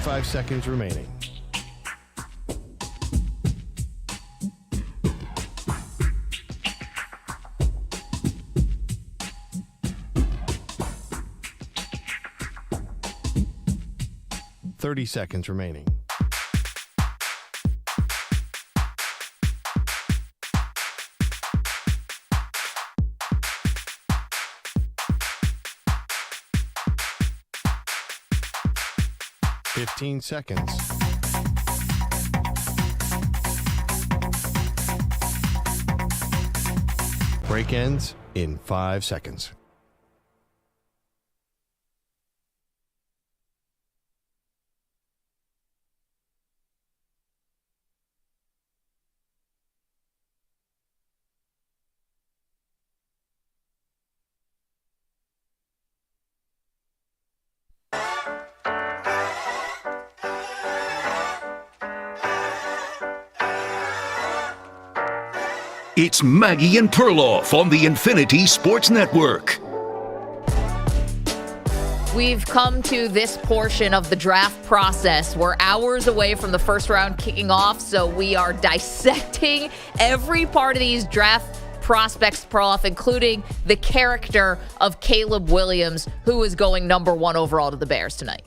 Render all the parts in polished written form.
45 seconds remaining. Seconds remaining. Fifteen seconds. Break ends in 5 seconds. It's Maggie and Perloff on the Infinity Sports Network. We've come to this portion of the draft process. We're hours away from the first round kicking off, so we are dissecting every part of these draft prospects, Perloff, including the character of Caleb Williams, who is going number 1 overall to the Bears tonight.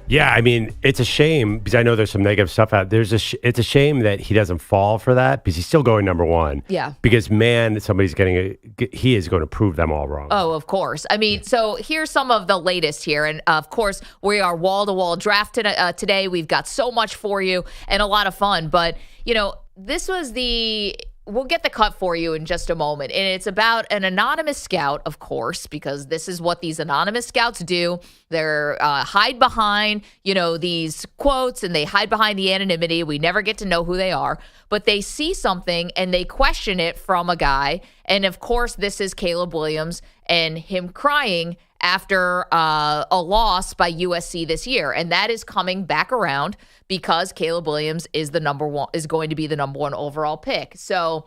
Yeah, I mean, it's a shame because I know there's some negative stuff out. It's a shame that he doesn't fall for that because he's still going number 1. Yeah. Because, man, he is going to prove them all wrong. Oh, of course. I mean, so here's some of the latest here. And, of course, we are wall-to-wall draft today. We've got so much for you and a lot of fun. But, this was we'll get the cut for you in just a moment. And it's about an anonymous scout, of course, because this is what these anonymous scouts do. They're hide behind, these quotes, and they hide behind the anonymity. We never get to know who they are. But they see something, and they question it from a guy. And, of course, this is Caleb Williams and him crying after a loss by USC this year. And that is coming back around because Caleb Williams is going to be the number 1 overall pick. So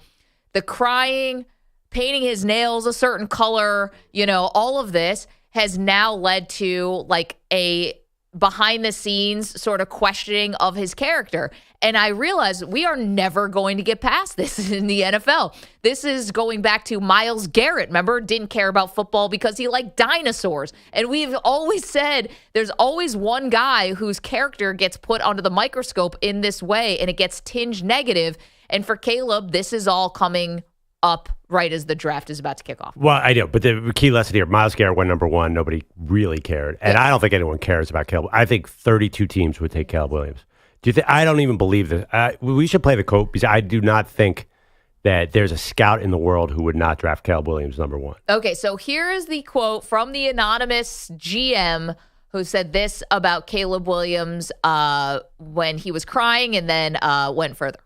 the crying, painting his nails a certain color, all of this has now led to like a behind the scenes sort of questioning of his character. And I realize we are never going to get past this in the NFL. This is going back to Myles Garrett, remember? Didn't care about football because he liked dinosaurs. And we've always said there's always one guy whose character gets put under the microscope in this way, and it gets tinged negative. And for Caleb, this is all coming up right as the draft is about to kick off. Well, I know, but the key lesson here, Myles Garrett went number 1. Nobody really cared. And I don't think anyone cares about Caleb. I think 32 teams would take Caleb Williams. Do you think? I don't even believe this. We should play the quote because I do not think that there's a scout in the world who would not draft Caleb Williams number 1. Okay, so here is the quote from the anonymous GM who said this about Caleb Williams when he was crying and then went further.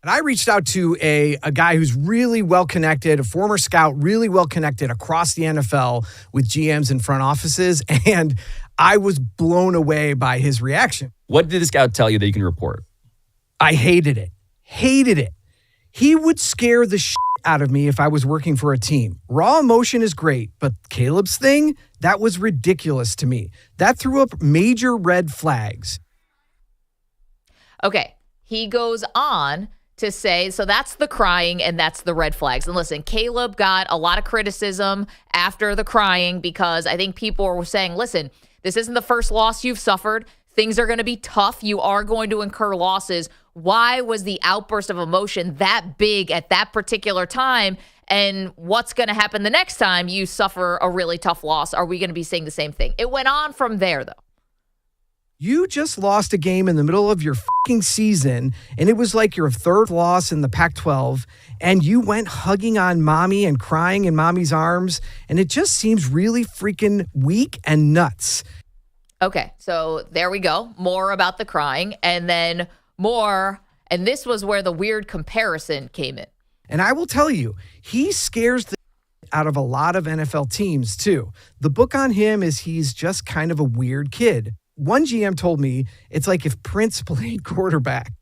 And I reached out to a guy who's really well-connected, a former scout, really well-connected across the NFL with GMs and front offices, and I was blown away by his reaction. What did the scout tell you that you can report? I hated it. Hated it. He would scare the shit out of me if I was working for a team. Raw emotion is great, but Caleb's thing, that was ridiculous to me. That threw up major red flags. Okay, he goes on to say, so that's the crying and that's the red flags. And listen, Caleb got a lot of criticism after the crying because I think people were saying, listen, this isn't the first loss you've suffered. Things are going to be tough. You are going to incur losses. Why was the outburst of emotion that big at that particular time? And what's going to happen the next time you suffer a really tough loss? Are we going to be saying the same thing? It went on from there, though. You just lost a game in the middle of your fucking season, and it was like your 3rd loss in the Pac-12, and you went hugging on mommy and crying in mommy's arms, and it just seems really freaking weak and nuts. Okay, so there we go. More about the crying, and then more, and this was where the weird comparison came in. And I will tell you, he scares the out of a lot of NFL teams, too. The book on him is he's just kind of a weird kid. One GM told me it's like if Prince played quarterback.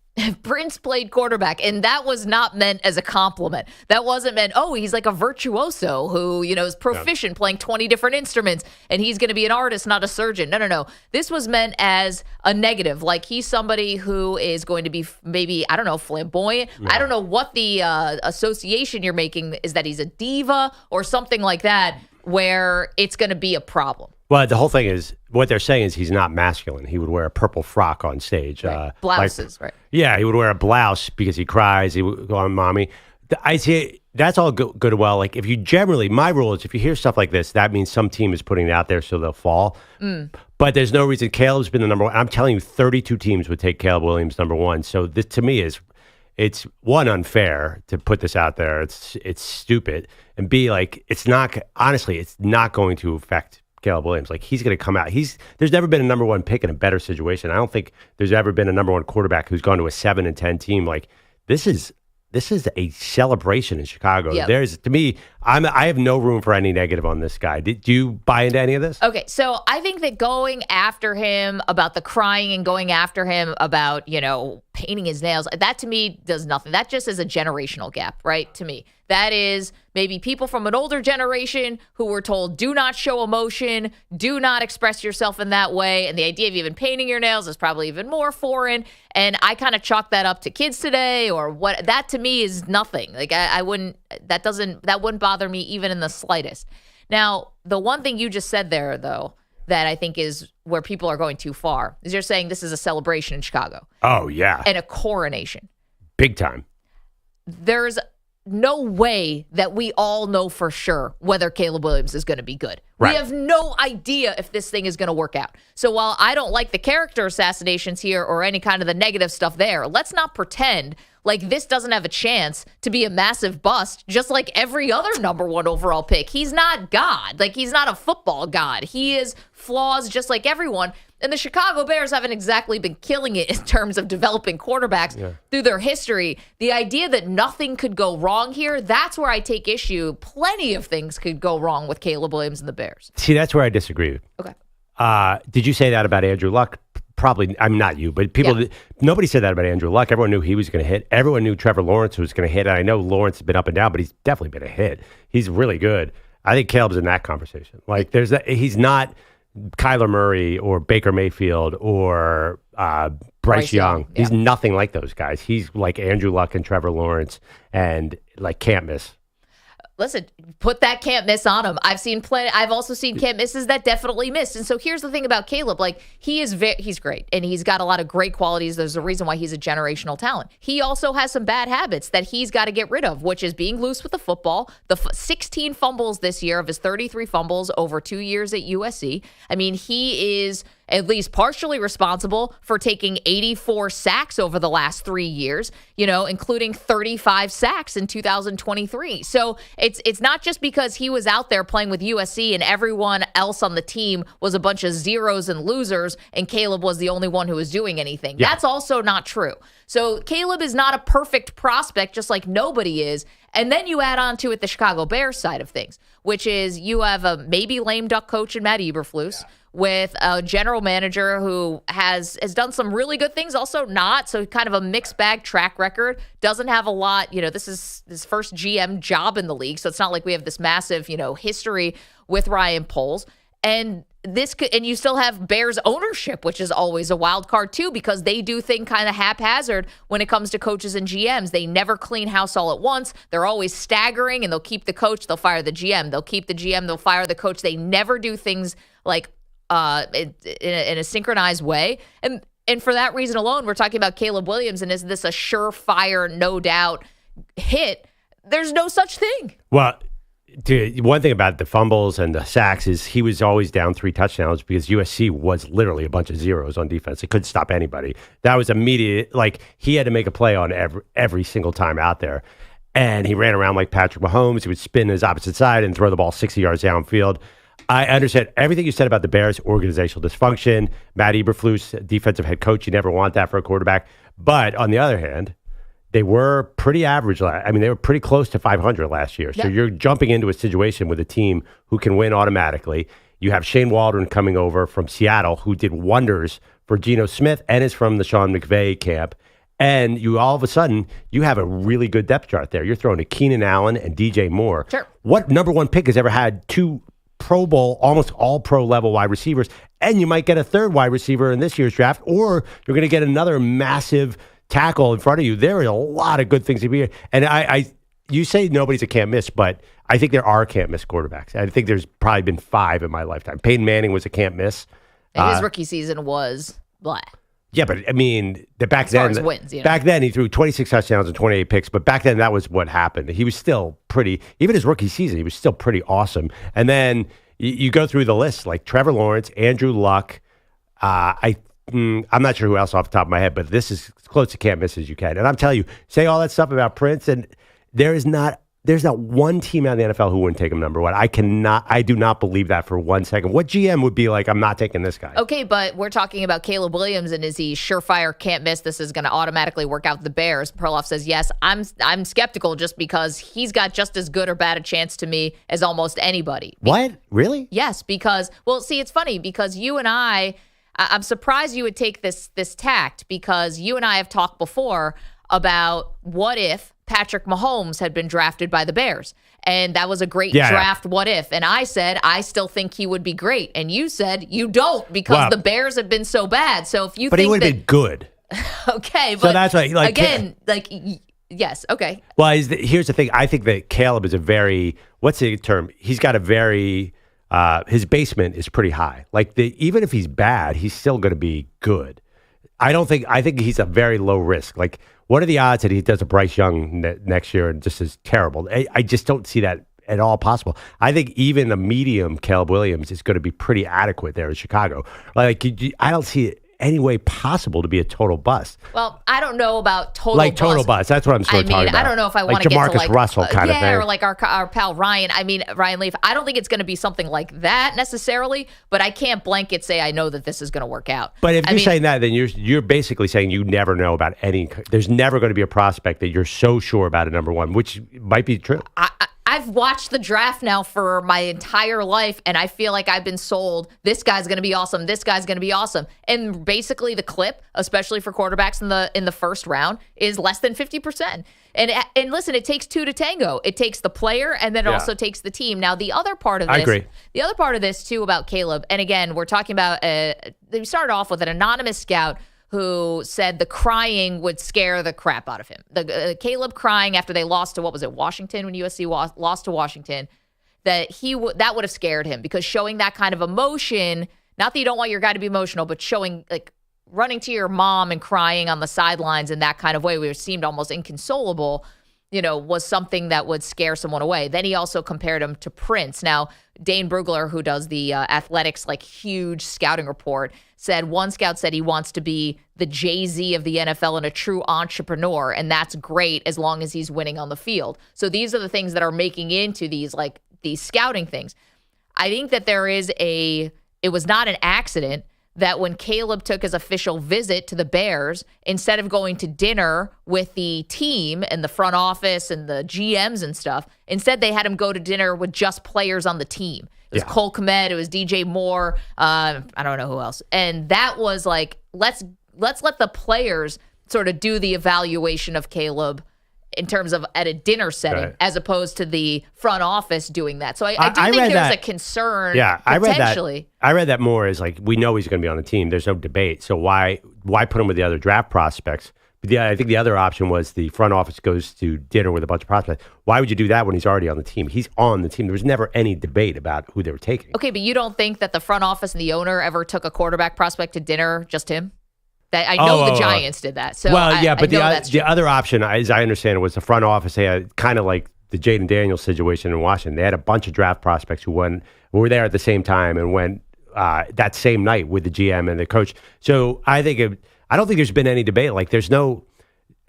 Prince played quarterback, and that was not meant as a compliment. That wasn't meant, oh, he's like a virtuoso who, is proficient playing 20 different instruments, and he's going to be an artist, not a surgeon. No. This was meant as a negative. Like, he's somebody who is going to be maybe, I don't know, flamboyant. Yeah. I don't know what the association you're making is, that he's a diva or something like that, where it's going to be a problem. Well, the whole thing is, what they're saying is he's not masculine. He would wear a purple frock on stage. Right. Blouses, right. Yeah, he would wear a blouse because he cries. He would go on mommy. I say that's all good and well. Like, if you generally, my rule is if you hear stuff like this, that means some team is putting it out there so they'll fall. But there's no reason. Caleb's been the number one. I'm telling you, 32 teams would take Caleb Williams number one. So this, to me, it's one, unfair to put this out there. It's stupid. And B, like, it's not going to affect Caleb Williams. Like, he's going to come out. There's never been a number one pick in a better situation. I don't think there's ever been a number one quarterback who's gone to a 7-10 team. Like, this is a celebration in Chicago. Yep. To me, I have no room for any negative on this guy. Did you buy into any of this? Okay, so I think that going after him about the crying and going after him about, painting his nails, that to me does nothing. That just is a generational gap, right? To me, that is maybe people from an older generation who were told, do not show emotion, do not express yourself in that way. And the idea of even painting your nails is probably even more foreign. And I kind of chalk that up to kids today, or what. That to me is nothing. Like, that wouldn't bother me even in the slightest. Now, the one thing you just said there, though, that I think is where people are going too far, is you're saying this is a celebration in Chicago. Oh, yeah. And a coronation. Big time. There's no way that we all know for sure whether Caleb Williams is going to be good. Right. We have no idea if this thing is going to work out. So while I don't like the character assassinations here or any kind of the negative stuff there, let's not pretend like this doesn't have a chance to be a massive bust, just like every other number one overall pick. He's not God. Like, he's not a football god. He is flaws just like everyone. And the Chicago Bears haven't exactly been killing it in terms of developing quarterbacks through their history. The idea that nothing could go wrong here, that's where I take issue. Plenty of things could go wrong with Caleb Williams and the Bears. See, that's where I disagree. Okay. Did you say that about Andrew Luck? Probably, I'm not you, but nobody said that about Andrew Luck. Everyone knew he was going to hit. Everyone knew Trevor Lawrence was going to hit. And I know Lawrence has been up and down, but he's definitely been a hit. He's really good. I think Caleb's in that conversation. Like, he's not Kyler Murray or Baker Mayfield or Bryce Young. Yeah. He's nothing like those guys. He's like Andrew Luck and Trevor Lawrence, and like can't miss. Listen, put that can't miss on him. I've also seen can't misses that definitely missed. And so here's the thing about Caleb. Like, he's great, and he's got a lot of great qualities. There's a reason why he's a generational talent. He also has some bad habits that he's got to get rid of, which is being loose with the football. 16 fumbles this year of his 33 fumbles over 2 years at USC. I mean, he is at least partially responsible for taking 84 sacks over the last 3 years, including 35 sacks in 2023. So it's not just because he was out there playing with USC and everyone else on the team was a bunch of zeros and losers and Caleb was the only one who was doing anything. Yeah. That's also not true. So Caleb is not a perfect prospect, just like nobody is. And then you add on to it the Chicago Bears side of things, which is you have a maybe lame duck coach in Matt Eberflus, with a general manager who has done some really good things, also not. So kind of a mixed bag track record. Doesn't have a lot. This is his first GM job in the league. So it's not like we have this massive, history with Ryan Poles. And you still have Bears ownership, which is always a wild card too, because they do things kind of haphazard when it comes to coaches and GMs. They never clean house all at once. They're always staggering, and they'll keep the coach, they'll fire the GM. They'll keep the GM, they'll fire the coach. They never do things like in a synchronized way. And for that reason alone, we're talking about Caleb Williams, and is this a surefire, no doubt hit? There's no such thing. Well, dude, one thing about the fumbles and the sacks is he was always down 3 touchdowns because USC was literally a bunch of zeros on defense. It couldn't stop anybody. That was immediate. Like, he had to make a play on every single time out there. And he ran around like Patrick Mahomes. He would spin his opposite side and throw the ball 60 yards downfield. I understand everything you said about the Bears' organizational dysfunction. Matt Eberflus, defensive head coach, you never want that for a quarterback. But on the other hand, they were pretty average. I mean, they were pretty close to 500 last year. So you're jumping into a situation with a team who can win automatically. You have Shane Waldron coming over from Seattle, who did wonders for Geno Smith and is from the Sean McVay camp. And you all of a sudden, you have a really good depth chart there. You're throwing to Keenan Allen and DJ Moore. Sure. What number one pick has ever had 2 Pro Bowl, almost all pro level wide receivers? And you might get a third wide receiver in this year's draft, or you're going to get another massive tackle in front of you. There are a lot of good things to be here. And you say nobody's a can't miss, but I think there are can't miss quarterbacks. I think there's probably been 5 in my lifetime. Peyton Manning was a can't miss. And his rookie season was blah. Yeah, but I mean, back As far then, as wins, you know. back then he threw 26 touchdowns and 28 picks. But back then, that was what happened. He was still pretty. Even his rookie season, he was still pretty awesome. And then you go through the list like Trevor Lawrence, Andrew Luck. I'm not sure who else off the top of my head, but this is as close to can't miss as you can. And I'm telling you, say all that stuff about Prince, and there's not one team out in the NFL who wouldn't take him number one. I do not believe that for 1 second. What GM would be like, I'm not taking this guy? Okay, but we're talking about Caleb Williams, and is he surefire, can't miss, this is going to automatically work out the Bears? Perloff says yes. I'm skeptical just because he's got just as good or bad a chance to me as almost anybody. What? Really? Yes, because, well, see, it's funny because you and I'm surprised you would take this tact, because you and I have talked before about what if Patrick Mahomes had been drafted by the Bears. And that was a great draft, what if. And I said, I still think he would be great. And you said, you don't, because the Bears have been so bad. So if you but think he would have been good. Okay, but so that's why, again, yes, okay. Well, here's the thing. I think that Caleb is a very, what's the term? He's got a very, his basement is pretty high. Like, even if he's bad, he's still going to be good. I think he's a very low risk. Like, what are the odds that he does a Bryce Young next year and just is terrible? I just don't see that at all possible. I think even a medium Caleb Williams is going to be pretty adequate there in Chicago. Like, I don't see any way possible to be a total bust. Well, I don't know about total bust. That's what I'm talking about. I don't know if I want to get to Jamarcus Russell kind of thing. or like our pal Ryan. Ryan Leaf. I don't think it's going to be something like that necessarily, but I can't blanket say I know that this is going to work out. But if you're saying that, then you're basically saying you never know about any. There's never going to be a prospect that you're so sure about at number one, which might be true. I've watched the draft now for my entire life, and I feel like I've been sold, this guy's going to be awesome, this guy's going to be awesome. And basically the clip, especially for quarterbacks in the first round, is less than 50%. And listen, it takes 2 to tango. It takes the player, and then it also takes the team. Now, the other part of this, I agree. The other part of this, too, about Caleb, and again, we're talking about, we started off with an anonymous scout who said the crying would scare the crap out of him. Caleb crying after they lost to, Washington, when USC lost to Washington, that would have scared him, because showing that kind of emotion, not that you don't want your guy to be emotional, but showing, like, running to your mom and crying on the sidelines in that kind of way, where it seemed almost inconsolable, was something that would scare someone away. Then he also compared him to Prince. Now, Dane Brugler, who does the Athletics, huge scouting report, said one scout said he wants to be the Jay-Z of the NFL and a true entrepreneur, and that's great as long as he's winning on the field. So these are the things that are making into these scouting things. I think that it was not an accident that when Caleb took his official visit to the Bears, instead of going to dinner with the team and the front office and the GMs and stuff, instead they had him go to dinner with just players on the team. It was Cole Kmet, it was DJ Moore, I don't know who else. And that was like, let's let the players sort of do the evaluation of Caleb in terms of at a dinner setting, as opposed to the front office doing that. So I do think there's a concern potentially. I read that more as we know he's going to be on the team. There's no debate. So why put him with the other draft prospects? But I think the other option was the front office goes to dinner with a bunch of prospects. Why would you do that when he's already on the team? He's on the team. There was never any debate about who they were taking. Okay, but you don't think that the front office and the owner ever took a quarterback prospect to dinner, just him? That I know the Giants did that. So the other option, as I understand it, was the front office. They had kind of like the Jayden Daniels situation in Washington. They had a bunch of draft prospects who were there at the same time and went that same night with the GM and the coach. So I don't think there's been any debate.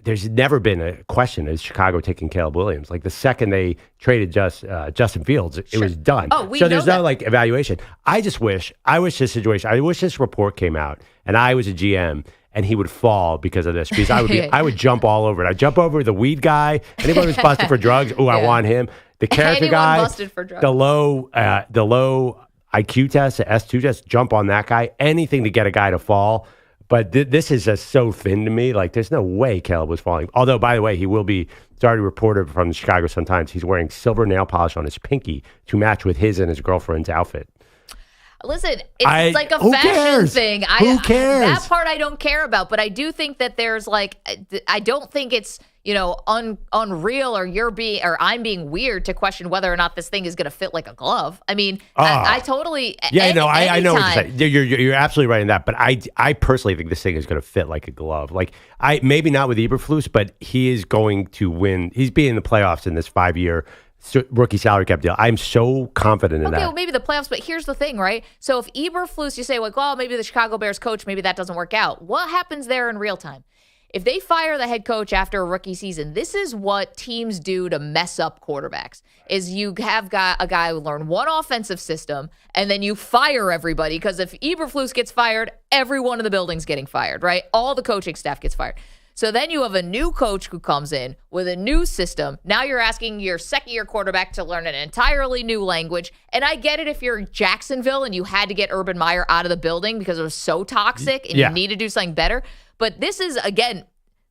There's never been a question, is Chicago taking Caleb Williams? The second they traded Justin Fields, it was done. So there's no evaluation. I wish this report came out and I was a GM and he would fall because of this. Because I would jump all over it. I'd jump over the weed guy, anyone who's busted for drugs. Oh, I want him. The character anyone guy, busted for drugs. the low IQ test, the S2 test, jump on that guy. Anything to get a guy to fall. But this is just so thin to me. Like, there's no way Caleb was falling. Although, by the way, he will be, it's already reported from the Chicago Sun-Times, he's wearing silver nail polish on his pinky to match with his and his girlfriend's outfit. Listen, it's like a fashion thing. Who cares? That part I don't care about, but I do think that there's I don't think it's, unreal or I'm being weird to question whether or not this thing is going to fit like a glove. I mean, I totally. Yeah, I know what you're saying. You're absolutely right in that. But I personally think this thing is going to fit like a glove. Like, maybe not with Eberflus, but he is going to win. He's being in the playoffs in this 5-year rookie salary cap deal. I'm so confident in that. Okay, well, maybe the playoffs, but here's the thing, right? So if Eberflus, you say, well, maybe the Chicago Bears coach, maybe that doesn't work out. What happens there in real time? If they fire the head coach after a rookie season, this is what teams do to mess up quarterbacks, is you have got a guy who learned one offensive system, and then you fire everybody, because if Eberflus gets fired, everyone in the building's getting fired, right? All the coaching staff gets fired. So then you have a new coach who comes in with a new system. Now you're asking your second-year quarterback to learn an entirely new language. And I get it if you're Jacksonville and you had to get Urban Meyer out of the building because it was so toxic and you need to do something better. But this is, again,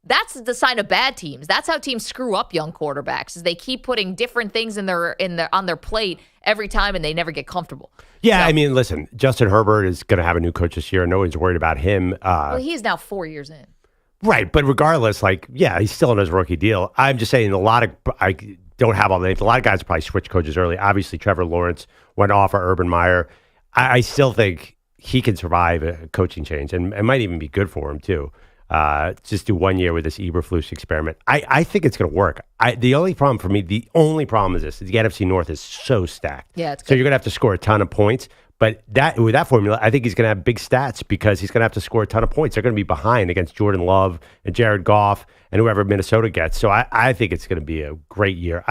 that's the sign of bad teams. That's how teams screw up young quarterbacks, is they keep putting different things on their plate every time and they never get comfortable. Yeah, so, I mean, listen, Justin Herbert is going to have a new coach this year. No one's worried about him. Well, he's now 4 years in. Right, but regardless, he's still in his rookie deal. I'm just saying I don't have all the names. A lot of guys probably switch coaches early. Obviously, Trevor Lawrence went off for Urban Meyer. I still think he can survive a coaching change, and it might even be good for him, too. Just do 1 year with this Eberflus experiment. I think it's going to work. The only problem for me, is this, is the NFC North is so stacked. Yeah, it's good. So you're going to have to score a ton of points. But with that formula, I think he's going to have big stats because he's going to have to score a ton of points. They're going to be behind against Jordan Love and Jared Goff and whoever Minnesota gets. So I think it's going to be a great year.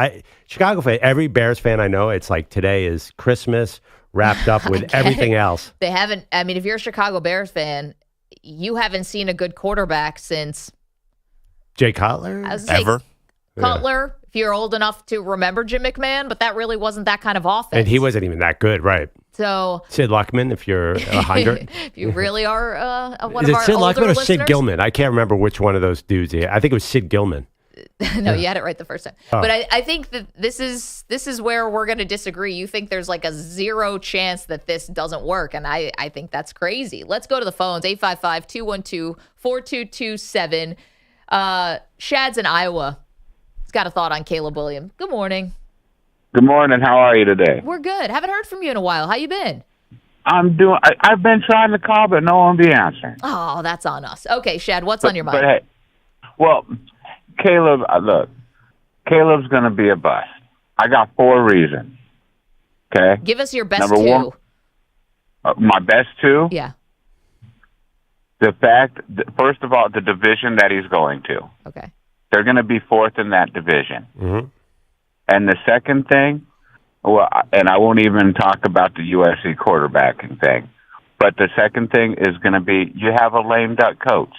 Chicago fan, every Bears fan I know, it's like today is Christmas wrapped up with everything else. They haven't. I mean, if you're a Chicago Bears fan, you haven't seen a good quarterback since Jay Cutler? Ever? Cutler, if you're old enough to remember Jim McMahon, but that really wasn't that kind of offense. And he wasn't even that good, right? So Sid Luckman, if you're 100. If you really are one Is of it our Sid older Luckman or listeners? Sid Gilman? I can't remember which one of those dudes. I think it was Sid Gilman. No, you had it right the first time. Oh. But I think that this is where we're going to disagree. You think there's like a 0 chance that this doesn't work, and I think that's crazy. Let's go to the phones, 855-212-4227. Shad's in Iowa. He's got a thought on Caleb Williams. Good morning. Good morning. How are you today? We're good. Haven't heard from you in a while. How you been? I've been trying to call, but no one be answering. Oh, that's on us. Okay, Shad, what's on your mind? But hey, well, Caleb, look, Caleb's going to be a bust. I got 4 reasons. Okay? Give us your best Number 2. 1, my best 2? Yeah. The fact, first of all, the division that he's going to. Okay. They're going to be 4th in that division. Mm-hmm. And the second thing, well, and I won't even talk about the USC quarterbacking thing, but the second thing is going to be you have a lame duck coach.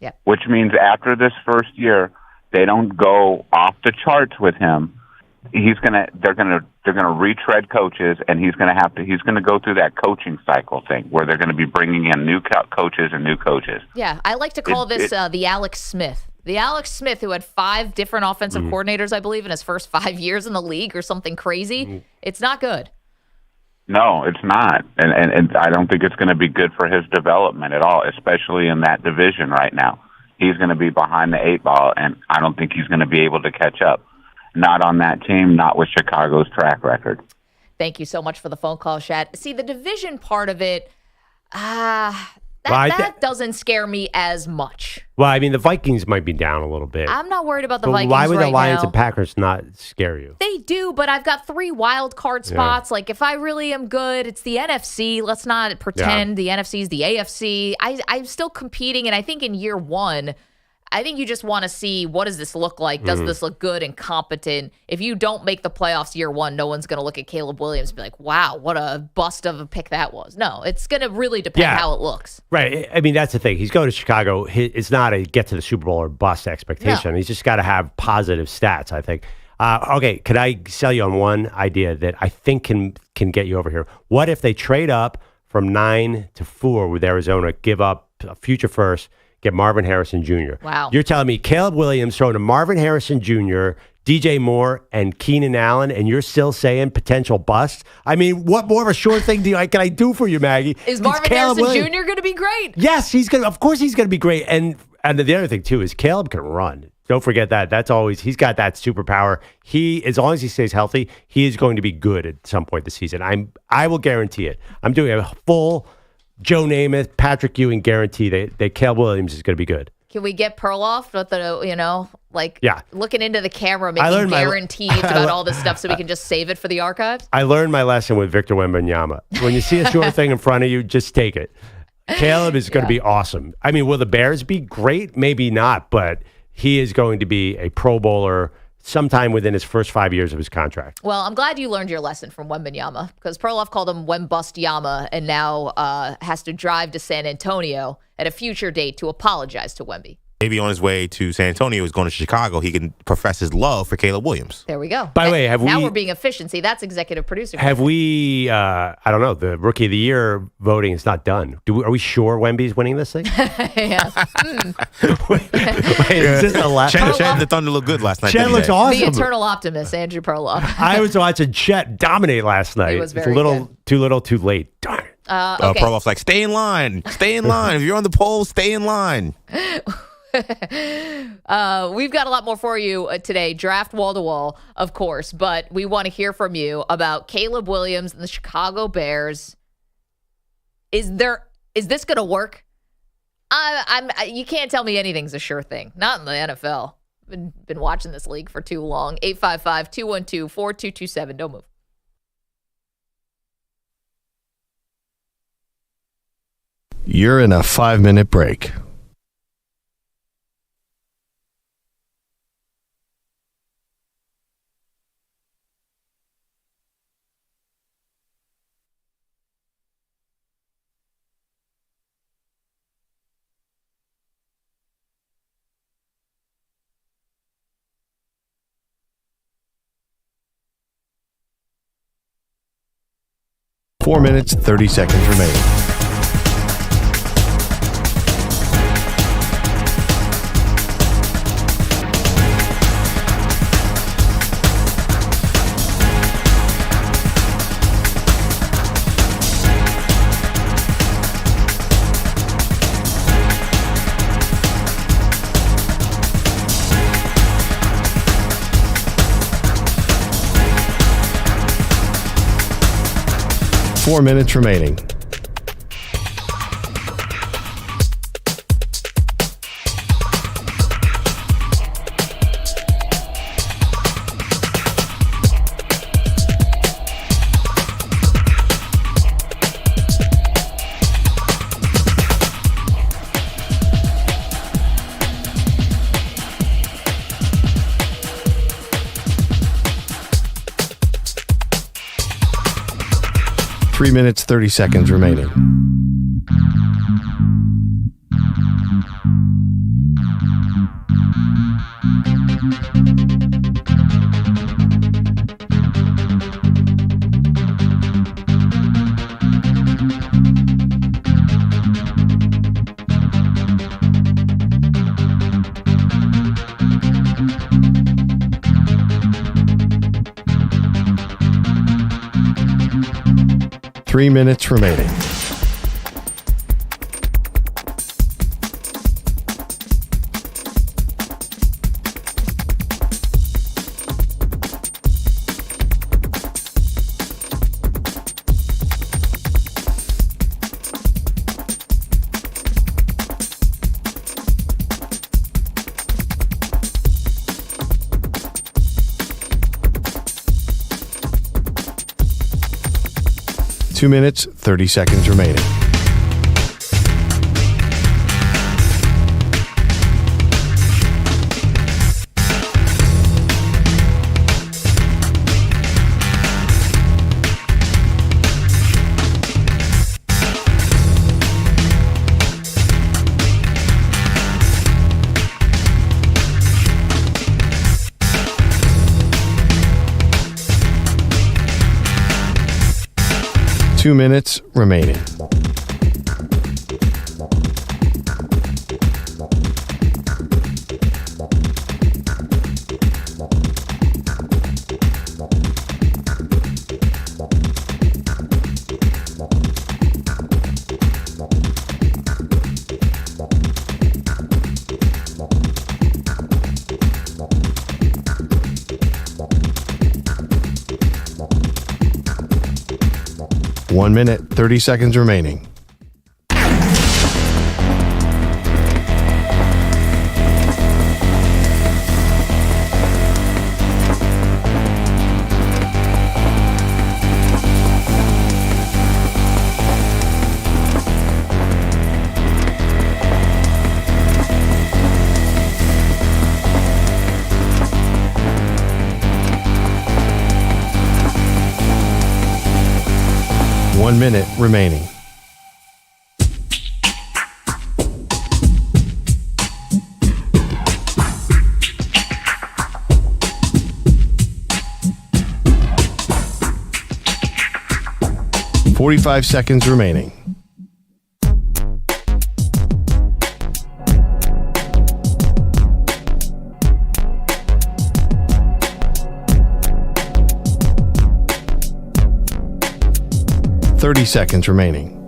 Yeah. Which means after this first year, they don't go off the charts with him. They're gonna retread coaches, and he's gonna go through that coaching cycle thing where they're gonna be bringing in new coaches and new coaches. Yeah, I like to call this the Alex Smith. The Alex Smith who had 5 different offensive coordinators, I believe, in his first 5 years in the league or something crazy. It's not good. No, it's not. And I don't think it's going to be good for his development at all, especially in that division right now. He's going to be behind the 8 ball, and I don't think he's going to be able to catch up. Not on that team, not with Chicago's track record. Thank you so much for the phone call, Shad. See, the division part of it, that doesn't scare me as much. Well, I mean, the Vikings might be down a little bit. I'm not worried about the Vikings why would right the Lions now. and Packers not scare you? They do, but I've got 3 wild card spots. Like, if I really am good, it's the NFC. Let's not pretend the NFC is the AFC. I'm still competing, and I think in year 1, I think you just want to see, what does this look like? Does this look good and competent? If you don't make the playoffs year 1, no one's going to look at Caleb Williams and be like, wow, what a bust of a pick that was. No, it's going to really depend how it looks. Right. I mean, that's the thing. He's going to Chicago. It's not a get to the Super Bowl or bust expectation. No. He's just got to have positive stats, I think. Okay, could I sell you on one idea that I think can get you over here? What if they trade up from 9 to 4 with Arizona, give up a future first, get Marvin Harrison Jr. Wow. You're telling me Caleb Williams throwing to Marvin Harrison Jr., DJ Moore, and Keenan Allen, and you're still saying potential bust? I mean, what more of a sure thing can I do for you, Maggie? Is Marvin Harrison Jr. going to be great? Yes, of course he's going to be great. And the other thing, too, is Caleb can run. Don't forget that. He's got that superpower. As long as he stays healthy, he is going to be good at some point this season. I will guarantee it. I'm doing a full Joe Namath, Patrick Ewing guarantee that Caleb Williams is going to be good. Can we get Perloff with looking into the camera, making guarantees about all this stuff so we can just save it for the archives? I learned my lesson with Victor Wembanyama. When you see a sure thing in front of you, just take it. Caleb is going to be awesome. I mean, will the Bears be great? Maybe not, but he is going to be a Pro Bowler sometime within his first 5 years of his contract. Well, I'm glad you learned your lesson from Wembanyama because Perloff called him Wembust Yama and now has to drive to San Antonio at a future date to apologize to Wemby. Maybe on his way to San Antonio, he's going to Chicago. He can profess his love for Caleb Williams. There we go. By the way, now we're being efficient. See, that's executive producer. Have we? I don't know. The Rookie of the Year voting is not done. Are we sure Wemby's winning this thing? Yeah. wait, is this the last? Chet the Thunder looked good last night. Chet looks awesome. The eternal optimist, Andrew Perloff. I was watching Chet dominate last night. It was very too little, too late. Darn it. Okay. Perloff's like, stay in line. Stay in line. If you're on the poll, stay in line. We've got a lot more for you today. Draft wall to wall, of course, but we want to hear from you about Caleb Williams and the Chicago Bears. Is this going to work? You can't tell me anything's a sure thing. Not in the NFL. Been watching this league for too long. 855-212-4227. Don't move. You're in a 5-minute break. Four minutes, 30 seconds remaining. Four minutes remaining. Three minutes, 30 seconds remaining. Three minutes remaining. Two minutes, 30 seconds remaining. Two minutes remaining. 1 minute, 30 seconds remaining. One minute remaining. .45 seconds remaining. .30 seconds remaining.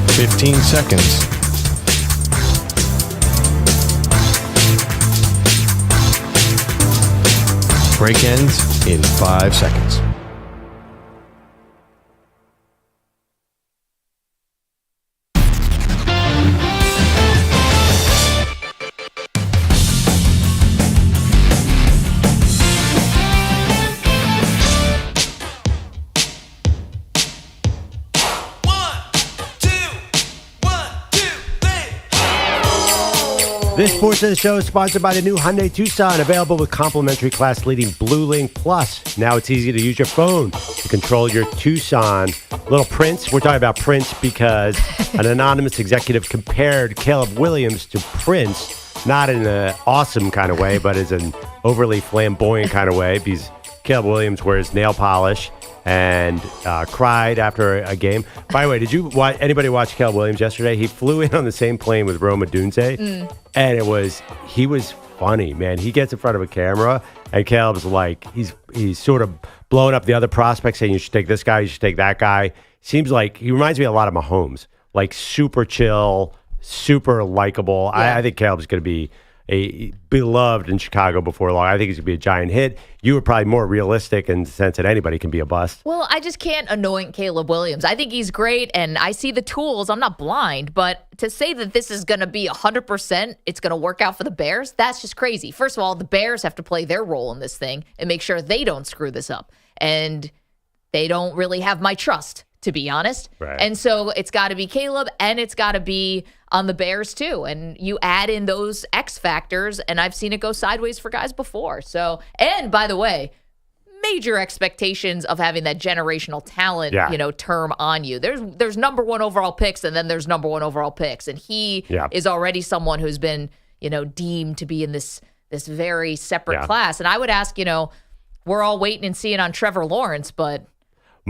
.15 seconds. Break ends in 5 seconds. This portion of the show is sponsored by the new Hyundai Tucson, available with complimentary class-leading Blue Link Plus. Now it's easy to use your phone to control your Tucson. Little Prince, we're talking about Prince because an anonymous executive compared Caleb Williams to Prince, not in an awesome kind of way, but as an overly flamboyant kind of way, because Caleb Williams wears nail polish and cried after a game. By the way, did you anybody watch Caleb Williams yesterday? He flew in on the same plane with Rome Odunze, and he was funny, man. He gets in front of a camera, and Caleb's like, he's sort of blowing up the other prospects, saying you should take this guy, you should take that guy. Seems like he reminds me a lot of Mahomes, like super chill, super likable. Yeah. I think Caleb's going to be beloved in Chicago before long. I think he's going to be a giant hit. You were probably more realistic in the sense that anybody can be a bust. Well, I just can't anoint Caleb Williams. I think he's great, and I see the tools. I'm not blind, but to say that this is going to be 100%, it's going to work out for the Bears, that's just crazy. First of all, the Bears have to play their role in this thing and make sure they don't screw this up. And they don't really have my trust, to be honest. Right. And so it's got to be Caleb, and it's got to be on the Bears too. And you add in those X factors, and I've seen it go sideways for guys before. So, and by the way, major expectations of having that generational talent, term on you. There's number one overall picks, and then there's number one overall picks. And he is already someone who's been, deemed to be in this very separate class. And I would ask, we're all waiting and seeing on Trevor Lawrence, but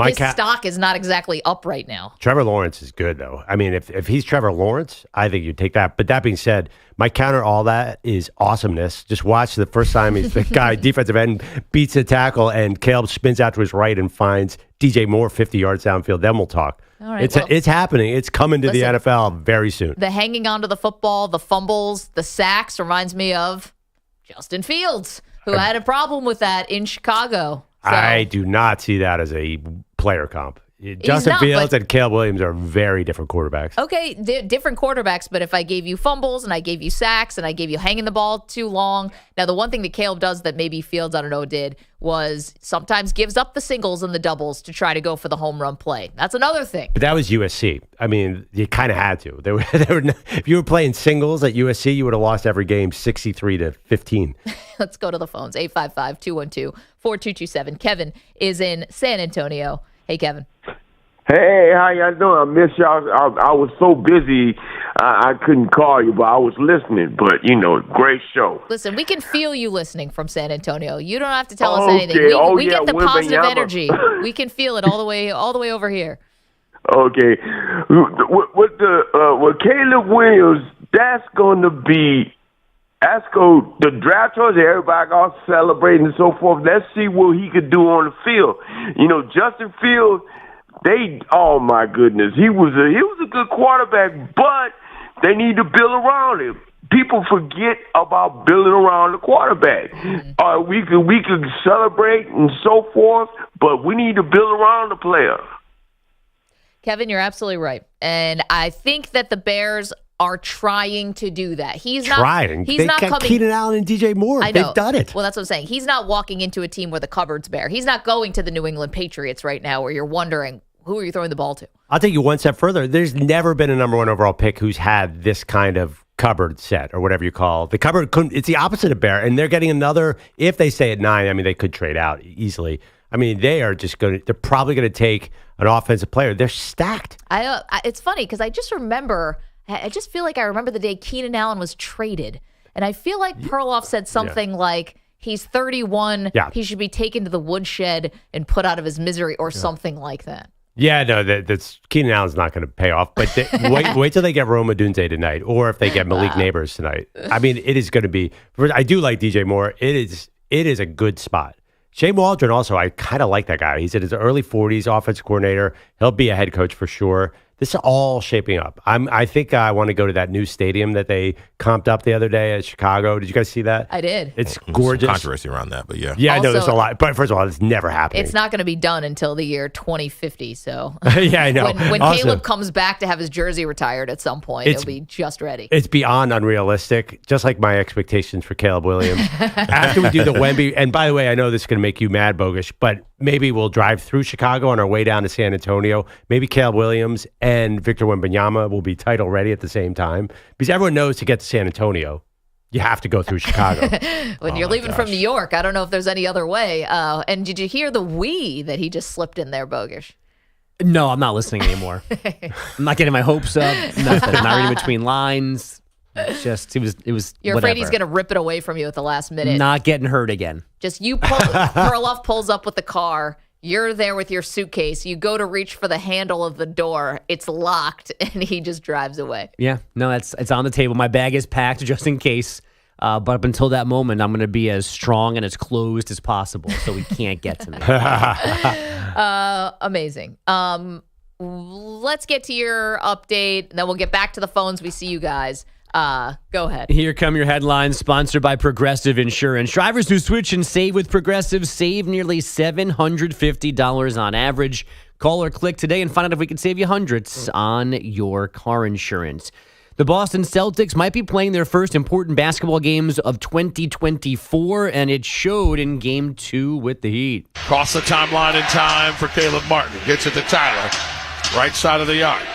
his stock is not exactly up right now. Trevor Lawrence is good, though. I mean, if he's Trevor Lawrence, I think you'd take that. But that being said, my counter all that is awesomeness. Just watch the first time the guy, defensive end, beats the tackle, and Caleb spins out to his right and finds DJ Moore 50 yards downfield. Then we'll talk. All right, it's happening. It's coming to the NFL very soon. The hanging onto the football, the fumbles, the sacks reminds me of Justin Fields, who had a problem with that in Chicago. So, I do not see that as a player comp. Justin Fields and Caleb Williams are very different quarterbacks. Okay, different quarterbacks, but if I gave you fumbles and I gave you sacks and I gave you hanging the ball too long. Now, the one thing that Caleb does that maybe Fields, I don't know, did was sometimes gives up the singles and the doubles to try to go for the home run play. That's another thing. But that was USC. I mean, you kind of had to. They were if you were playing singles at USC, you would have lost every game 63-15. Let's go to the phones. 855-212-4227. Kevin is in San Antonio. Hey, Kevin. Hey, how y'all doing? I miss y'all. I was so busy, I couldn't call you, but I was listening. But, great show. Listen, we can feel you listening from San Antonio. You don't have to tell us anything. We get the positive energy. We can feel it all the way over here. Okay. With Caleb Williams, that's going to be the draft choice. Everybody got celebrating and so forth. Let's see what he could do on the field. Justin Fields, Oh my goodness, he was a good quarterback, but they need to build around him. People forget about building around the quarterback. We could celebrate and so forth, but we need to build around the player. Kevin, you're absolutely right. And I think that the Bears are trying to do that. He's not got Keenan Allen and DJ Moore. I know. They've done it. Well, that's what I'm saying. He's not walking into a team where the cupboard's bare. He's not going to the New England Patriots right now where you're wondering, who are you throwing the ball to? I'll take you one step further. There's never been a number one overall pick who's had this kind of cupboard set or whatever you call it. The cupboard, it's the opposite of bare, and they're getting another, if they stay at 9, I mean, they could trade out easily. I mean, they're probably going to take an offensive player. They're stacked. It's funny because I just feel like I remember the day Keenan Allen was traded. And I feel like Perloff said something like, he's 31, he should be taken to the woodshed and put out of his misery or something like that. Yeah, no, that's Keenan Allen's not going to pay off. But wait till they get Rome Odunze tonight, or if they get Malik Neighbors tonight. I mean, it is going to be. I do like DJ Moore. It is a good spot. Shane Waldron also, I kind of like that guy. He's in his early 40s, offensive coordinator. He'll be a head coach for sure. This is all shaping up. I think I want to go to that new stadium that they comped up the other day at Chicago. Did you guys see that? I did. It's gorgeous. Some controversy around that, but yeah. Yeah, I know there's a lot. But first of all, it's never happening. It's not going to be done until the year 2050. So yeah, I know. When Caleb comes back to have his jersey retired at some point, it'll be just ready. It's beyond unrealistic, just like my expectations for Caleb Williams. After we do the Wemby, and by the way, I know this is going to make you mad, Bogusch, but maybe we'll drive through Chicago on our way down to San Antonio. Maybe Caleb Williams and Victor Wembanyama will be title ready at the same time. Because everyone knows to get to San Antonio, you have to go through Chicago. When you're leaving from New York, I don't know if there's any other way. And did you hear the "we" that he just slipped in there, Bogusch? No, I'm not listening anymore. I'm not getting my hopes up. Nothing. I'm not reading between lines. It was. You're afraid he's going to rip it away from you at the last minute. Not getting hurt again. Just Perloff pulls up with the car. You're there with your suitcase. You go to reach for the handle of the door. It's locked, and he just drives away. Yeah, no, it's on the table. My bag is packed just in case. But up until that moment, I'm going to be as strong and as closed as possible, so he can't get to me. Amazing. Let's get to your update, and then we'll get back to the phones. We see you guys. Go ahead. Here come your headlines, sponsored by Progressive Insurance. Drivers who switch and save with Progressive save nearly $750 on average. Call or click today and find out if we can save you hundreds on your car insurance. The Boston Celtics might be playing their first important basketball games of 2024, and it showed in Game 2 with the Heat. Cross the timeline in time for Caleb Martin. Gets it to Tyler. Right side of the yard.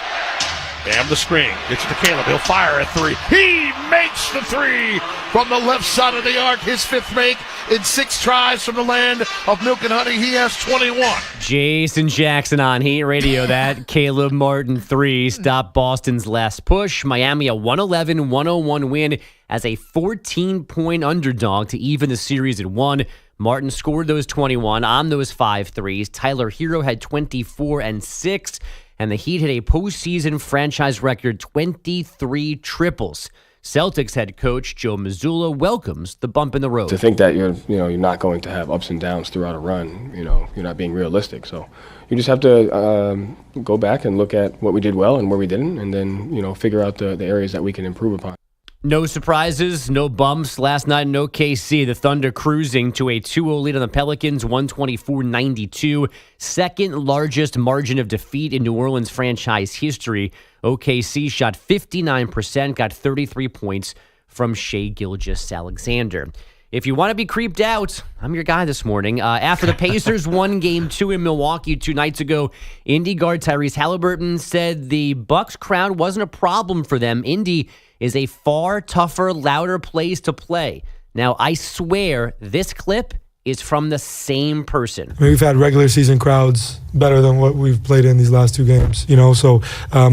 Bam the screen. Gets it to Caleb. He'll fire at 3. He makes the 3 from the left side of the arc. His 5th make in 6 tries from the land of milk and honey. He has 21. Jason Jackson on Heat Radio. That Caleb Martin 3 stopped Boston's last push. Miami a 111-101 win as a 14-point underdog to even the series at 1. Martin scored those 21 on those 5 threes. Tyler Hero had 24 and 6. And the Heat hit a postseason franchise record 23 triples. Celtics head coach Joe Mazzulla welcomes the bump in the road. To think that you're not going to have ups and downs throughout a run, you're not being realistic. So you just have to go back and look at what we did well and where we didn't, and then figure out the areas that we can improve upon. No surprises, no bumps. Last night in OKC, the Thunder cruising to a 2-0 lead on the Pelicans, 124-92. Second largest margin of defeat in New Orleans franchise history. OKC shot 59%, got 33 points from Shai Gilgeous-Alexander. If you want to be creeped out, I'm your guy this morning. After the Pacers won Game 2 in Milwaukee 2 nights ago, Indy guard Tyrese Haliburton said the Bucks crowd wasn't a problem for them. Indy is a far tougher, louder place to play. Now, I swear this clip is from the same person. We've had regular season crowds better than what we've played in these last 2 games, so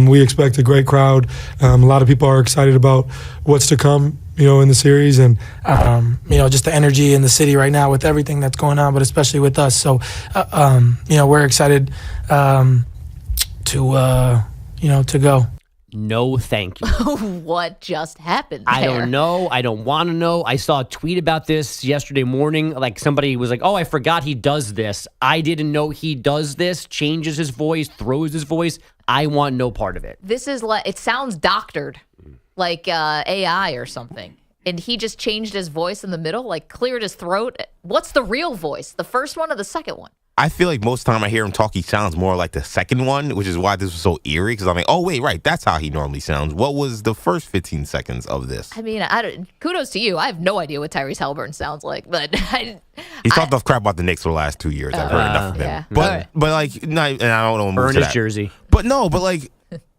we expect a great crowd. A lot of people are excited about what's to come, in the series, and just the energy in the city right now with everything that's going on, but especially with us. So, we're excited to go. No, thank you. What just happened there? I don't know. I don't want to know. I saw a tweet about this yesterday morning. Like somebody was like, oh, I forgot he does this. I didn't know he does this, changes his voice, throws his voice. I want no part of it. This is like, it sounds doctored, like AI or something. And he just changed his voice in the middle, like cleared his throat. What's the real voice? The first one or the second one? I feel like most of the time I hear him talk, he sounds more like the second one, which is why this was so eerie, because I'm like, oh, wait, right, that's how he normally sounds. What was the first 15 seconds of this? I mean, kudos to you. I have no idea what Tyrese Haliburton sounds like, but He's talked enough crap about the Knicks for the last 2 years. I've heard enough of him. Yeah. But like, and I don't know. Burn his jersey. But no, but like,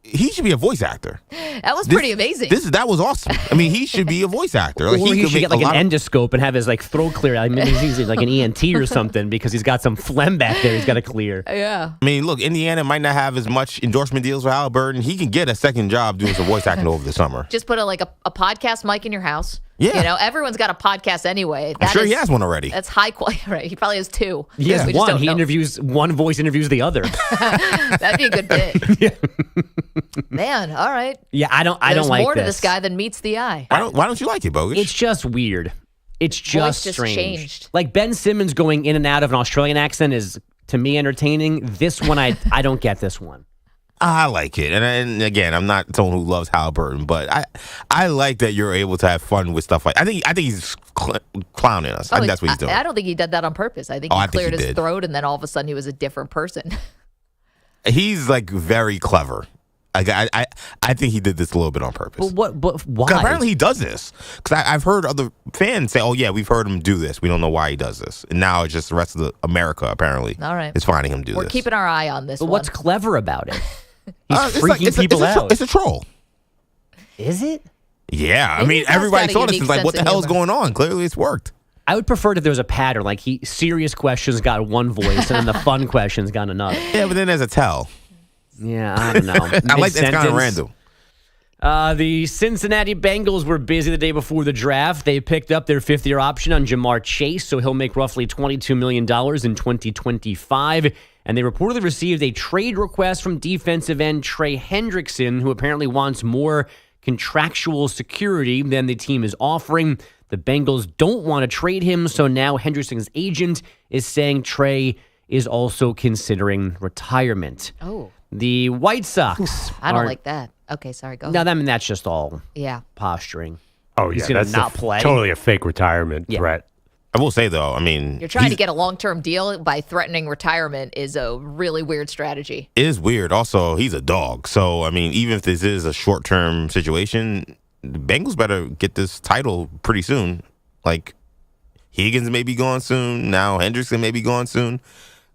he should be a voice actor. That was pretty amazing. That was awesome. I mean, he should be a voice actor. Like, Or he could should make get like a an lot endoscope and have his like throat clear. I mean, he's like an ENT or something because he's got some phlegm back there he's got to clear. Yeah. I mean, look, Indiana might not have as much endorsement deals with Haliburton. He can get a second job doing some voice acting over the summer. Just put a podcast mic in your house. Yeah. You know, everyone's got a podcast anyway. I'm sure he has one already. That's high quality. Right. He probably has two. He has We just one. don't He know. interviews one voice, interviews the other. That'd be a good bit. Man, all right. Yeah, I don't There's like more to this. this guy than meets the eye. Why don't you like it, Bogusch? It's just weird. It's just just strange. changed. Like Ben Simmons going in and out of an Australian accent is to me entertaining. This one, I don't get this one. I like it, and again, I'm not someone who loves Haliburton, but I like that you're able to have fun with stuff like. I think he's clowning us. I think that's what he's doing. I don't think he did that on purpose. I think he cleared his throat, and then all of a sudden he was a different person. He's like very clever. I think he did this a little bit on purpose. But why? 'Cause apparently he does this. Because I've heard other fans say, "Oh yeah, we've heard him do this. We don't know why he does this." And now it's just the rest of America apparently. All right, is finding him do We're this. keeping our eye on this. But one. what's clever about it? He's It's freaking people out. It's a troll. Is it? Yeah, I Maybe mean, he's got everybody a saw this. unique It's like, sense what the of hell is humor. going on? Clearly, it's worked. I would prefer if there was a pattern, like serious questions got one voice and then the fun questions got another. Yeah, but then there's a tell. Yeah, I don't know. I like that's kind of Mid-sentence. random. The Cincinnati Bengals were busy the day before the draft. They picked up their fifth-year option on Jamar Chase, so he'll make roughly $22 million in 2025. And they reportedly received a trade request from defensive end Trey Hendrickson, who apparently wants more contractual security than the team is offering. The Bengals don't want to trade him, so now Hendrickson's agent is saying Trey is also considering retirement. Oh. The White Sox. I don't like that. Okay, sorry. Go. No, ahead. I mean, that's just all Yeah. posturing. Oh, He's yeah. gonna That's not play. Totally a fake retirement Yeah. threat. I will say though, I mean, You're trying to get a long-term deal by threatening retirement is a really weird strategy. it is weird. Also, he's a dog, so I mean, even if this is a short-term situation, the Bengals better get this title pretty soon. Like, Higgins may be gone soon. Now Hendrickson may be gone soon.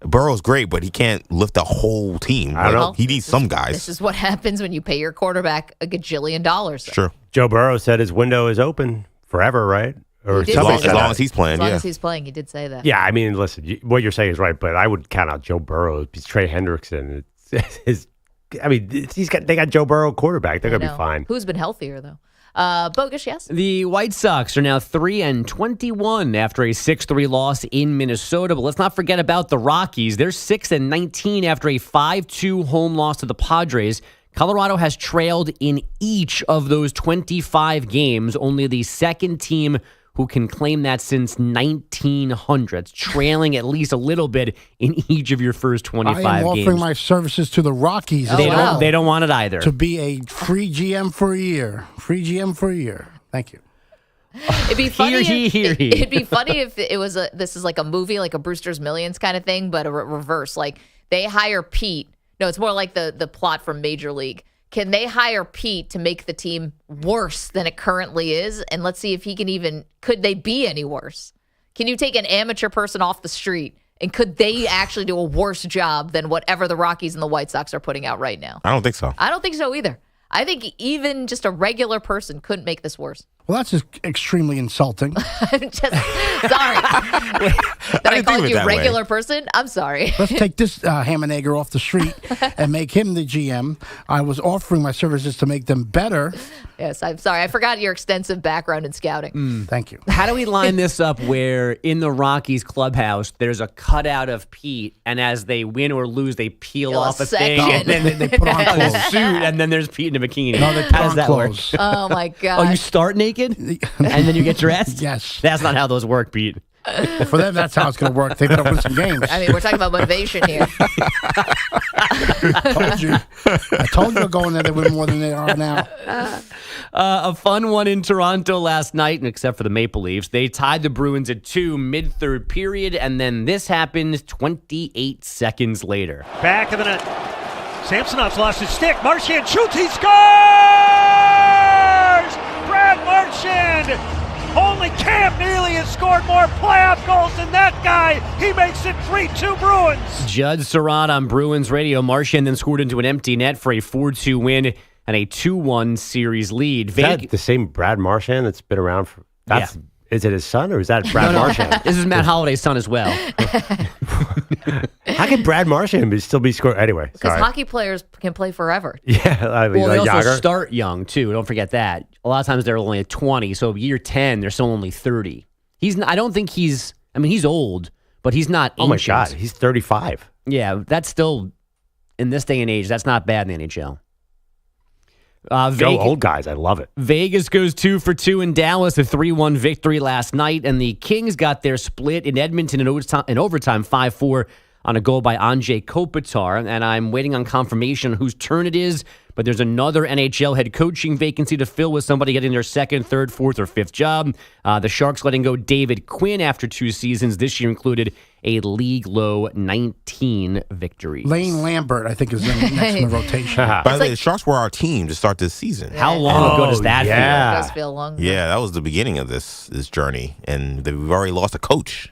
Burrow's great, but he can't lift a whole team. I don't know. He needs some guys. This is what happens when you pay your quarterback a gajillion dollars. Sure. Joe Burrow said his window is open forever, right? Or He did something say As that. long as he's playing, As long yeah. as he's playing, he did say that. Yeah, I mean, listen, what you're saying is right, but I would count out Joe Burrow. It's Trey Hendrickson. They got Joe Burrow quarterback. They're I gonna be know. fine. Who's been healthier though? Bogusch, yes. The White Sox are now 3-21 after a 6-3 loss in Minnesota. But let's not forget about the Rockies. They're 6-19 after a 5-2 home loss to the Padres. Colorado has trailed in each of those 25 games. Only the second team who can claim that since 1900s, trailing at least a little bit in each of your first 25 I am offering games. my services to the Rockies. They don't want it either. To be a free GM for a year. Free GM for a year. Thank you. It'd be funny. Hear. It'd be funny if it was this is like a movie, like a Brewster's Millions kind of thing, but a reverse. Like they hire Pete. No, it's more like the plot from Major League. Can they hire Pete to make the team worse than it currently is? And let's see if he can could they be any worse? Can you take an amateur person off the street and could they actually do a worse job than whatever the Rockies and the White Sox are putting out right now? I don't think so. I don't think so either. I think even just a regular person couldn't make this worse. Well, that's just extremely insulting. I'm just sorry. Did I call you regular person? I'm sorry. Let's take this ham and egger off the street and make him the GM. I was offering my services to make them better. Yes, I'm sorry. I forgot your extensive background in scouting. Thank you. How do we line this up where in the Rockies clubhouse, there's a cutout of Pete, and as they win or lose, they peel off a thing, and then they put on a clothes. suit, and then there's Pete in a bikini. No, they put How does on that clothes. work? Oh, my God. Oh, you start naked, and then you get dressed? Yes. That's not how those work, Pete. Well, for them, that's how it's going to work. They better win some games. I mean, we're talking about motivation here. I told you to go in there. They win more than they are now. A fun one in Toronto last night, and except for the Maple Leafs. They tied the Bruins at 2 mid-third period, and then this happened 28 seconds later. Back of the net. Samsonov's lost his stick. Marchand shoots. He scores! Brad Marchand! Only Cam Neely has scored more playoff goals than that guy. He makes it 3-2 Bruins. Judd Surratt on Bruins radio. Marchand then scored into an empty net for a 4-2 win and a 2-1 series lead. Is that the same Brad Marchand that's been around for? That's, Yeah. Is it his son or is that Brad Marchand? This is Matt Holliday's son as well. How can Brad Marchand still be scoring? Anyway, Because sorry. hockey players can play forever. Yeah, I mean, Well, they like also Yager. start young, too. Don't forget that. A lot of times they're only at 20, so year 10, they're still only 30. I don't think he's old, but he's not Oh, my ancient. God. He's 35. Yeah, that's still, in this day and age, that's not bad in the NHL. Go old guys. I love it. Vegas goes 2 for 2 in Dallas, a 3-1 victory last night, and the Kings got their split in Edmonton in overtime 5-4 on a goal by Anze Kopitar, and I'm waiting on confirmation whose turn it is, but there's another NHL head coaching vacancy to fill with somebody getting their second, third, fourth, or fifth job. The Sharks letting go David Quinn after 2 seasons. This year included a league-low 19 victories. Lane Lambert, I think, is next in the rotation. By the way, the Sharks were our team to start this season. How long ago does that It feel? does feel long. Yeah, that was the beginning of this journey, and we've already lost a coach.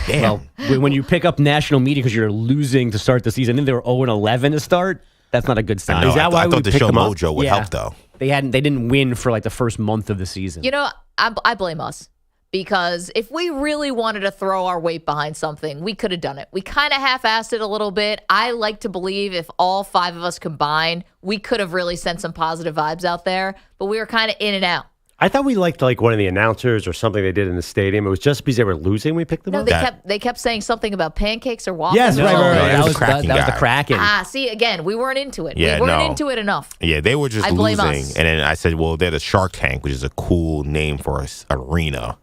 Damn. Well, when you pick up national media because you're losing to start the season, and they were 0-11 to start, that's not a good sign. I know, Is that why I we thought the picked show them up? mojo would Yeah. help, though. They didn't win for like the first month of the season. You know, I blame us. Because if we really wanted to throw our weight behind something, we could have done it. We kind of half-assed it a little bit. I like to believe if all 5 of us combined, we could have really sent some positive vibes out there. But we were kind of in and out. I thought we liked like one of the announcers or something they did in the stadium. It was just because they were losing we picked them No, up? they kept saying something about pancakes or waffles. Yes, or right. something. That was the guy. Kraken. See, again, we weren't into it. Yeah, we weren't no. into it enough. Yeah, they were just I blame losing. us. And then I said, well, they're the Shark Tank, which is a cool name for an arena.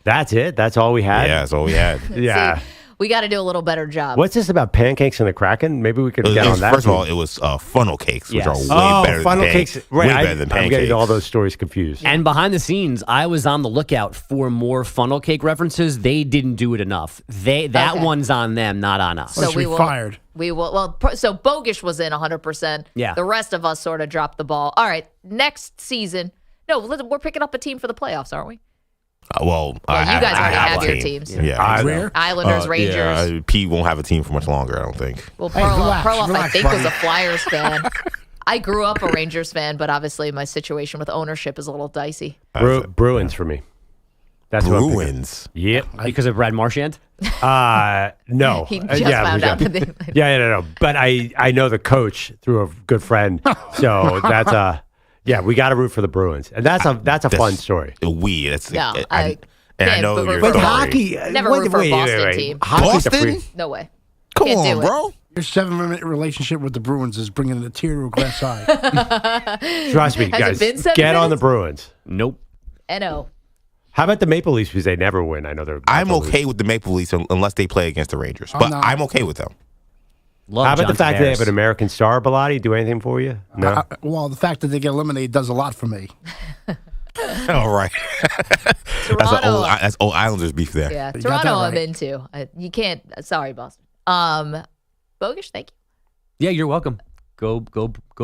That's it? That's all we had? Yeah, that's all we had. Yeah. See, we got to do a little better job. What's this about pancakes and the Kraken? Maybe we could get on that. First of all, it was funnel cakes, which Yes. are way better funnel than cakes. pancakes. Right, Way better than I'm pancakes. getting all those stories confused. And behind the scenes, I was on the lookout for more funnel cake references. They didn't do it enough. That Okay. one's on them, not on us. So we will, fired. We will. Well, so Bogusch was in 100%. Yeah. The rest of us sort of dropped the ball. All right, next season. No, we're picking up a team for the playoffs, aren't we? Well, Yeah, I you guys already I have a your team. teams. Yeah, Where? Islanders, Rangers. Yeah, Pete won't have a team for much longer, I don't think. Well, Hey, Perloff, I relax, think, buddy. was a Flyers fan. I grew up a Rangers fan, but obviously my situation with ownership is a little dicey. Bruins for me. That's what I'm picking. Bruins. Yep. Because of Brad Marchand? No. He just found out. No. But I know the coach through a good friend. So that's yeah, we got to root for the Bruins. And that's a fun story. That's No, I can't know root your for story. hockey. Never root for a Boston team. Hockey's a Boston? No way. Come Can't on, do it. bro. Your 7-minute relationship with the Bruins is bringing a tear to a glass eye. Trust me, Has it guys. been 7 Get on the minutes? Bruins. Nope. N.O. How about the Maple Leafs because they never win? I know they're. I'm Maple okay Leafs. with the Maple Leafs unless they play against the Rangers. But not. I'm okay with them. Love How about the John fact that they have Tavares. an American star, Bellotti? Do anything for you? No. Well, the fact that they get eliminated does a lot for me. All right. Toronto. That's old Islanders beef there. Yeah, You got Toronto that I'm right. into. You can't. Sorry, Boston. Bogusch, thank Yeah, you're welcome. Go,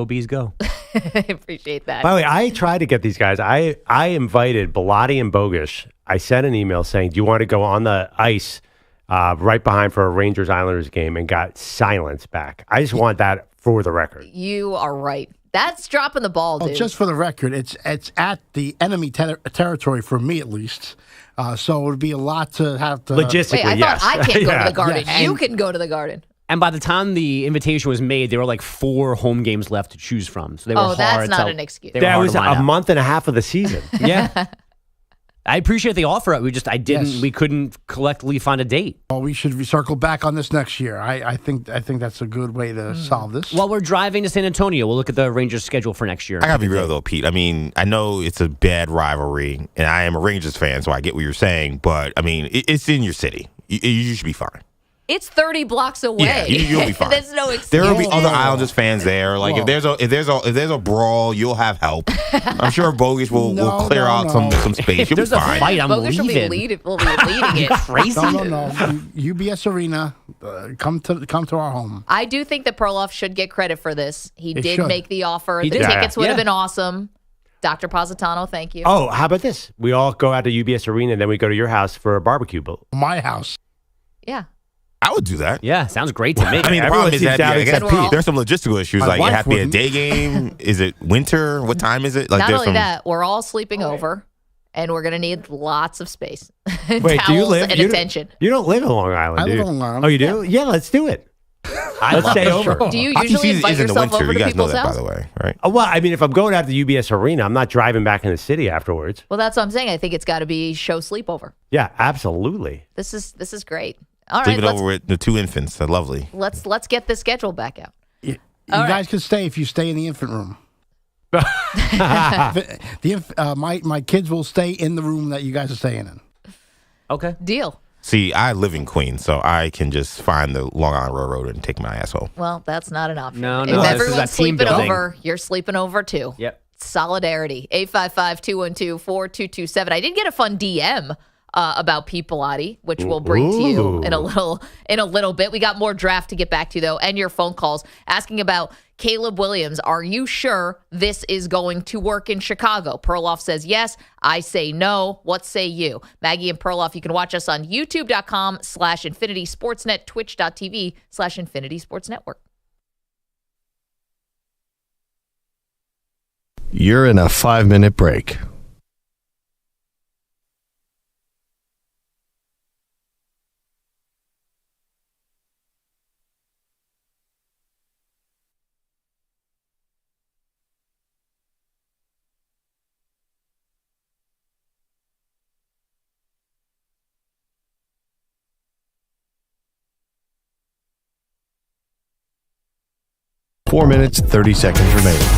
Bees, go. you. I appreciate that. By the way, I tried to get these guys. I invited Bellotti and Bogusch. I sent an email saying, "Do you want to go on the ice right behind for a Rangers Islanders game?" And got silence back. I just want that for the record. You are right. That's dropping the ball, dude. Well, just for the record, it's at the enemy territory for me at least. So it would be a lot to have to. Logistically, Wait, I thought I can't go to the Garden. Yes. You can go to the Garden. And by the time the invitation was made, there were like 4 home games left to choose from. So they were hard. That's not an excuse. They were That hard was to line a up. month and a half of the season. Yeah. I appreciate the offer. We couldn't collectively find a date. Well, we should circle back on this next year. I think that's a good way to solve this. While we're driving to San Antonio, we'll look at the Rangers' schedule for next year. I gotta be real though, Pete. I mean, I know it's a bad rivalry, and I am a Rangers fan, so I get what you're saying. But I mean, it's in your city. You should be fine. It's 30 blocks away. Yeah, you'll be fine. There's no excuse. There will be other Islanders fans there. Like if there's a brawl, you'll have help. I'm sure Bogusch will clear out some space. You'll be fine. Bogusch will be leading it. Crazy. No. UBS Arena, come to our home. I do think that Perloff should get credit for this. He did should. make the offer. He The did. tickets would have Yeah. been awesome. Dr. Positano, thank you. Oh, how about this? We all go out to UBS Arena, and then we go to your house for a barbecue. My house. Yeah. I would do that. Yeah, sounds great to me. I mean, the Everyone problem is seems that down I guess except Pete. there's some logistical issues. My Like it wife has to be a wouldn't. day game. Is it winter? What time is it? Like Not there's only some. that, we're all sleeping over, and we're going to need lots of space. Wait, do you Towels live? and You attention. You don't live in Long Island, I do live you? on Long Island. Oh, you do? Yeah, let's do it. Let's stay over. Do you Hockey usually season invite is in the yourself winter. over You to guys know people's that, house? by the way, right? Well, I mean, if I'm going out to the UBS Arena, I'm not driving back in the city afterwards. Well, that's what I'm saying. I think it's got to be show sleepover. Yeah, absolutely. This is great. All right, Sleeping over with the 2 infants. They're lovely. let's get the schedule back out. You All right. guys can stay if you stay in the infant room. My kids will stay in the room that you guys are staying in. Okay. Deal. See, I live in Queens, so I can just find the Long Island Railroad and take my ass home. Well, that's not an option. No, If this is everyone's a team sleeping building. over, you're sleeping over too. Yep. Solidarity. 855-212-4227. I did get a fun DM about Pete Pilati, which we'll bring to you in a little bit. We got more draft to get back to though, and your phone calls asking about Caleb Williams. Are you sure this is going to work in Chicago? Perloff says yes. I say no. What say you? Maggie and Perloff, you can watch us on youtube.com/Infinity Sportsnet, twitch.tv/Infinity Sports Network. You're in a 5-minute break. Four minutes, 30 seconds remaining.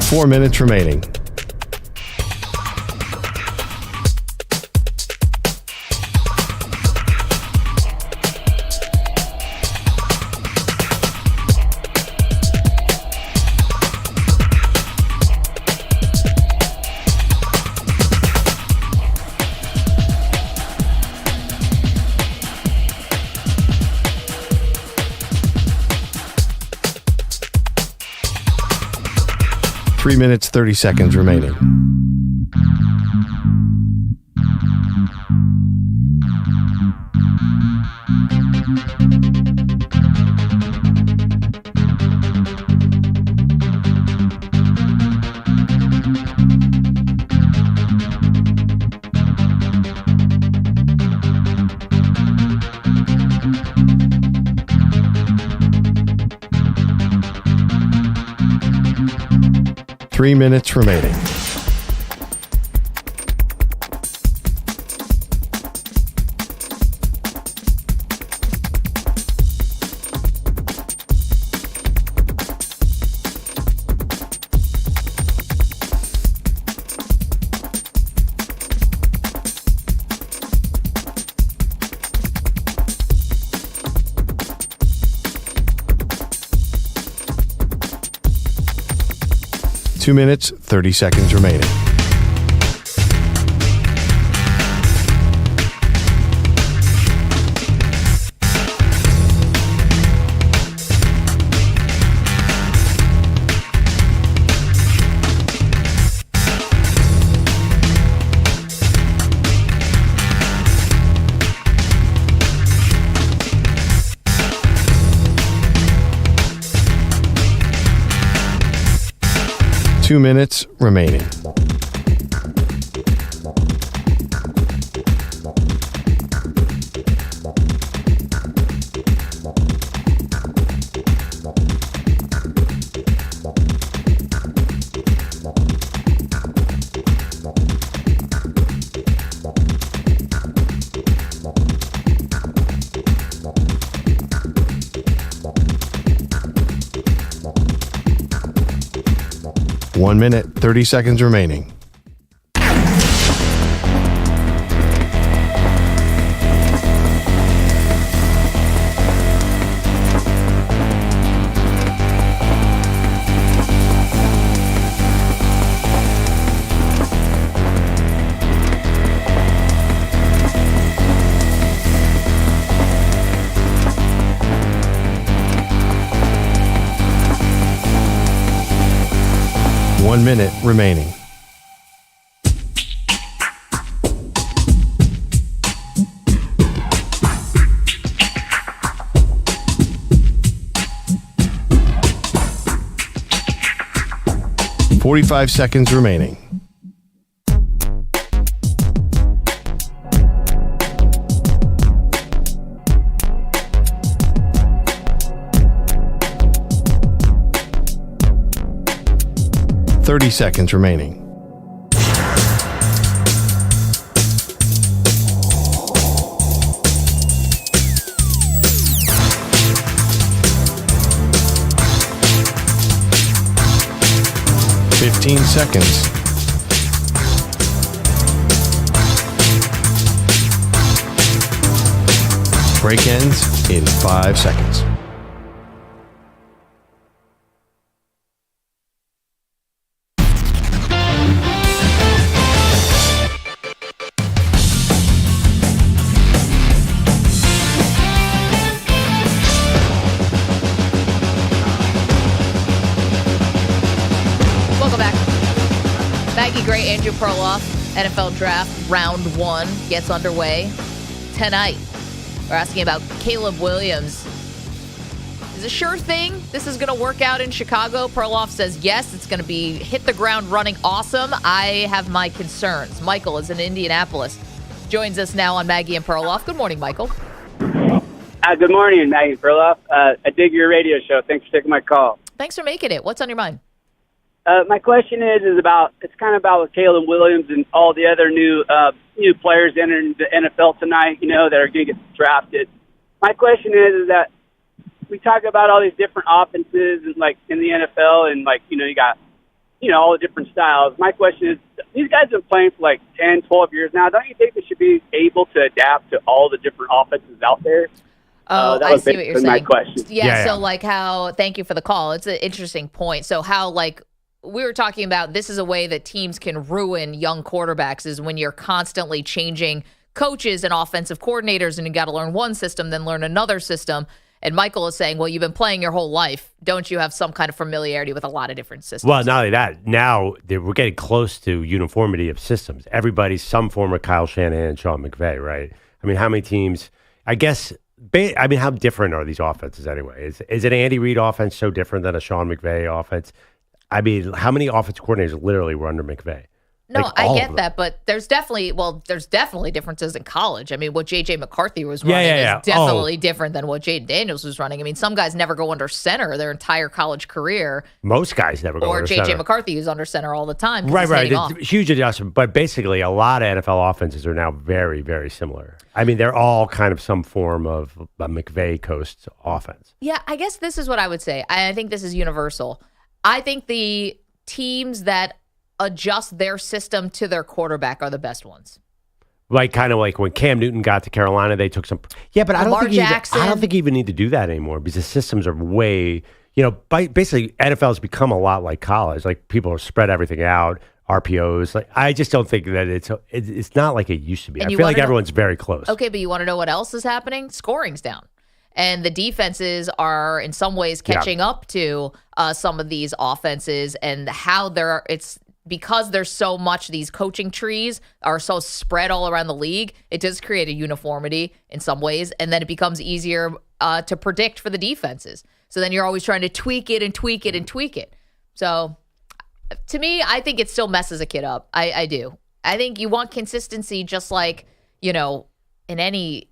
Four minutes remaining. Three minutes, 30 seconds remaining. Three minutes remaining. 2 minutes, 30 seconds remaining. Two minutes remaining. One minute, 30 seconds remaining. One minute remaining. $45 seconds remaining. $30 seconds remaining. $15 seconds. Break ends in 5 seconds. Andrew Perloff, NFL Draft Round 1 gets underway tonight. We're asking about Caleb Williams. Is it a sure thing this is going to work out in Chicago? Perloff says yes, it's going to be hit the ground running awesome. I have my concerns. Michael is in Indianapolis. Joins us now on Maggie and Perloff. Good morning, Michael. Good morning, Maggie and Perloff. I dig your radio show. Thanks for taking my call. Thanks for making it. What's on your mind? My question is about, it's kind of about with Caleb Williams and all the other new players entering the NFL tonight, that are going to get drafted. My question is that we talk about all these different offenses and like in the NFL and like, you got, all the different styles. My question is, these guys have been playing for like 10, 12 years now. Don't you think they should be able to adapt to all the different offenses out there? Oh, that was I see what you're saying. My question. Yeah, so like how, thank you for the call. It's an interesting point. So how like, we were talking about this is a way that teams can ruin young quarterbacks is when you're constantly changing coaches and offensive coordinators and you got to learn one system, then learn another system. And Michael is saying, well, you've been playing your whole life. Don't you have some kind of familiarity with a lot of different systems? Well, not only that, now we're getting close to uniformity of systems. Everybody's some form of Kyle Shanahan and Sean McVay, right? I mean, how many teams, I guess, how different are these offenses anyway? Is an Andy Reid offense so different than a Sean McVay offense? I mean, how many offensive coordinators literally were under McVay? No, Like, I get that, but there's definitely differences in college. I mean, what J.J. McCarthy was running is definitely different than what Jayden Daniels was running. I mean, some guys never go under center their entire college career. Most guys never go under center. Or J.J. McCarthy is under center all the time. Right. Huge adjustment. But basically, a lot of NFL offenses are now very, very similar. I mean, they're all kind of some form of a McVay coast offense. Yeah, I guess this is what I would say. I think this is universal. I think the teams that adjust their system to their quarterback are the best ones. Like kind of like when Cam Newton got to Carolina, they took some. Yeah, but I don't think you even need to do that anymore because the systems are way. basically NFL has become a lot like college. Like people are spread everything out, RPOs. Like I just don't think that it's not like it used to be. I feel like everyone's very close. Okay, but you want to know what else is happening? Scoring's down. And the defenses are in some ways catching up to some of these offenses and how it's because there's so much, these coaching trees are so spread all around the league, it does create a uniformity in some ways, and then it becomes easier to predict for the defenses. So then you're always trying to tweak it and tweak it and tweak it. So to me, I think it still messes a kid up. I do. I think you want consistency just like, in any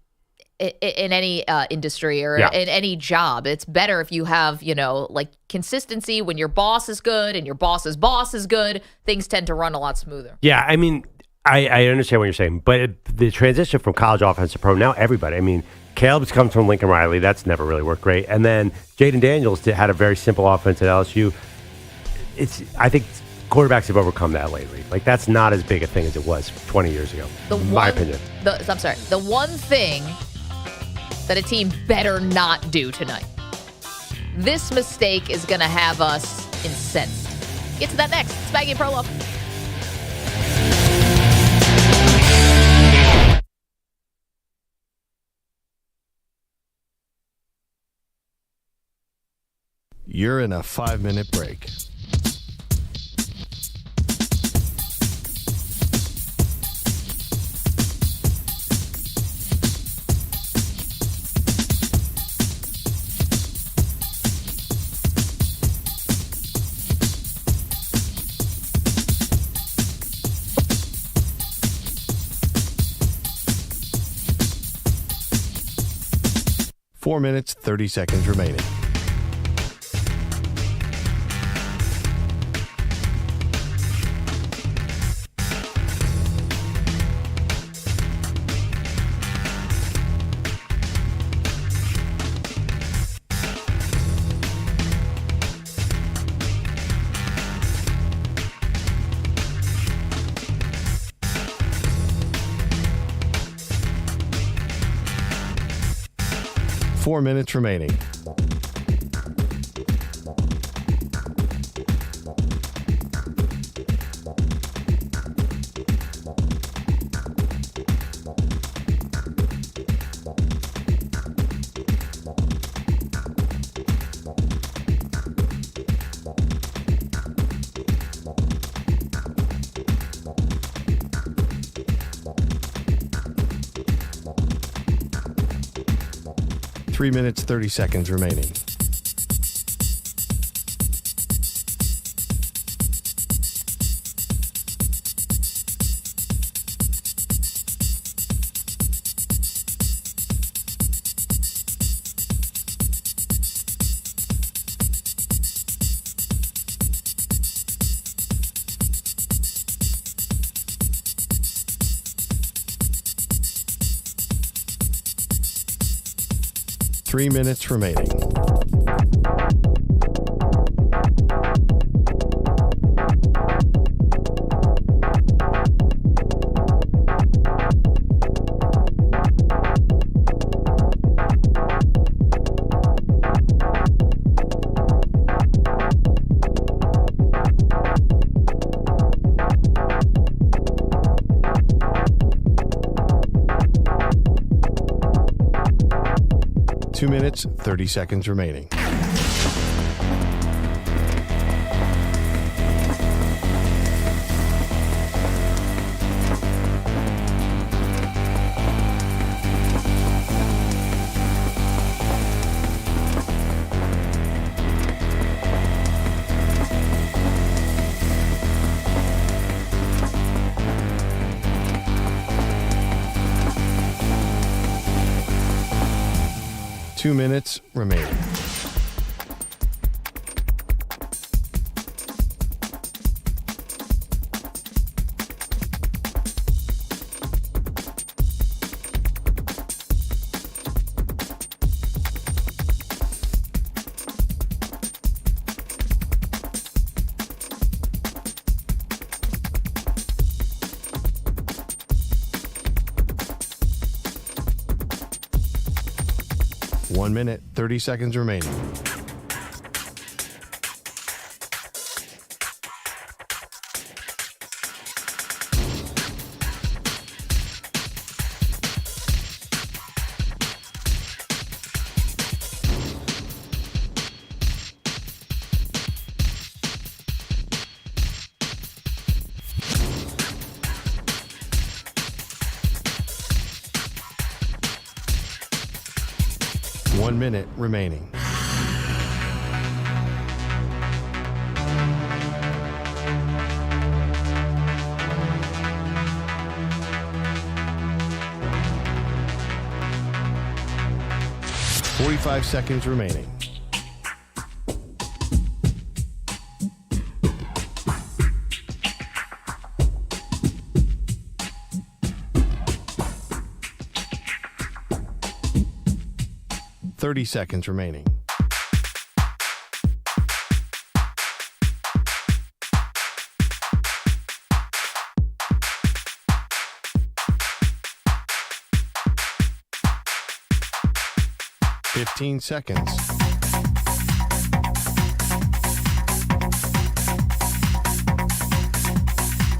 industry or in any job. It's better if you have, like consistency when your boss is good and your boss's boss is good. Things tend to run a lot smoother. Yeah, I mean, I understand what you're saying, but the transition from college offense to pro, now everybody, I mean, Caleb's comes from Lincoln Riley. That's never really worked great. And then Jayden Daniels had a very simple offense at LSU. I think quarterbacks have overcome that lately. Like, that's not as big a thing as it was 20 years ago, in my opinion. The one thing that a team better not do tonight. This mistake is going to have us incensed. Get to that next. It's Maggie and Perloff. You're in a 5-minute break. Four minutes, 30 seconds remaining. Four minutes remaining. Three minutes, 30 seconds remaining. Three minutes remaining. Two minutes, 30 seconds remaining. Two minutes remaining. One minute, 30 seconds remaining. 1 minute remaining. Forty-five seconds remaining. Seconds remaining. Fifteen seconds.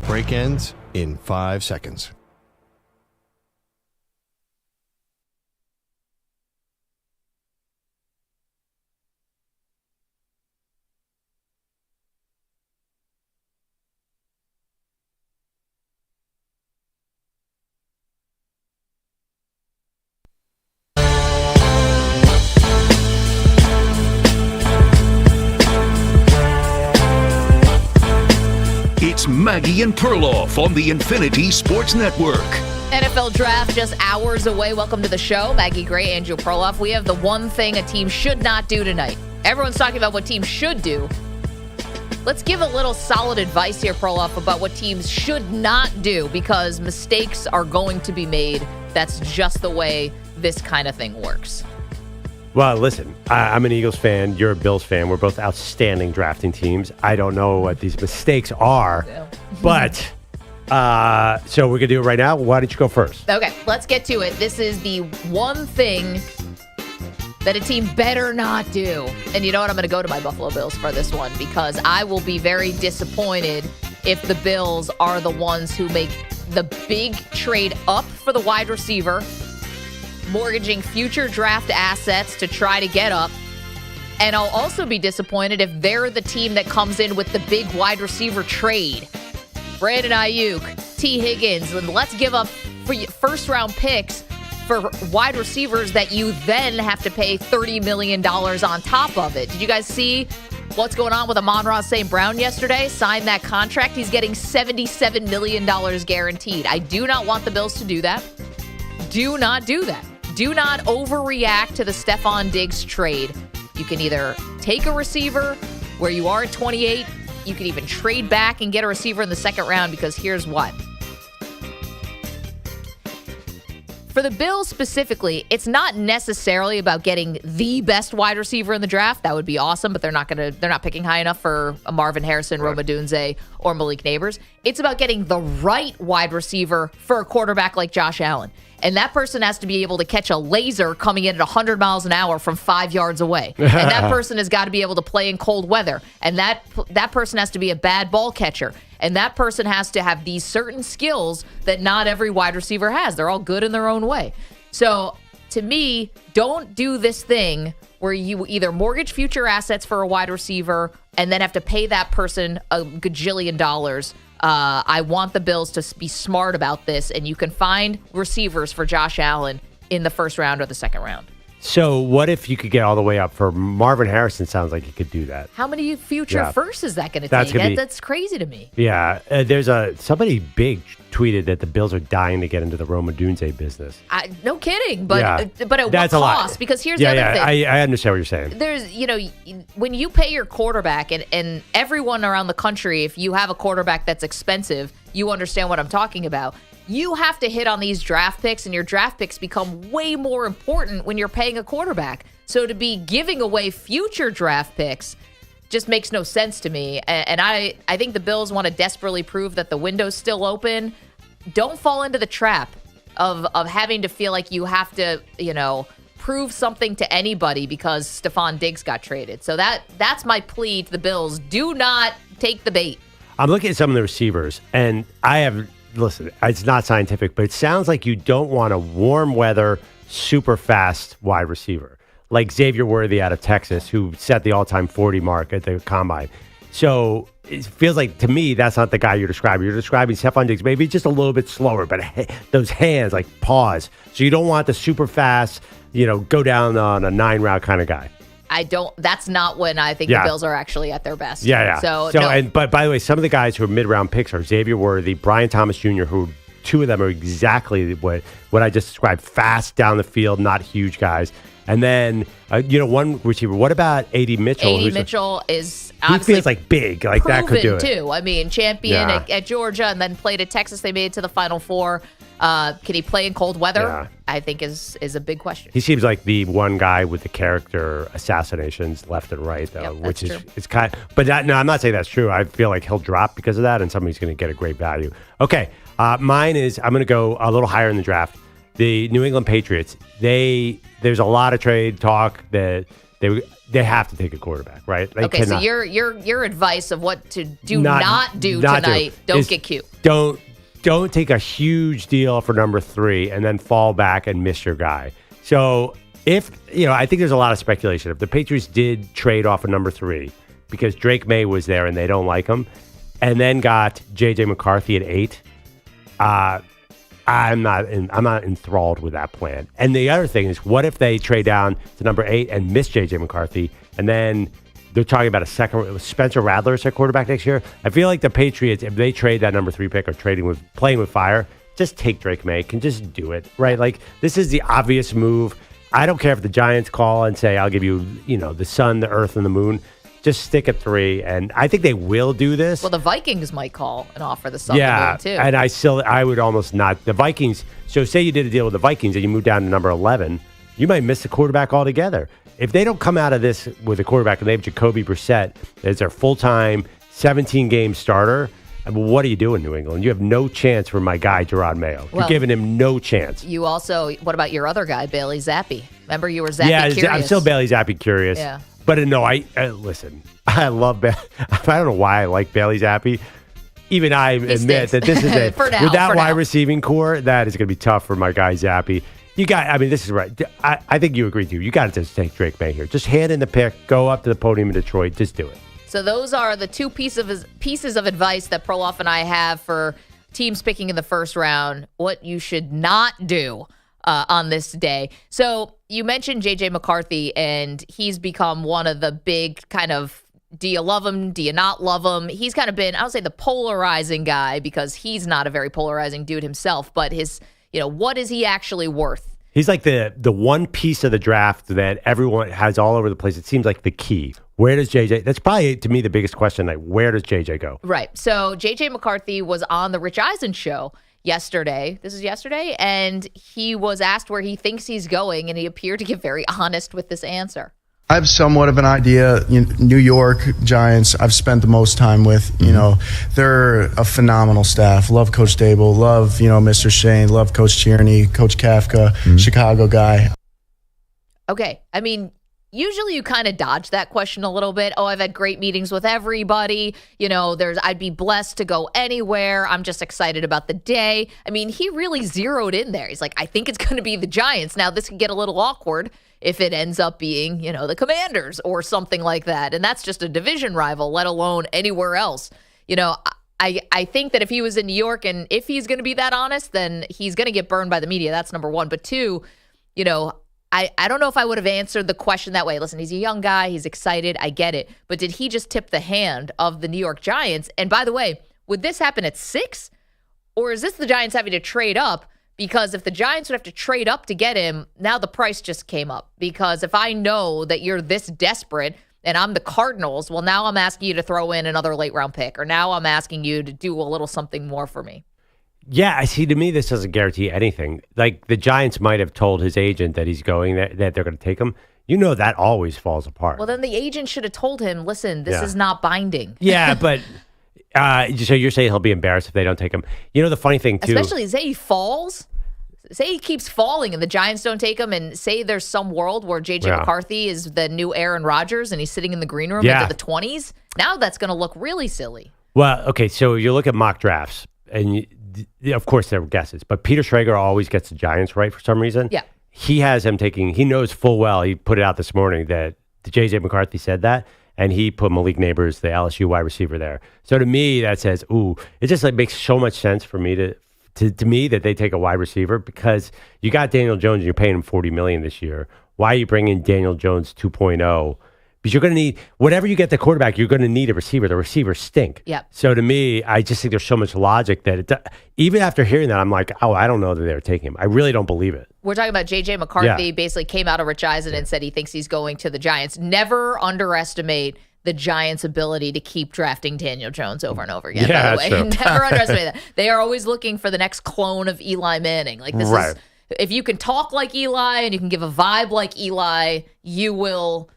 Break ends in 5 seconds. It's Maggie and Perloff on the Infinity Sports Network. NFL draft just hours away. Welcome to the show. Maggie Gray, Andrew Perloff. We have the one thing a team should not do tonight. Everyone's talking about what teams should do. Let's give a little solid advice here, Perloff, about what teams should not do, because mistakes are going to be made. That's just the way this kind of thing works. Well, listen, I'm an Eagles fan. You're a Bills fan. We're both outstanding drafting teams. I don't know what these mistakes are, but so we're going to do it right now. Why don't you go first? Okay, let's get to it. This is the one thing that a team better not do. And you know what? I'm going to go to my Buffalo Bills for this one, because I will be very disappointed if the Bills are the ones who make the big trade up for the wide receiver, mortgaging future draft assets to try to get up. And I'll also be disappointed if they're the team that comes in with the big wide receiver trade. Brandon Ayuk, T. Higgins, and let's give up first-round picks for wide receivers that you then have to pay $30 million on top of it. Did you guys see what's going on with Amon-Ra St. Brown yesterday? Signed that contract. He's getting $77 million guaranteed. I do not want the Bills to do that. Do not do that. Do not overreact to the Stephon Diggs trade. You can either take a receiver where you are at 28. You can even trade back and get a receiver in the second round, because here's what. For the Bills specifically, it's not necessarily about getting the best wide receiver in the draft. That would be awesome, but they're not picking high enough for a Marvin Harrison, Rome Odunze, or Malik Neighbors. It's about getting the right wide receiver for a quarterback like Josh Allen. And that person has to be able to catch a laser coming in at 100 miles an hour from 5 yards away. And that person has got to be able to play in cold weather. And that person has to be a bad ball catcher. And that person has to have these certain skills that not every wide receiver has. They're all good in their own way. So, to me, don't do this thing where you either mortgage future assets for a wide receiver and then have to pay that person a gajillion dollars. I want the Bills to be smart about this, and you can find receivers for Josh Allen in the first round or the second round. So what if you could get all the way up for Marvin Harrison? Sounds like you could do that. How many future firsts is that going to take? That's crazy to me. Yeah. There's somebody big tweeted that the Bills are dying to get into the Rome Odunze business. No kidding. But at what cost? Because here's the other thing. I understand what you're saying. There's, when you pay your quarterback, and everyone around the country, if you have a quarterback that's expensive, you understand what I'm talking about. You have to hit on these draft picks, and your draft picks become way more important when you're paying a quarterback. So to be giving away future draft picks just makes no sense to me. And I think the Bills want to desperately prove that the window's still open. Don't fall into the trap of having to feel like you have to, prove something to anybody because Stephon Diggs got traded. So that's my plea to the Bills. Do not take the bait. I'm looking at some of the receivers, and listen, it's not scientific, but it sounds like you don't want a warm weather, super fast wide receiver like Xavier Worthy out of Texas, who set the all-time 40 mark at the combine. So it feels like, to me, that's not the guy you're describing. You're describing Stephon Diggs, maybe just a little bit slower, but those hands, like paws. So you don't want the super fast, go down on a 9-round kind of guy. That's not when I think the Bills are actually at their best. Yeah. So no. But by the way, some of the guys who are mid-round picks are Xavier Worthy, Brian Thomas Jr., who two of them are exactly what I just described, fast down the field, not huge guys. And then, one receiver. What about A.D. Mitchell? A.D. Mitchell is he obviously feels like big, like that could do it. too. I mean, champion at Georgia and then played at Texas. They made it to the Final Four. Can he play in cold weather? Yeah. I think is a big question. He seems like the one guy with the character assassinations left and right, though, which is kind of, but I'm not saying that's true. I feel like he'll drop because of that, and somebody's going to get a great value. Okay, mine is I'm going to go a little higher in the draft. The New England Patriots. There's a lot of trade talk that they have to take a quarterback, right? They okay, cannot. So your advice of what to do not do tonight. Don't get cute. Don't take a huge deal for number 3 and then fall back and miss your guy. So if, I think there's a lot of speculation. If the Patriots did trade off a number 3 because Drake May was there and they don't like him, and then got J.J. McCarthy at 8, I'm not enthralled with that plan. And the other thing is, what if they trade down to number 8 and miss J.J. McCarthy, and then they're talking about a second. Spencer Rattler is their quarterback next year. I feel like the Patriots, if they trade that number 3 pick or playing with fire, just take Drake May. Can just do it, right? Like, this is the obvious move. I don't care if the Giants call and say, I'll give you, the sun, the earth, and the moon. Just stick at 3, and I think they will do this. Well, the Vikings might call and offer the sun, the moon too. And I would almost not. The Vikings. So say you did a deal with the Vikings and you move down to number 11, you might miss the quarterback altogether. If they don't come out of this with a quarterback and they have Jacoby Brissett as their full-time 17-game starter, what are you doing, New England? You have no chance for my guy, Gerard Mayo. You're giving him no chance. You also, what about your other guy, Bailey Zappi? Remember you were Zappi curious? Yeah, I'm still Bailey Zappi curious. Yeah. But no, listen, I love I don't know why I like Bailey Zappi. Even I admit that this is with that wide receiving core, that is going to be tough for my guy Zappi. This is right. I think you agree too. You got to just take Drake May here. Just hand in the pick, go up to the podium in Detroit. Just do it. So those are the two pieces of advice that Perloff and I have for teams picking in the first round, what you should not do on this day. So you mentioned J.J. McCarthy, and he's become one of the big kind of, do you love him? Do you not love him? He's kind of been, I would say, the polarizing guy, because he's not a very polarizing dude himself, but his, what is he actually worth? He's like the one piece of the draft that everyone has all over the place. It seems like the key. Where does JJ? That's probably, to me, the biggest question. Like, where does JJ go? Right. So JJ McCarthy was on the Rich Eisen show yesterday. This is yesterday. And he was asked where he thinks he's going, and he appeared to get very honest with this answer. I have somewhat of an idea. New York Giants, I've spent the most time with. They're a phenomenal staff. Love Coach Dable. Love, Mr. Shane. Love Coach Tierney, Coach Kafka, Chicago guy. Okay. Usually you kind of dodge that question a little bit. Oh, I've had great meetings with everybody. I'd be blessed to go anywhere. I'm just excited about the day. He really zeroed in there. He's like, I think it's going to be the Giants. Now, this could get a little awkward if it ends up being, the Commanders or something like that. And that's just a division rival, let alone anywhere else. I think that if he was in New York, and if he's going to be that honest, then he's going to get burned by the media. That's number one. But two, I don't know if I would have answered the question that way. Listen, he's a young guy. He's excited. I get it. But did he just tip the hand of the New York Giants? And by the way, would this happen at 6? Or is this the Giants having to trade up? Because if the Giants would have to trade up to get him, now the price just came up. Because if I know that you're this desperate and I'm the Cardinals, well, now I'm asking you to throw in another late round pick. Or now I'm asking you to do a little something more for me. Yeah, I see. To me, this doesn't guarantee anything. Like, the Giants might have told his agent that he's going, that they're going to take him. That always falls apart. Well, then the agent should have told him, listen, this is not binding. Yeah, but so you're saying he'll be embarrassed if they don't take him. The funny thing, too. Especially, say he falls. Say he keeps falling and the Giants don't take him, and say there's some world where J.J. McCarthy is the new Aaron Rodgers and he's sitting in the green room into the 20s. Now that's going to look really silly. Well, okay, so you look at mock drafts, and of course, there were guesses, but Peter Schrager always gets the Giants right for some reason. Yeah. He has him taking, he knows full well, he put it out this morning that J.J. McCarthy said that, and he put Malik Neighbors, the LSU wide receiver, there. So to me, that says, ooh, it just makes so much sense for me to to me that they take a wide receiver because you got Daniel Jones and you're paying him $40 million this year. Why are you bringing Daniel Jones 2.0? Because you're going to need, whatever you get the quarterback, you're going to need a receiver. The receivers stink. Yep. So to me, I just think there's so much logic that even after hearing that, I'm like, oh, I don't know that they're taking him. I really don't believe it. We're talking about J.J. McCarthy basically came out of Rich Eisen and said he thinks he's going to the Giants. Never underestimate the Giants' ability to keep drafting Daniel Jones over and over again, by the way. Never underestimate that. They are always looking for the next clone of Eli Manning. Like this is, if you can talk like Eli and you can give a vibe like Eli, you will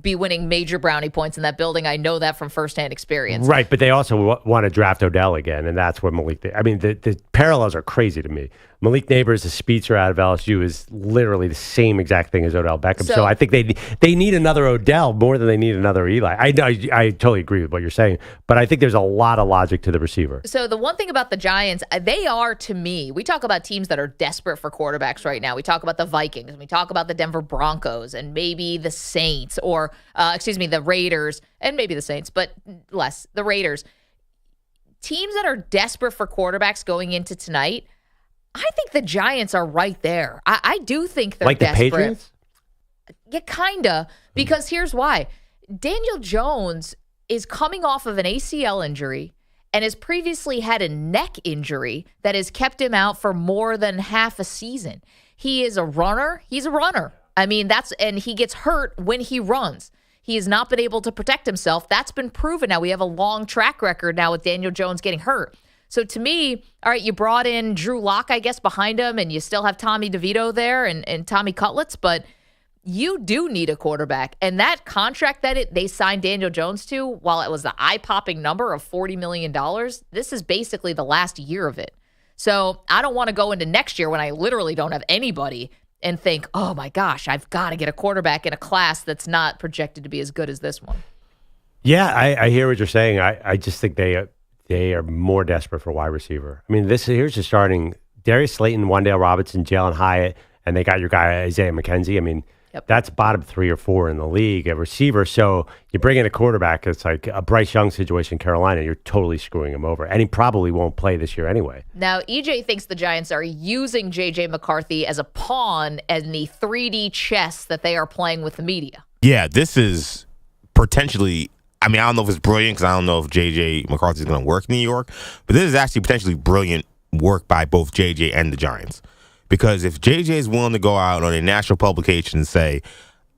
be winning major brownie points in that building. I know that from firsthand experience. Right, but they also want to draft Odell again, and that's what Malik. I mean, the parallels are crazy to me. Malik Neighbors, the speedster out of LSU, is literally the same exact thing as Odell Beckham. So I think they need another Odell more than they need another Eli. I totally agree with what you're saying, but I think there's a lot of logic to the receiver. So the one thing about the Giants, they are, to me, we talk about teams that are desperate for quarterbacks right now. We talk about the Vikings, and we talk about the Denver Broncos, and maybe the Saints, or the Raiders, and maybe the Saints, but less the Raiders. Teams that are desperate for quarterbacks going into tonight, I think the Giants are right there. I do think they're like desperate. The Patriots? Yeah, kinda. Because here's why. Daniel Jones is coming off of an ACL injury and has previously had a neck injury that has kept him out for more than half a season. He is a runner. He's a runner. I mean, and he gets hurt when he runs. He has not been able to protect himself. That's been proven now. We have a long track record now with Daniel Jones getting hurt. So to me, all right, you brought in Drew Lock, I guess, behind him, and you still have Tommy DeVito there and Tommy Cutlets, but you do need a quarterback. And that contract that they signed Daniel Jones to, while it was the eye-popping number of $40 million, this is basically the last year of it. So I don't want to go into next year when I literally don't have anybody and think, oh my gosh, I've got to get a quarterback in a class that's not projected to be as good as this one. Yeah, I hear what you're saying. I just think they are more desperate for wide receiver. I mean, here's the starting: Darius Slayton, Wan'Dale Robinson, Jalen Hyatt, and they got your guy Isaiah McKenzie. I mean, that's bottom 3 or 4 in the league, a receiver. So you bring in a quarterback, it's like a Bryce Young situation in Carolina. You're totally screwing him over, and he probably won't play this year anyway. Now, EJ thinks the Giants are using J.J. McCarthy as a pawn in the 3D chess that they are playing with the media. Yeah, this is potentially. I mean, I don't know if it's brilliant because I don't know if J.J. McCarthy is going to work in New York, but this is actually potentially brilliant work by both J.J. and the Giants. Because if J.J. is willing to go out on a national publication and say,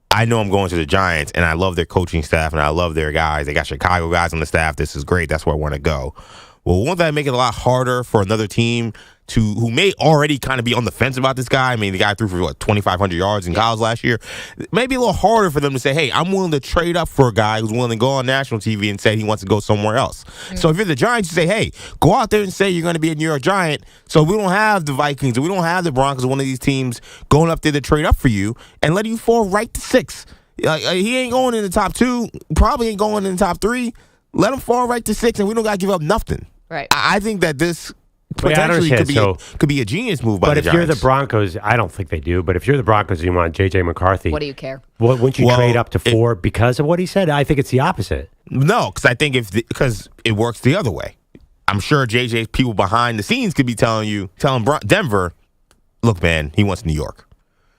I know I'm going to the Giants and I love their coaching staff and I love their guys. They got Chicago guys on the staff. This is great. That's where I want to go. Well, won't that make it a lot harder for another team who may already kind of be on the fence about this guy? I mean, the guy threw for 2,500 yards in college last year. Maybe a little harder for them to say, hey, I'm willing to trade up for a guy who's willing to go on national TV and say he wants to go somewhere else. Mm-hmm. So if you're the Giants, you say, hey, go out there and say you're going to be a New York Giant. So we don't have the Vikings or we don't have the Broncos, one of these teams going up there to trade up for you and letting you fall right to 6. He ain't going in the top 2, probably ain't going in the top 3. Let him fall right to 6 and we don't got to give up nothing. Right. I think that this potentially could be a genius move by the Giants. But if you're the Broncos, I don't think they do, but if you're the Broncos and you want J.J. McCarthy. What do you care? Wouldn't you trade up to 4 because of what he said? I think it's the opposite. No, because I think because it works the other way. I'm sure J.J.'s people behind the scenes could be telling Denver, look, man, he wants New York.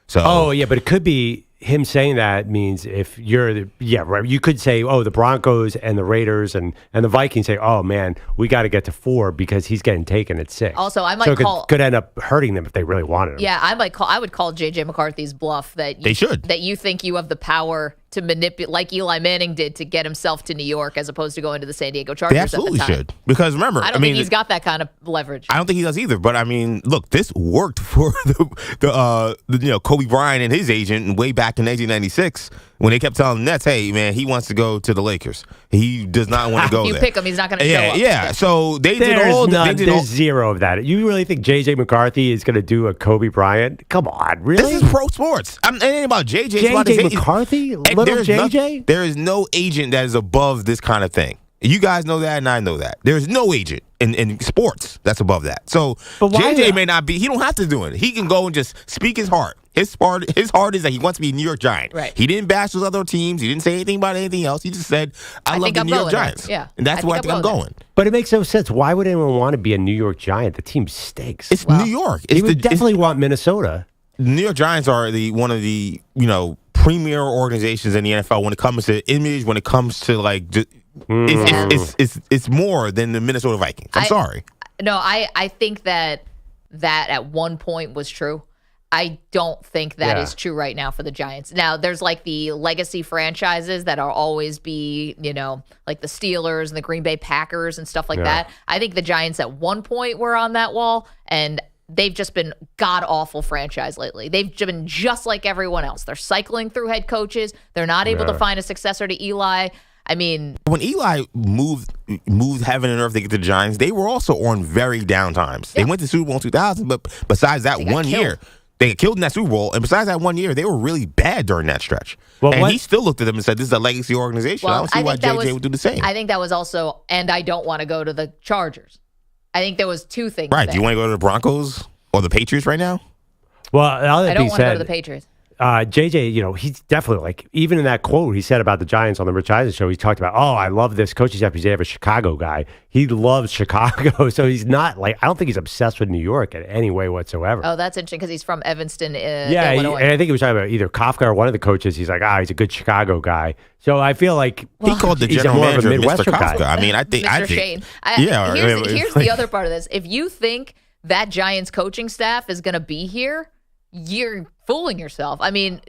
So. Oh, yeah, but it could be him saying that means if you're, right. You could say, oh, the Broncos and the Raiders and the Vikings say, oh, man, we got to get to 4 because he's getting taken at 6. Also, I might could end up hurting them if they really wanted him. Yeah, I would call J.J. McCarthy's bluff that they should. That you think you have the power to manipulate, like Eli Manning did, to get himself to New York as opposed to going to the San Diego Chargers. They absolutely should. Because remember, I don't think he's got that kind of leverage. I don't think he does either. But I mean, look, this worked for the Kobe Bryant and his agent way back in 1996 when they kept telling the Nets, hey, man, he wants to go to the Lakers. He does not want to go there. there. You pick him, he's not going to show up. Yeah, so there's zero of that. You really think J.J. McCarthy is going to do a Kobe Bryant? Come on, really? This is pro sports. It ain't about J.J. J.J. McCarthy? Little J.J.? There is no agent that is above this kind of thing. You guys know that, and I know that. There is no agent in sports that's above that. So J.J. may not be. He don't have to do it. He can go and just speak his heart. His heart is that he wants to be a New York Giant. Right. He didn't bash those other teams. He didn't say anything about anything else. He just said, I love the New York Giants. Yeah. And that's where I think I'm going. But it makes no sense. Why would anyone want to be a New York Giant? The team stinks. It's New York. He would definitely want Minnesota. The New York Giants are one of the premier organizations in the NFL when it comes to image, when it comes to it's more than the Minnesota Vikings. I'm sorry. No, I think that at one point was true. I don't think that is true right now for the Giants. Now, there's like the legacy franchises that are always be, like the Steelers and the Green Bay Packers and stuff like that. I think the Giants at one point were on that wall, and they've just been god-awful franchise lately. They've been just like everyone else. They're cycling through head coaches. They're not able to find a successor to Eli. I mean, when Eli moved heaven and earth to get the Giants, they were also on very down times. They went to Super Bowl in 2000, but besides that one year, they got killed in that Super Bowl. And besides that 1 year, they were really bad during that stretch. Well, and he still looked at them and said, this is a legacy organization. Well, I don't see why JJ would do the same. I think that was also, and I don't want to go to the Chargers. I think there was two things. Right. There. Do you want to go to the Broncos or the Patriots right now? Well, I don't want to go to the Patriots. JJ, he's definitely even in that quote he said about the Giants on the Rich Eisen show, he talked about, I love this coaching staff because they have a Chicago guy. He loves Chicago. So he's not I don't think he's obsessed with New York in any way whatsoever. Oh, that's interesting because he's from Evanston, yeah, Illinois. And I think he was talking about either Kafka or one of the coaches. He's like, he's a good Chicago guy. So I feel like he called the he's general more of a manager Midwestern Mr. Kafka. guy. I mean, I think. Mr. Shane. Here's the other part of this. If you think that Giants coaching staff is going to be here, you're fooling yourself. I mean,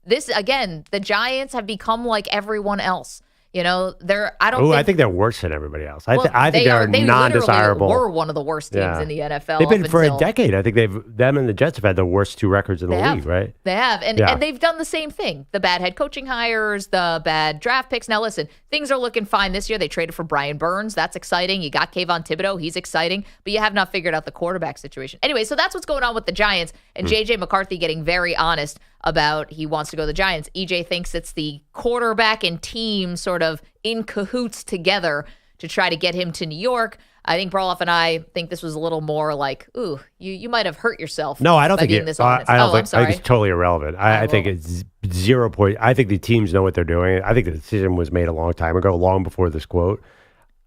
this again, the Giants have become like everyone else. I think they're worse than everybody else. Well, I think they're non-desirable. Were one of the worst teams in the NFL. They've been for a decade. I think them and the Jets have had the worst two records in the league, right? They have, and they've done the same thing. The bad head coaching hires, the bad draft picks. Now listen, things are looking fine this year. They traded for Brian Burns. That's exciting. You got Kayvon Thibodeau. He's exciting, but you have not figured out the quarterback situation. Anyway, so that's what's going on with the Giants, and JJ McCarthy getting very honest about he wants to go to the Giants. EJ thinks it's the quarterback and team sort of in cahoots together to try to get him to New York. I think Perloff and I think this was a little more like, ooh, you might have hurt yourself. No, I don't think this honest. I'm sorry. I think it's totally irrelevant. I think it's 0 point. I think the teams know what they're doing. I think the decision was made a long time ago, long before this quote.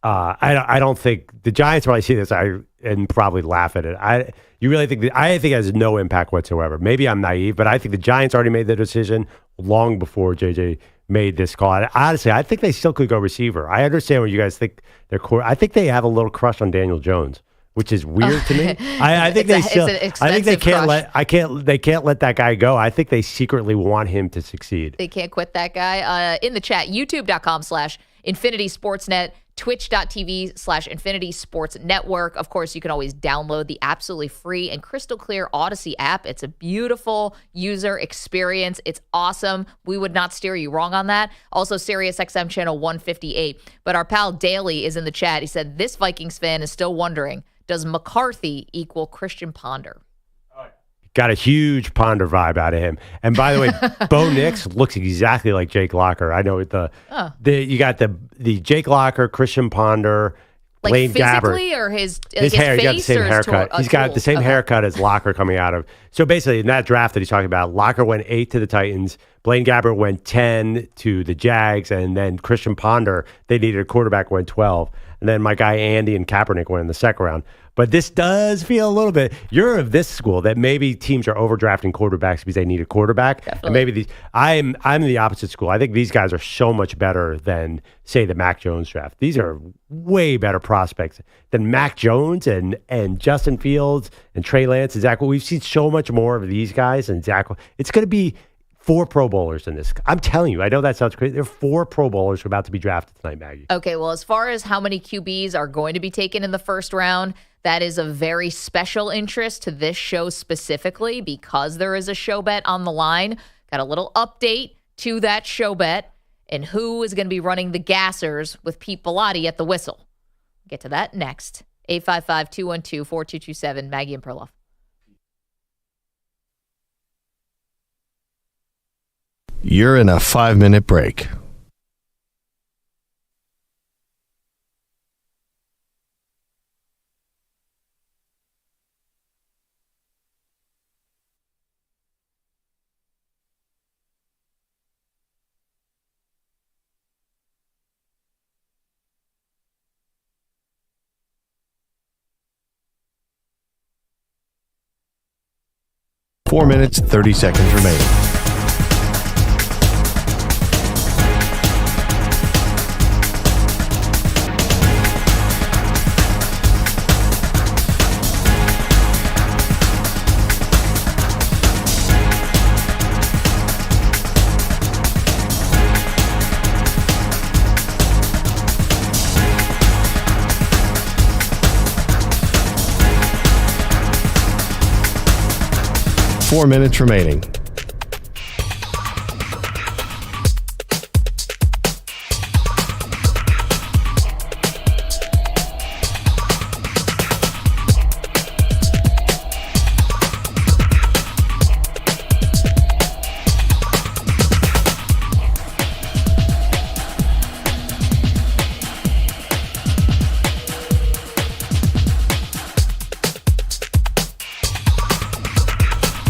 I don't think the Giants probably see this and probably laugh at it. You really think I think it has no impact whatsoever. Maybe I'm naive, but I think the Giants already made the decision long before JJ made this call. And honestly, I think they still could go receiver. I understand what you guys think their core. I think they have a little crush on Daniel Jones, which is weird to me. I think they still. I think they can't let. They can't let that guy go. I think they secretly want him to succeed. They can't quit that guy. In the chat, YouTube.com/Infinity Sportsnet. Twitch.tv/Infinity Sports Network. Of course, you can always download the absolutely free and crystal clear Odyssey app. It's a beautiful user experience. It's awesome. We would not steer you wrong on that. Also, SiriusXM channel 158. But our pal Daly is in the chat. He said, this Vikings fan is still wondering, does McCarthy equal Christian Ponder? Got a huge Ponder vibe out of him. And by the way, Bo Nix looks exactly like Jake Locker. I know you got the Jake Locker, Christian Ponder, like Blaine Gabbert. Physically or his hair, face, he got the same haircut. He's got the same haircut as Locker coming out of. So basically, in that draft that he's talking about, Locker went 8 to the Titans. Blaine Gabbert went 10 to the Jags, and then Christian Ponder, they needed a quarterback, went 12. And then my guy Andy and Kaepernick went in the second round. But this does feel a little bit, you're of this school that maybe teams are overdrafting quarterbacks because they need a quarterback. Definitely. And maybe I'm the opposite school. I think these guys are so much better than, say, the Mac Jones draft. These are way better prospects than Mac Jones and Justin Fields and Trey Lance and Zach. We've seen so much more of these guys and Zach. It's going to be 4 Pro Bowlers in this. I'm telling you, I know that sounds crazy. There are 4 Pro Bowlers who are about to be drafted tonight, Maggie. Okay, well, as far as how many QBs are going to be taken in the first round, that is of very special interest to this show specifically because there is a show bet on the line. Got a little update to that show bet and who is going to be running the gassers with Pete Bellotti at the whistle. Get to that next. 855-212-4227, Maggie and Perloff. You're in a 5-minute break. 4 minutes, 30 seconds remaining. Four minutes remaining.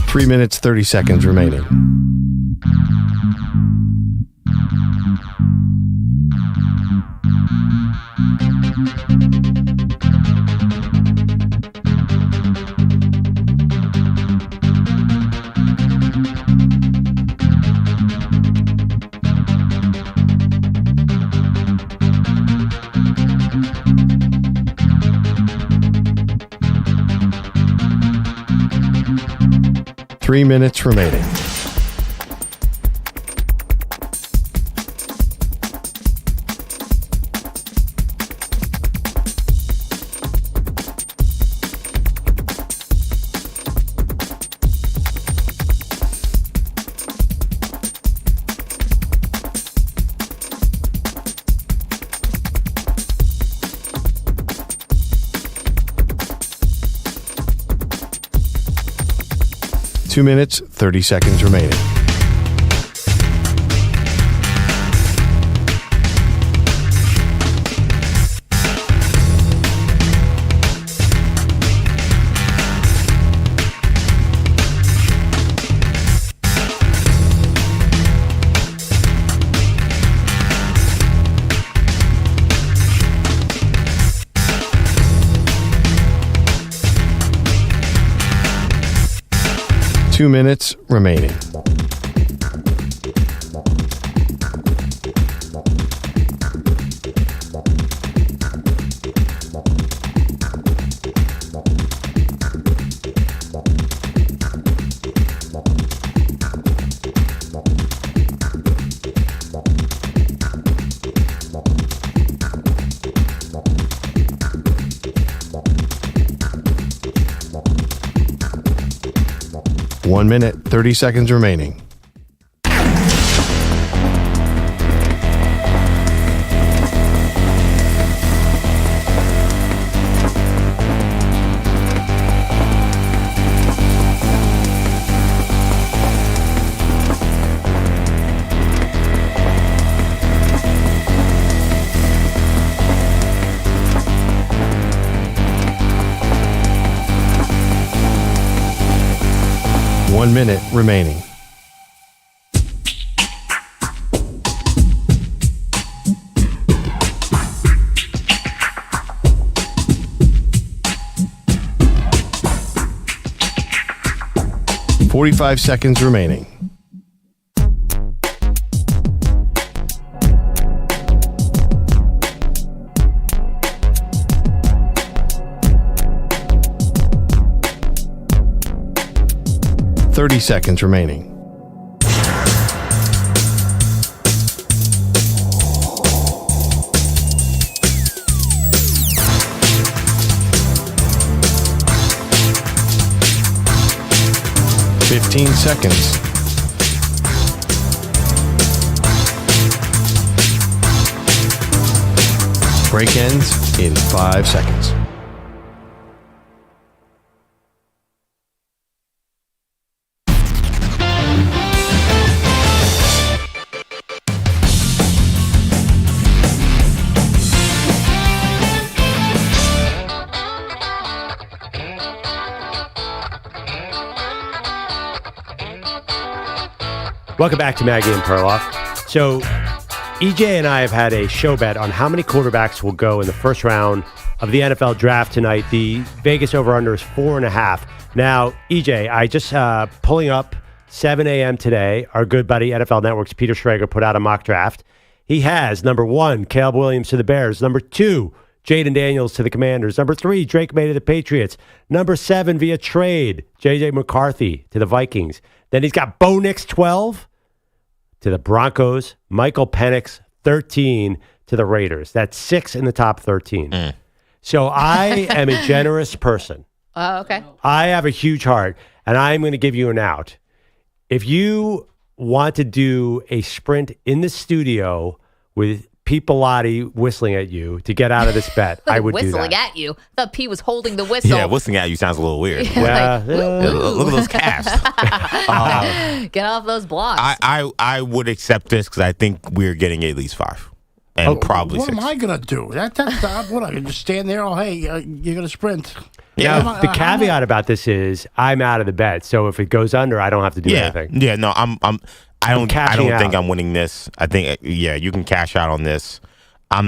Three minutes, 30 seconds remaining. Three minutes remaining. Two minutes, 30 seconds remaining. Two minutes remaining. One minute, 30 seconds remaining. One minute remaining. .45 seconds remaining. .30 seconds remaining. .15 seconds. Break ends in 5 seconds. Welcome back to Maggie and Perloff. So, EJ and I have had a show bet on how many quarterbacks will go in the first round of the NFL draft tonight. The Vegas over-under is 4.5. Now, EJ, I just pulling up 7 a.m. today. Our good buddy NFL Network's Peter Schrager put out a mock draft. He has number 1, Caleb Williams to the Bears. Number 2, Jayden Daniels to the Commanders. Number 3, Drake May to the Patriots. Number 7, via trade, J.J. McCarthy to the Vikings. Then he's got Bo Nix, 12, to the Broncos. Michael Penix, 13, to the Raiders. That's 6 in the top 13. So I am a generous person. Okay. I have a huge heart, and I'm going to give you an out. If you want to do a sprint in the studio with Pete Bellotti whistling at you to get out of this bet, I would do that. Whistling at you? I thought Pete was holding the whistle. Yeah, whistling at you sounds a little weird. Yeah, look at those calves. Get off those blocks. I would accept this because I think we're getting at least 5. And probably What 6. am I going to do? That's what I can just stand there. Oh, hey, you're going to sprint. Now, the caveat about this is I'm out of the bet. So if it goes under, I don't have to do anything. Yeah, no, I don't cashing think out. I'm winning this. I think you can cash out on this. I'd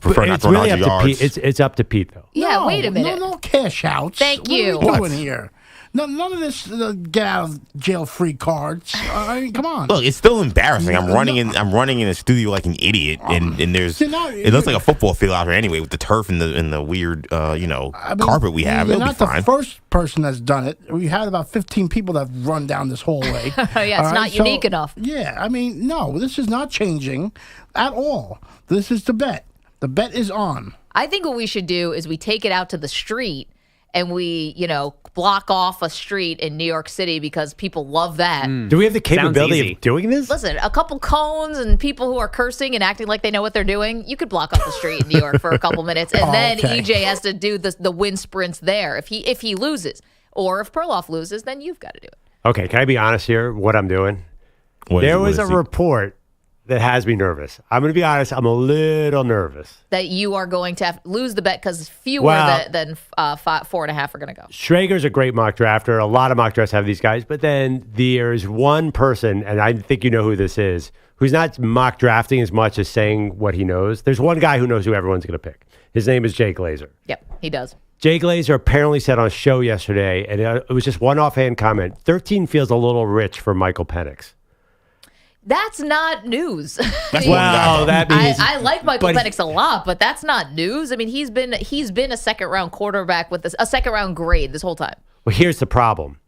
prefer not It's to really 100 up to yards. Pete. It's up to Pete, though. Yeah, wait a minute. No cash outs. Thank you. What are we doing here? None of this get out of jail free cards. I mean, come on. Look, it's still embarrassing. I'm running in a studio like an idiot, and there's it looks like a football field out here anyway with the turf and the weird carpet we have. You're It'll be not the fine. first person that's done it. We had about 15 people that have run down this hallway. Yeah, it's not unique enough. Yeah, I mean, no, this is not changing at all. This is the bet. The bet is on. I think what we should do is we take it out to the street and we, block off a street in New York City because people love that. Do we have the capability of doing this? Listen, a couple cones and people who are cursing and acting like they know what they're doing, you could block off the street in New York for a couple minutes, and then EJ has to do the win sprints there if he loses. Or if Perloff loses, then you've got to do it. Okay, can I be honest here? What I'm doing? There was a report that has me nervous. I'm going to be honest. I'm a little nervous. That you are going to lose the bet because fewer than 4.5 are going to go. Schrager's a great mock drafter. A lot of mock drafts have these guys. But then there's one person, and I think you know who this is, who's not mock drafting as much as saying what he knows. There's one guy who knows who everyone's going to pick. His name is Jay Glazer. Yep, he does. Jay Glazer apparently said on a show yesterday, and it was just one offhand comment, 13 feels a little rich for Michael Penix. That's not news. That means I like Michael Penix a lot, but that's not news. I mean, he's been a second round quarterback with a second round grade this whole time. Well, here's the problem.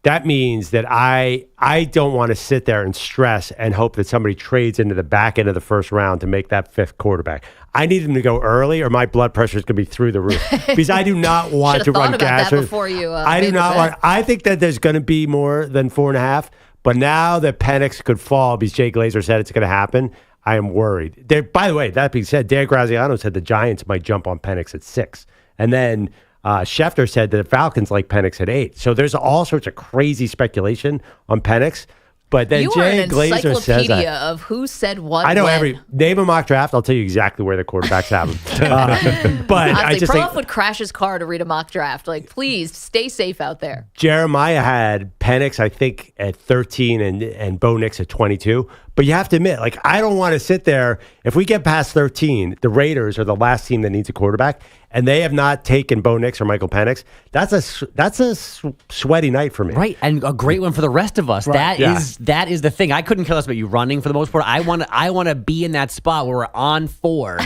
That means that I don't want to sit there and stress and hope that somebody trades into the back end of the first round to make that 5th quarterback. I need him to go early, or my blood pressure is going to be through the roof because I do not want to run gas. Before you, I do not want. I think that there's going to be more than 4.5. But now that Penix could fall because Jay Glazer said it's going to happen, I am worried. By the way, that being said, Dan Graziano said the Giants might jump on Penix at 6. And then Schefter said that the Falcons like Penix at 8. So there's all sorts of crazy speculation on Penix. But then you Jay are an Glazer says encyclopedia that. of who said what. I know when. name a mock draft. I'll tell you exactly where the quarterbacks have them. But honestly, I just Perloff think would crash his car to read a mock draft. Like, please stay safe out there. Jeremiah had Penix, I think, at 13 and Bo Nix at 22. But you have to admit, like, I don't want to sit there. If we get past 13, the Raiders are the last team that needs a quarterback, and they have not taken Bo Nix or Michael Penix. That's a sweaty night for me. Right, and a great one for the rest of us. Right. That is the thing. I couldn't care less about you running for the most part. I want to be in that spot where we're on 4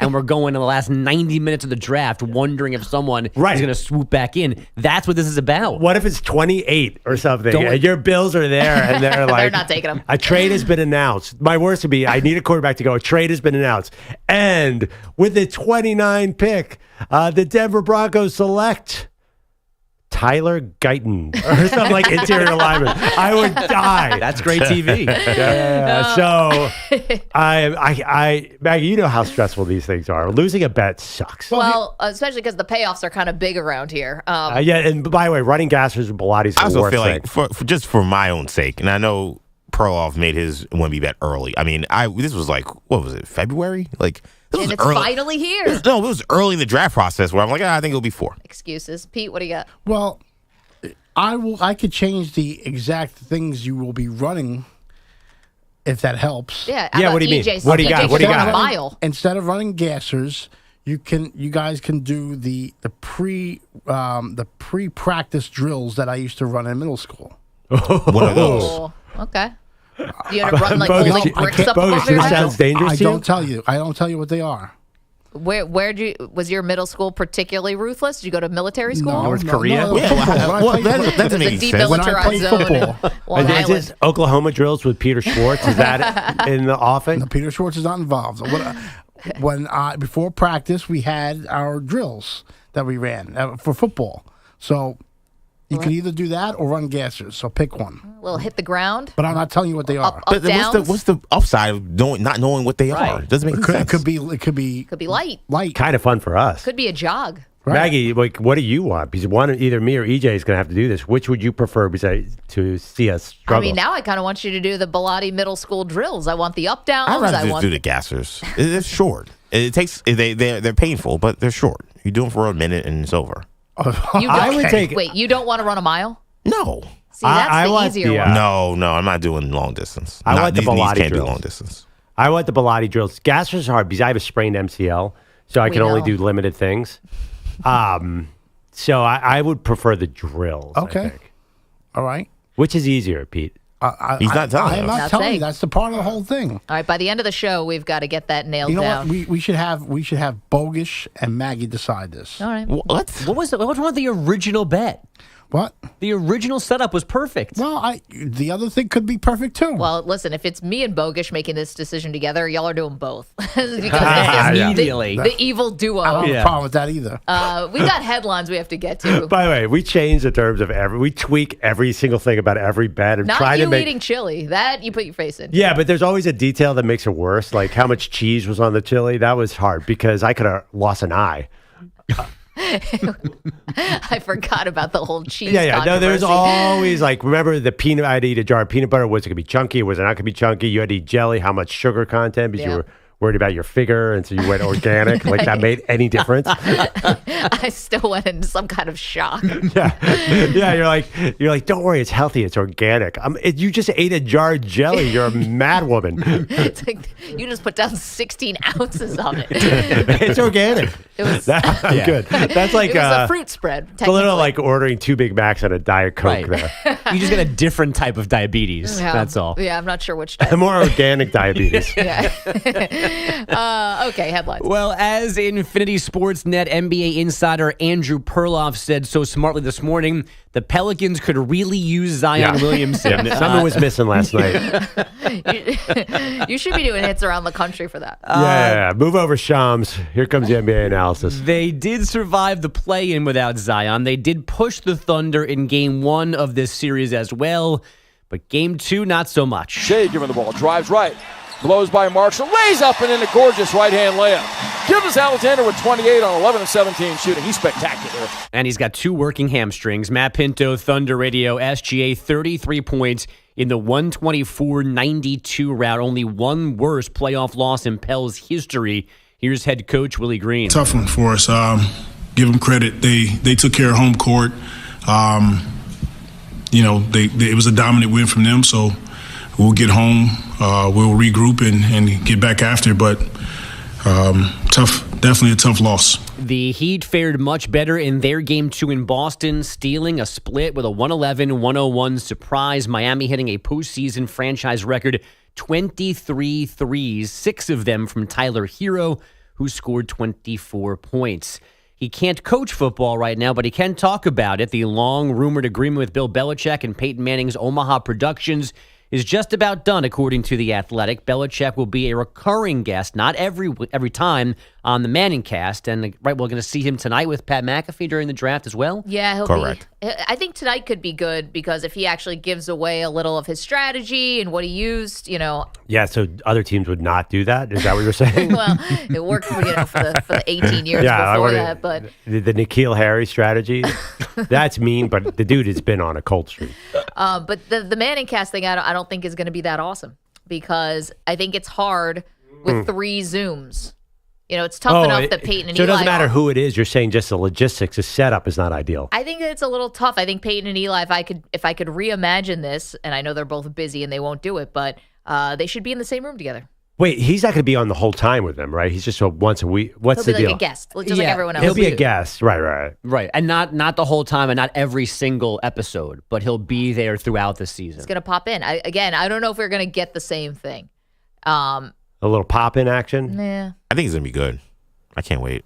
and we're going in the last 90 minutes of the draft wondering if someone is going to swoop back in. That's what this is about. What if it's 28 or something and your Bills are there and they're like, they're not taking them. A trade has been announced. My worst would be, I need a quarterback to go. A trade has been announced. And with the 29 pick, the Denver Broncos select Tyler Guyton or something like interior lineman. I would die. That's great TV. So Maggie, you know how stressful these things are. Losing a bet sucks. Well, especially because the payoffs are kind of big around here. And by the way, running gassers and Pilates. I also feel like just for my own sake, and I know Perloff made his Wemby bet early. I mean, this was like, what was it, February? Like, and it's finally here. No, it was early in the draft process where I'm like, I think it'll be 4. Excuses. Pete, what do you got? Well, I could change the exact things you will be running if that helps. Yeah. What do you mean? What do you got? Instead of running gassers, you guys can do the pre-practice drills that I used to run in middle school. What are those? Oh, okay. You had to run like holding bricks up above your this head? sounds dangerous I to you? don't tell you. I don't tell you what they are. Where was your middle school particularly ruthless? Did you go to military school? North Korea? No, Yeah, football. well, that It's doesn't a make sense. When I demilitarized played zone in football. Long Is Island. this Oklahoma drills with Peter Schwartz? Is that in the offing? No, Peter Schwartz is not involved. Before practice, we had our drills that we ran for football. So you can either do that or run gassers. So pick one. Well, hit the ground. But I'm not telling you what they are. Up But then downs. what's the upside of not knowing what they Right. are? It doesn't make sense. It could be Could be light. light. Kind of fun for us. Could be a jog. Right. Maggie, like, what do you want? Because either me or EJ is going to have to do this. Which would you prefer besides to see us struggle? I mean, now I kind of want you to do the Bellotti middle school drills. I want the up downs. I'd rather I just want do the gassers. It's short. It takes they're painful, but they're short. You do them for a minute and it's over. You I don't, would take- wait, you don't want to run a mile? No. See, that's I the want easier the, one. No, I'm not doing long distance. I want the these knees Bellotti can't do drills. long distance. I want the Bellotti drills. Gassers are hard because I have a sprained MCL, so I We can only know. do limited things. So I would prefer the drills. Okay. I think. All right. Which is easier, Pete? He's not telling I'm us. not Not telling saying. you. That's the part of the whole thing. All right, by the end of the show, we've got to get that nailed You know down. what? We should have Bogusch and Maggie decide this. All right. What? What was wrong with the original bet? What? The original setup was perfect. Well, the other thing could be perfect too. Well, listen, if it's me and Bogusch making this decision together, y'all are doing both. because Immediately. the evil duo. I don't have a problem with that either. We got headlines we have to get to. By the way, we change the terms of we tweak every single thing about every bet and Not try you to make. eating chili. That you put your face in. Yeah, but there's always a detail that makes it worse, like how much cheese was on the chili. That was hard because I could have lost an eye. I forgot about the whole cheese. Yeah. No, there's controversy. always like, remember the peanut? I had to eat a jar of peanut butter. Was it going to be chunky? Was it not going to be chunky? You had to eat jelly. How much sugar content? Because you were worried about your figure, and so you went organic. Like that made any difference? I still went into some kind of shock. Yeah. You're like, don't worry, it's healthy. It's organic. You just ate a jar of jelly. You're a mad woman. It's like you just put down 16 ounces of it. It's organic. It was Good. That's like it was a fruit spread. It's a little like ordering 2 Big Macs and a Diet Coke there. You just get a different type of diabetes. Yeah. That's all. Yeah, I'm not sure which The type. more organic diabetes. Yeah. Okay, headlines. Well, as Infinity Sports Net NBA insider Andrew Perloff said so smartly this morning, the Pelicans could really use Zion Williamson. Something was missing last night. You should be doing hits around the country for that. Yeah. Move over, Shams. Here comes the NBA analysis. They did survive the play-in without Zion. They did push the Thunder in Game 1 of this series as well, but Game 2, not so much. Shea giving the ball, drives right, blows by Marshall, lays up and in a gorgeous right-hand layup. Gildas Alexander with 28 on 11 of 17 shooting. He's spectacular. And he's got 2 working hamstrings. Matt Pinto, Thunder Radio, SGA, 33 points in the 124-92 rout. Only one worse playoff loss in Pell's history. Here's head coach Willie Green. Tough one for us. Give them credit. They took care of home court. It was a dominant win from them, so we'll get home. We'll regroup and get back after, but tough, definitely a tough loss. The Heat fared much better in their Game 2 in Boston, stealing a split with a 111-101 surprise. Miami hitting a postseason franchise record 23 threes, 6 of them from Tyler Hero, who scored 24 points. He can't coach football right now, but he can talk about it. The long-rumored agreement with Bill Belichick and Peyton Manning's Omaha Productions is just about done, according to The Athletic. Belichick will be a recurring guest, not every time, on the Manningcast. And we're going to see him tonight with Pat McAfee during the draft as well. Yeah, he'll Correct. be. I think tonight could be good because if he actually gives away a little of his strategy and what he used, Yeah, so other teams would not do that? Is that what you're saying? well, it worked for the 18 years I before wanna- that. But the N'Keal Harry strategy, that's mean, but the dude has been on a cold streak. but the Manningcast thing, I don't think is going to be that awesome because I think it's hard with 3 Zooms. It's tough enough that Peyton and so Eli. it doesn't matter who it is. You're saying just the logistics, the setup is not ideal. I think that it's a little tough. I think Peyton and Eli, if I could reimagine this, and I know they're both busy and they won't do it, but they should be in the same room together. Wait, he's not going to be on the whole time with them, right? He's just once a week. What's He'll the be deal? like a guest, just like everyone else. He'll be a guest. Right. Right. And not the whole time and not every single episode, but he'll be there throughout the season. He's going to pop in. I don't know if we're going to get the same thing. A little pop-in action? Nah. I think it's going to be good. I can't wait.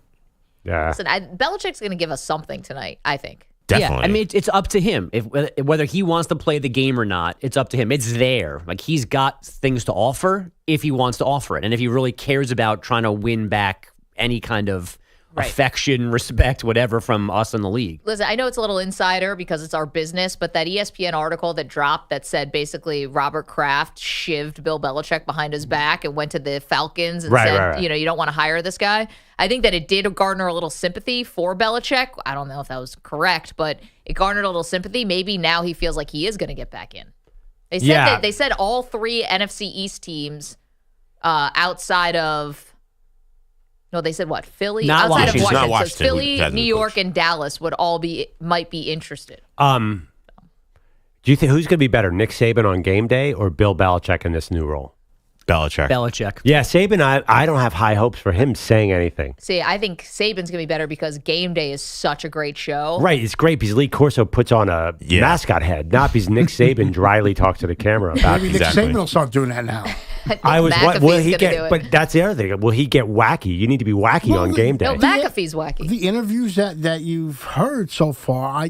Yeah. Listen, Belichick's going to give us something tonight, I think. Definitely. Yeah, I mean, it's up to him. Whether he wants to play the game or not, it's up to him. It's there. Like, he's got things to offer if he wants to offer it. And if he really cares about trying to win back any kind of affection, respect, whatever from us in the league. Listen, I know it's a little insider because it's our business, but that ESPN article that dropped that said basically Robert Kraft shivved Bill Belichick behind his back and went to the Falcons and said, you don't want to hire this guy. I think that it did garner a little sympathy for Belichick. I don't know if that was correct, but it garnered a little sympathy. Maybe now he feels like he is going to get back in. They said all three NFC East teams outside of... No, they said what? Philly? Not outside Washington. of Washington. Not Washington. So Philly, New York, and Dallas would all might be interested. Do you think who's going to be better, Nick Saban on game day or Bill Belichick in this new role? Belichick. Yeah, Saban, I don't have high hopes for him saying anything. See, I think Saban's going to be better because game day is such a great show. Right, it's great because Lee Corso puts on a mascot head, not because Nick Saban dryly talks to the camera about Maybe Nick Saban will start doing that now. Will he get? But that's the other thing. Will he get wacky? You need to be wacky on game day. No, McAfee's wacky. The interviews that you've heard so far,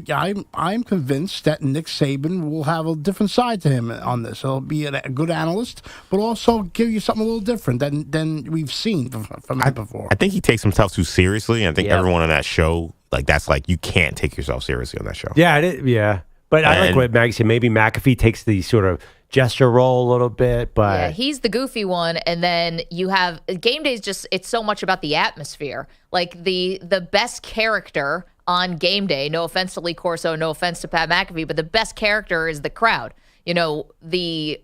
I'm convinced that Nick Saban will have a different side to him on this. He'll be a good analyst, but also give you something a little different than we've seen from him before. I think he takes himself too seriously. I think everyone on that show, that's you can't take yourself seriously on that show. Yeah, yeah. But I like what Maggie said. Maybe McAfee takes the sort of gesture role a little bit, but yeah, he's the goofy one, and then you have game days. It's so much about the atmosphere. Like the best character on game day. No offense to Lee Corso, no offense to Pat McAfee, but the best character is the crowd. The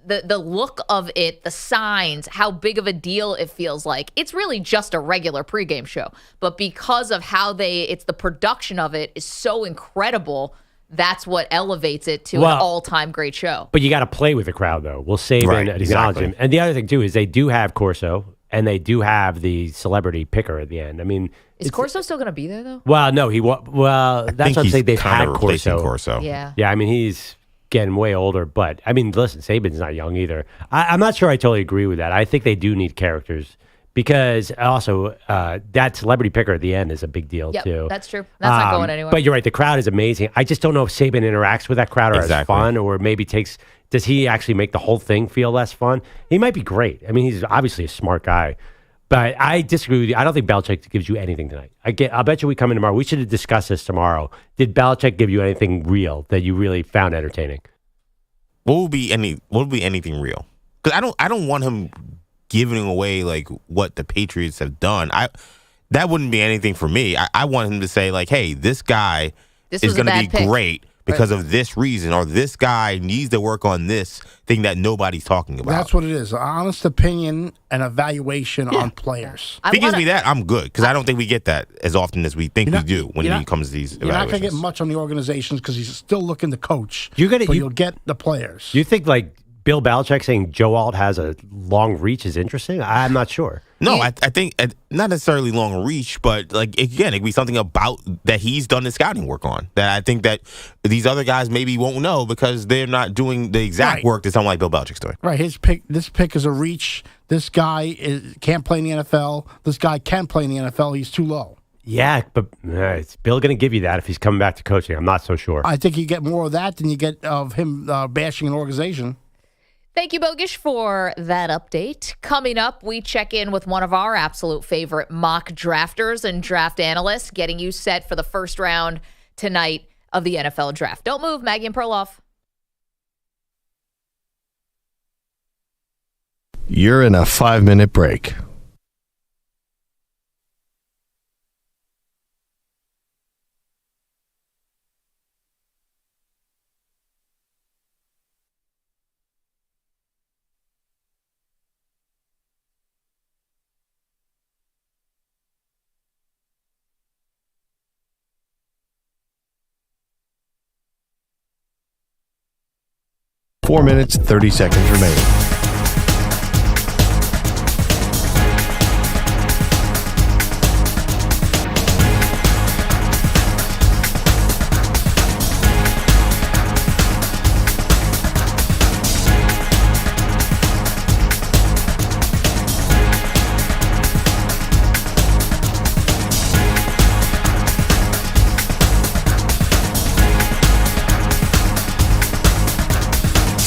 look of it, the signs, how big of a deal it feels like. It's really just a regular pregame show, but because of how it's the production of it is so incredible. That's what elevates it to an all-time great show. But you got to play with the crowd, though. We'll save and acknowledge him. And the other thing, too, is they do have Corso, and they do have the celebrity picker at the end. I mean... Is Corso still going to be there, though? Well, no. That's what I'm saying. They've had Corso. Yeah. Yeah, I mean, he's getting way older. But, I mean, listen, Saban's not young either. I'm not sure I totally agree with that. I think they do need characters. Because also, that celebrity picker at the end is a big deal, too. That's true. That's not going anywhere. But you're right. The crowd is amazing. I just don't know if Saban interacts with that crowd or has fun or maybe does he actually make the whole thing feel less fun? He might be great. I mean, he's obviously a smart guy. But I disagree with you. I don't think Belichick gives you anything tonight. I'll bet you we come in tomorrow. We should discuss this tomorrow. Did Belichick give you anything real that you really found entertaining? What would be anything real? Because I don't want him giving away what the Patriots have done. That wouldn't be anything for me. I want him to say hey, this guy is going to be great because of this reason, or this guy needs to work on this thing that nobody's talking about. That's what it is. An honest opinion and evaluation on players. If he gives me that, I'm good, because I don't think we get that as often as we think we do when he comes to these evaluations. You're not going to get much on the organizations because he's still looking to coach. You'll get the players. You think Bill Belichick saying Joe Alt has a long reach is interesting? I'm not sure. No, I think not necessarily long reach, but again, it'd be something about that he's done the scouting work on that I think that these other guys maybe won't know because they're not doing the exact work that someone like Bill Belichick's doing. Right. This pick is a reach. This guy can't play in the NFL. This guy can play in the NFL. He's too low. Yeah, but is Bill going to give you that if he's coming back to coaching? I'm not so sure. I think you get more of that than you get of him bashing an organization. Thank you, Bogusch, for that update. Coming up, we check in with one of our absolute favorite mock drafters and draft analysts, getting you set for the first round tonight of the NFL Draft. Don't move, Maggie and Perloff. You're in a 5-minute break. Four minutes, 30 seconds remaining.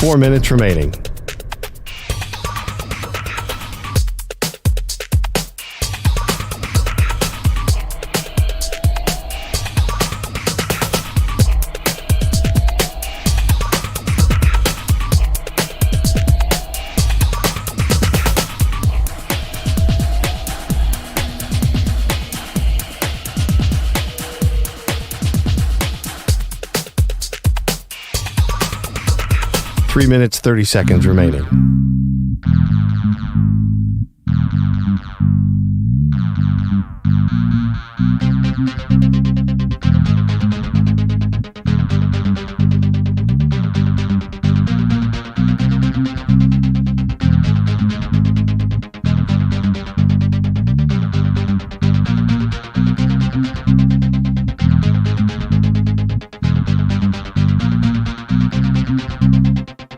4 minutes remaining. Three minutes, 30 seconds remaining.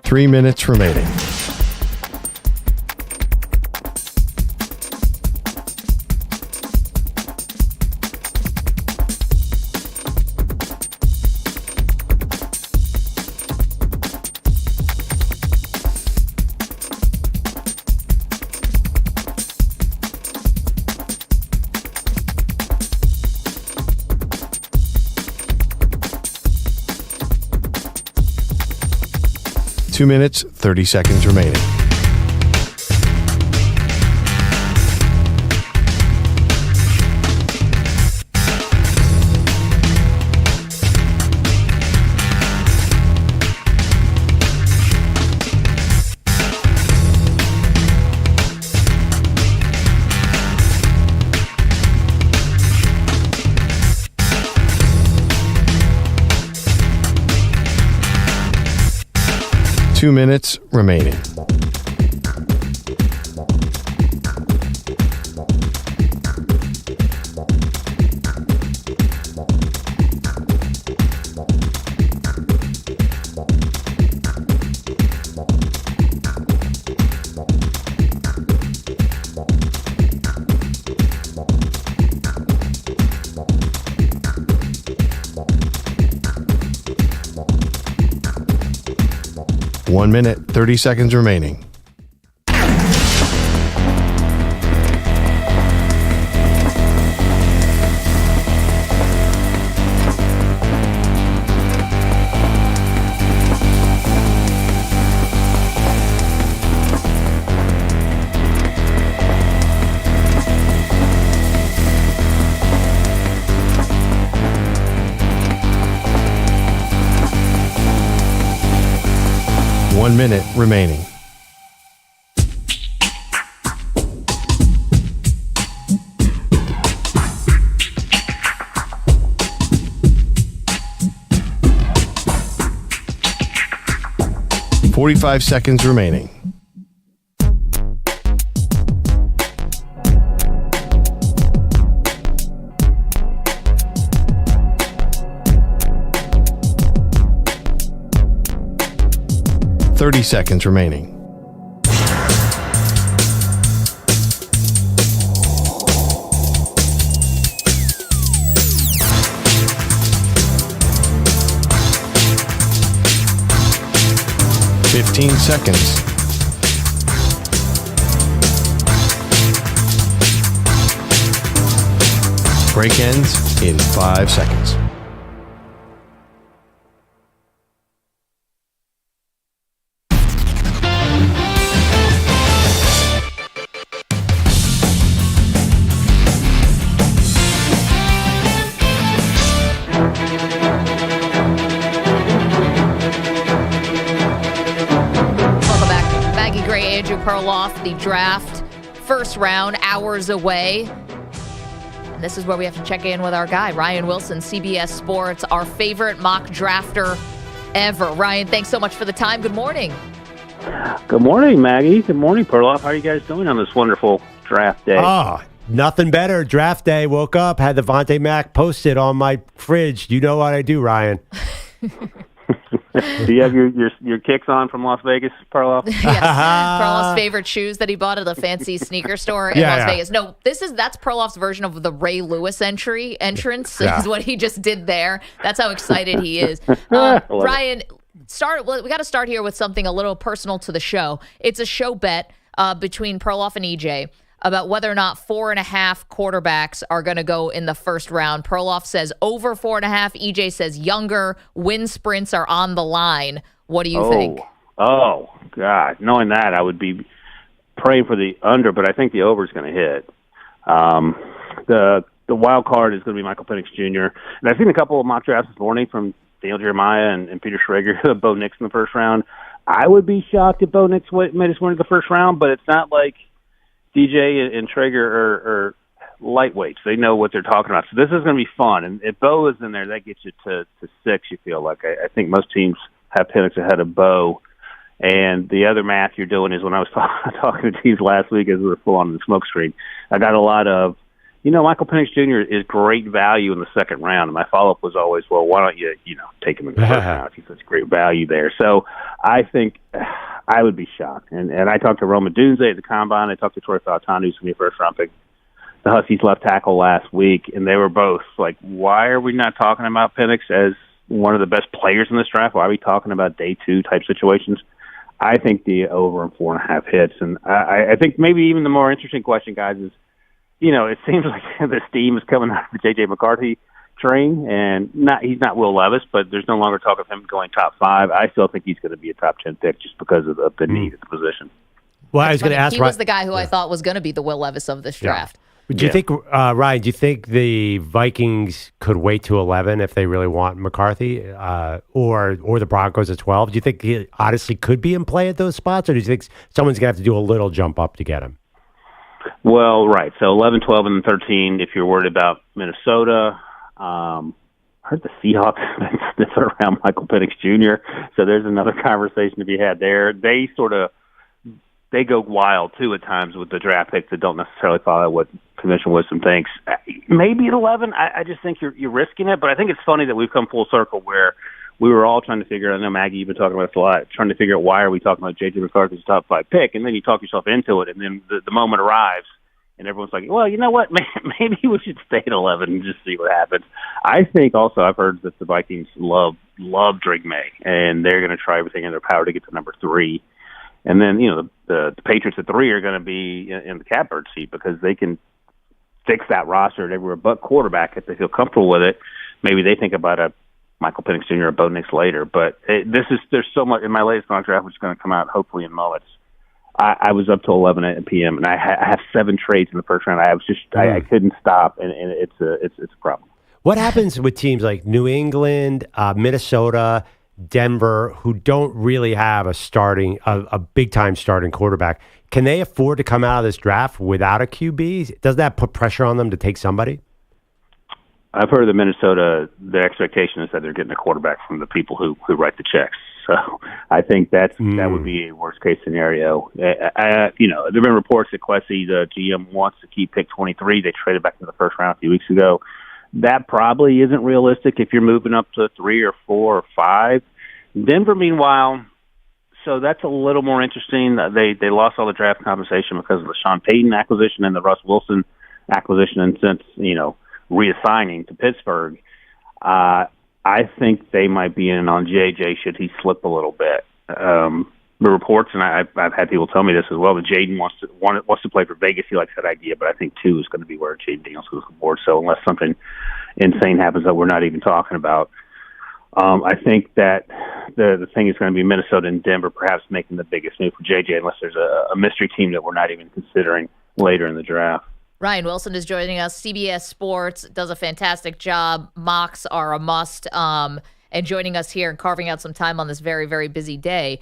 Three minutes remaining. Two minutes, 30 seconds remaining. Two minutes remaining. One minute, 30 seconds remaining. One minute remaining. Forty-five seconds remaining. Thirty seconds remaining. Fifteen seconds. Break ends in 5 seconds. Perloff, the draft, first round, hours away. And this is where we have to check in with our guy, Ryan Wilson, CBS Sports, our favorite mock drafter ever. Ryan, thanks so much for the time. Good morning. Good morning, Maggie. Good morning, Perloff. How are you guys doing on this wonderful draft day? Oh, nothing better. Draft day. Woke up, had the Vontae Mack posted on my fridge. You know what I do, Ryan. Do you have your kicks on from Las Vegas, Perloff? Yes. Perloff's favorite shoes that he bought at the fancy sneaker store in Las Vegas. No, that's Perloff's version of the Ray Lewis entrance. Is what he just did there. That's how excited he is. Ryan, We got to start here with something a little personal to the show. It's a show bet between Perloff and EJ about whether or not 4.5 quarterbacks are going to go in the first round. Perloff says over 4.5. EJ says younger. Win sprints are on the line. What do you think? Oh, God. Knowing that, I would be praying for the under, but I think the over is going to hit. The wild card is going to be Michael Penix Jr. And I've seen a couple of mock drafts this morning from Daniel Jeremiah and Peter Schrager, Bo Nix in the first round. I would be shocked if Bo Nix made his win in the first round, but it's not like DJ and Schrager are lightweights. They know what they're talking about. So this is going to be fun. And if Bo is in there, that gets you to 6, you feel like. I think most teams have Penix ahead of Bo. And the other math you're doing is when I was talking to teams last week as we were full on the smoke screen, I got a lot of, Michael Penix Jr. is great value in the second round. And my follow-up was always, well, why don't you, take him in the first round? He's such great value there. So I think I would be shocked. And I talked to Roma Dunze at the Combine. I talked to Troy Fautanu, who's going to be a first-round pick, the Huskies left tackle last week. And they were both like, why are we not talking about Penix as one of the best players in this draft? Why are we talking about day 2 type situations? I think the over and 4.5 hits. And I think maybe even the more interesting question, guys, is, it seems like the steam is coming out of the J.J. McCarthy train, and he's not Will Levis, but there's no longer talk of him going top 5. I still think he's going to be a top 10 pick just because of the need at the position. Well, I was going to ask. He was the guy who I thought was going to be the Will Levis of this draft. Do you think, Ryan, do you think the Vikings could wait to 11 if they really want McCarthy, or the Broncos at 12? Do you think he honestly could be in play at those spots, or do you think someone's going to have to do a little jump up to get him? Well, right. So 11, 12, and 13, if you're worried about Minnesota. I heard the Seahawks sniffing around Michael Penix Jr., so there's another conversation to be had there. They go wild, too, at times with the draft picks that don't necessarily follow what conventional wisdom thinks. Maybe at 11, I just think you're risking it, but I think it's funny that we've come full circle where we were all trying to figure out, I know, Maggie, you've been talking about this a lot, trying to figure out why are we talking about J.J. McCarthy's top 5 pick, and then you talk yourself into it, and then the moment arrives, and everyone's like, well, you know what, maybe we should stay at 11 and just see what happens. I think also I've heard that the Vikings love Drake May, and they're going to try everything in their power to get to number 3. And then, the Patriots at 3 are going to be in the catbird seat because they can fix that roster at everywhere but quarterback if they feel comfortable with it. Maybe they think about a Michael Penix Jr. or Bo Nix later. But there's so much in my latest mock draft, which is going to come out hopefully in Mullets. I was up till 11 p.m. and I have 7 trades in the first round. I couldn't stop, and it's a problem. What happens with teams like New England, Minnesota, Denver, who don't really have a big-time starting quarterback? Can they afford to come out of this draft without a QB? Does that put pressure on them to take somebody? I've heard that Minnesota, the expectation is that they're getting a quarterback from the people who write the checks. So I think that would be a worst-case scenario. There have been reports that Quessy, the GM, wants to keep pick 23. They traded back into the first round a few weeks ago. That probably isn't realistic if you're moving up to 3 or 4 or 5. Denver, meanwhile, so that's a little more interesting. They lost all the draft compensation because of the Sean Payton acquisition and the Russ Wilson acquisition, and since reassigning to Pittsburgh, I think they might be in on JJ should he slip a little bit. The reports, and I've had people tell me this as well, that Jayden wants to play for Vegas. He likes that idea, but I think 2 is going to be where Jayden Daniels goes to the board. So unless something insane happens that we're not even talking about, I think that the thing is going to be Minnesota and Denver perhaps making the biggest move for JJ, unless there's a mystery team that we're not even considering later in the draft. Ryan Wilson is joining us. CBS Sports does a fantastic job. Mocks are a must. And joining us here and carving out some time on this very, very busy day.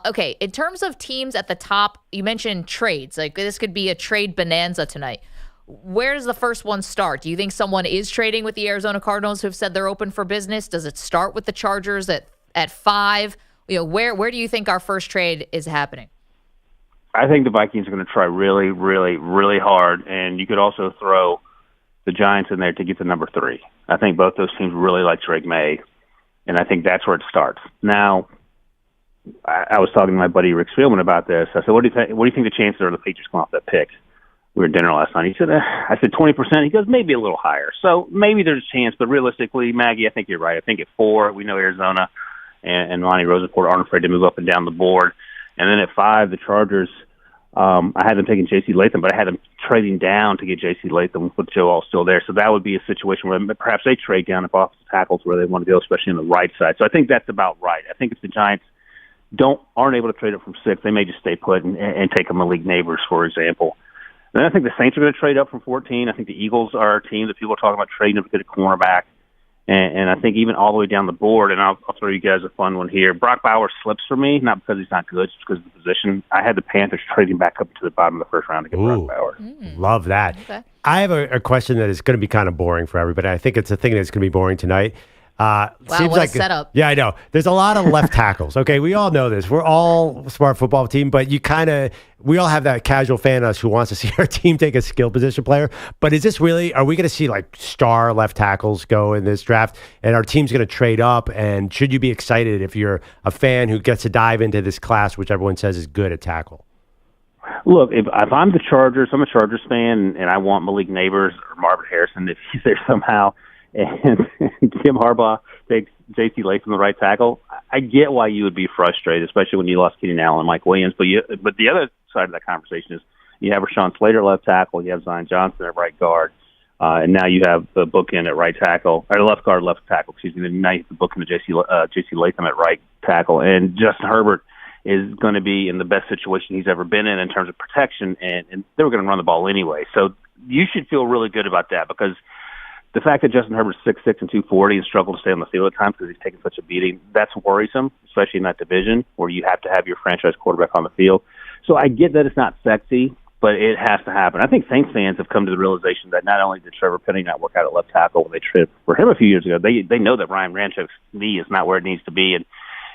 Okay, in terms of teams at the top, you mentioned trades. Like this could be a trade bonanza tonight. Where does the first one start? Do you think someone is trading with the Arizona Cardinals who have said they're open for business? Does it start with the Chargers at 5? Where do you think our first trade is happening? I think the Vikings are going to try really, really, really hard, and you could also throw the Giants in there to get to number 3. I think both those teams really like Drake May, and I think that's where it starts. Now, I was talking to my buddy Rick Spielman about this. I said, "What do you think the chances are of the Patriots come off that pick?" We were at dinner last night. He said, "I said 20%." He goes, "Maybe a little higher." So maybe there's a chance, but realistically, Maggie, I think you're right. I think at 4, we know Arizona and Monty Rosaport aren't afraid to move up and down the board. And then at 5, the Chargers, I had them taking J.C. Latham, but I had them trading down to get J.C. Latham with Joe All still there. So that would be a situation where perhaps they trade down if offensive tackles where they want to go, especially on the right side. So I think that's about right. I think if the Giants aren't able to trade up from 6, they may just stay put and take a Malik Neighbors, for example. Then I think the Saints are going to trade up from 14. I think the Eagles are a team that people are talking about trading up to get a cornerback. And I think even all the way down the board, and I'll throw you guys a fun one here. Brock Bowers slips for me, not because he's not good, just because of the position. I had the Panthers trading back up to the bottom of the first round to get Brock Bowers. Love that. Okay. I have a question that is going to be kind of boring for everybody. I think it's a thing that's going to be boring tonight. Wow, seems what like a setup. Yeah, I know. There's a lot of left tackles. Okay, we all know this. We're all a smart football team, but we all have that casual fan of us who wants to see our team take a skill position player. But is this really, are we going to see like star left tackles go in this draft and our team's going to trade up? And should you be excited if you're a fan who gets to dive into this class, which everyone says is good at tackle? Look, if I'm the Chargers, I'm a Chargers fan, and I want Malik Neighbors or Marvin Harrison if he's there somehow, and Jim Harbaugh takes J.C. Latham, the right tackle, I get why you would be frustrated, especially when you lost Keenan Allen and Mike Williams. But the other side of that conversation is you have Rashawn Slater left tackle, you have Zion Johnson at right guard, and now you have the bookend at right tackle, or left guard, left tackle, excuse me. Then now you have the bookend of J.C. Latham at right tackle, and Justin Herbert is going to be in the best situation he's ever been in terms of protection, and they were going to run the ball anyway. So you should feel really good about that, because the fact that Justin Herbert's 6'6" and 240 and struggled to stay on the field at times because he's taking such a beating, that's worrisome, especially in that division where you have to have your franchise quarterback on the field. So I get that it's not sexy, but it has to happen. I think Saints fans have come to the realization that not only did Trevor Penny not work out at left tackle when they traded for him a few years ago, they know that Ryan Ranchuk's knee is not where it needs to be, and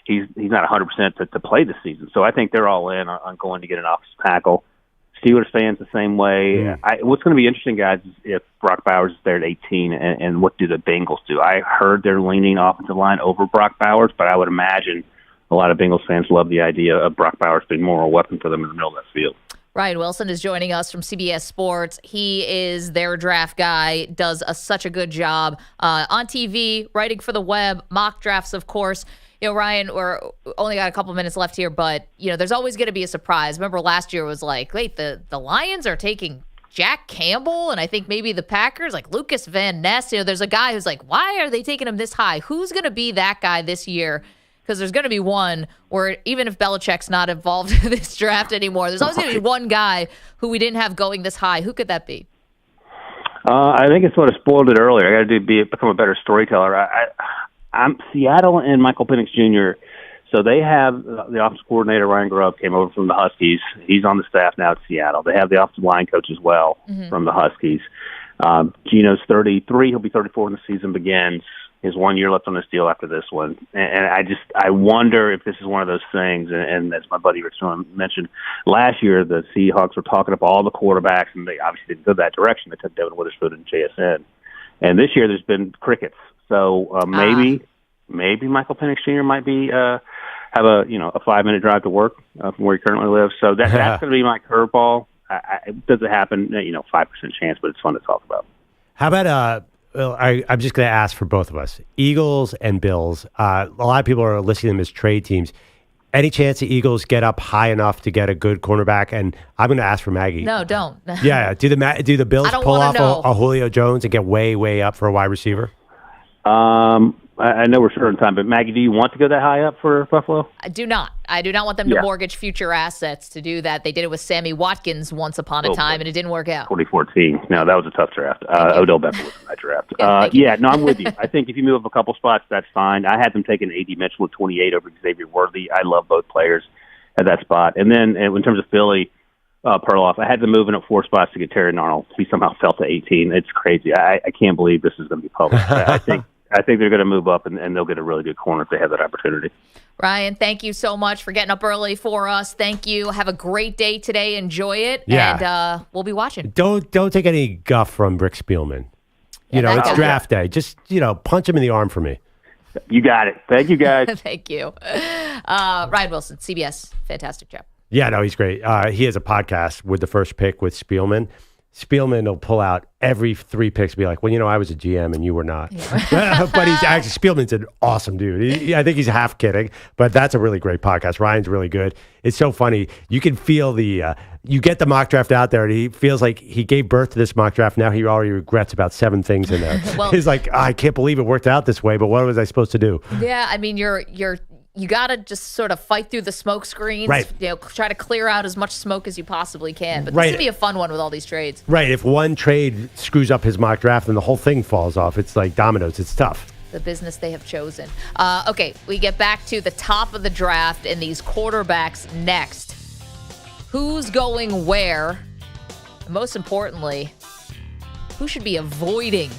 he's not 100% to play this season. So I think they're all in on going to get an offensive tackle. Steelers fans the same way. What's going to be interesting, guys, is if Brock Bowers is there at 18, and what do the Bengals do? I heard they're leaning offensive line over Brock Bowers, but I would imagine a lot of Bengals fans love the idea of Brock Bowers being more a weapon for them in the middle of that field. Ryan Wilson is joining us from CBS Sports. He is their draft guy, does such a good job on TV, writing for the web, mock drafts, of course. You know, Ryan, we're only got a couple minutes left here, but, you know, there's always going to be a surprise. Remember last year was like, wait, the Lions are taking Jack Campbell, and I think maybe the Packers, like Lucas Van Ness. You know, there's a guy who's like, why are they taking him this high? Who's going to be that guy this year? Because there's going to be one where even if Belichick's not involved in this draft anymore, there's always going to be one guy who we didn't have going this high. Who could that be? I think it's sort of spoiled it earlier. I got to become a better storyteller. I'm Seattle and Michael Penix Jr. So they have the offensive coordinator, Ryan Grubb, came over from the Huskies. He's on the staff now at Seattle. They have the offensive line coach as well from the Huskies. Gino's 33. He'll be 34 when the season begins. His 1 year left on this deal after this one. And I wonder if this is one of those things, and as my buddy Rick mentioned, last year the Seahawks were talking up all the quarterbacks, and they obviously didn't go that direction. They took Devin Witherspoon and JSN. And this year there's been crickets. So maybe Michael Penix Jr. might be have a 5-minute drive to work from where he currently lives. So that's going to be my curveball. Does it happen? 5% chance, but it's fun to talk about. How about I'm just going to ask for both of us, Eagles and Bills. A lot of people are listing them as trade teams. Any chance the Eagles get up high enough to get a good cornerback? And I'm going to ask for Maggie. No, don't. Yeah, do the Bills pull off a Julio Jones and get way, way up for a wide receiver? I know we're short on time, but Maggie, do you want to go that high up for Buffalo? I do not. I do not want them to mortgage future assets to do that. They did it with Sammy Watkins once upon a time, and it didn't work out. 2014. No, that was a tough draft. Odell Beckham was in that draft. I'm with you. I think if you move up a couple spots, that's fine. I had them taking A.D. Mitchell at 28 over Xavier Worthy. I love both players at that spot. And then in terms of Philly, Perloff, I had them moving up 4 spots to get Terry Arnold. He somehow fell to 18. It's crazy. I can't believe this is going to be published. I think they're going to move up, and they'll get a really good corner if they have that opportunity. Ryan, thank you so much for getting up early for us. Thank you. Have a great day today. Enjoy it. Yeah. And we'll be watching. Don't take any guff from Rick Spielman. It's draft day. Just, punch him in the arm for me. You got it. Thank you, guys. Thank you. Ryan Wilson, CBS, fantastic job. Yeah, no, he's great. He has a podcast with The First Pick with Spielman. Spielman will pull out every 3 picks and be like, well, I was a GM and you were not. But he's actually, Spielman's an awesome dude. I think he's half kidding, but that's a really great podcast. Ryan's really good. It's so funny. You can feel you get the mock draft out there and he feels like he gave birth to this mock draft. Now he already regrets about 7 things in there. Well, he's like, I can't believe it worked out this way, but what was I supposed to do? Yeah, I mean, you got to just sort of fight through the smoke screens, right. Try to clear out as much smoke as you possibly can. But this would be a fun one with all these trades. Right. If one trade screws up his mock draft, then the whole thing falls off. It's like dominoes. It's tough. The business they have chosen. Okay, we get back to the top of the draft and these quarterbacks next. Who's going where? And most importantly, who should be avoiding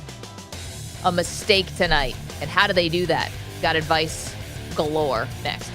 a mistake tonight? And how do they do that? Got advice galore next.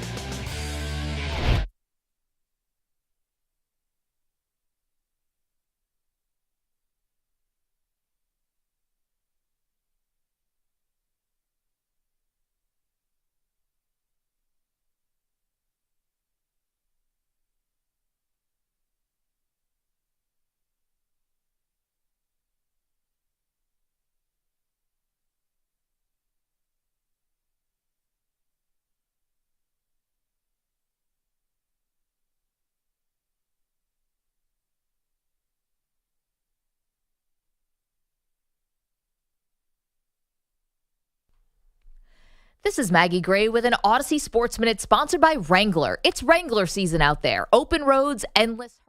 This is Maggie Gray with an Odyssey Sports Minute sponsored by Wrangler. It's Wrangler season out there. Open roads, endless.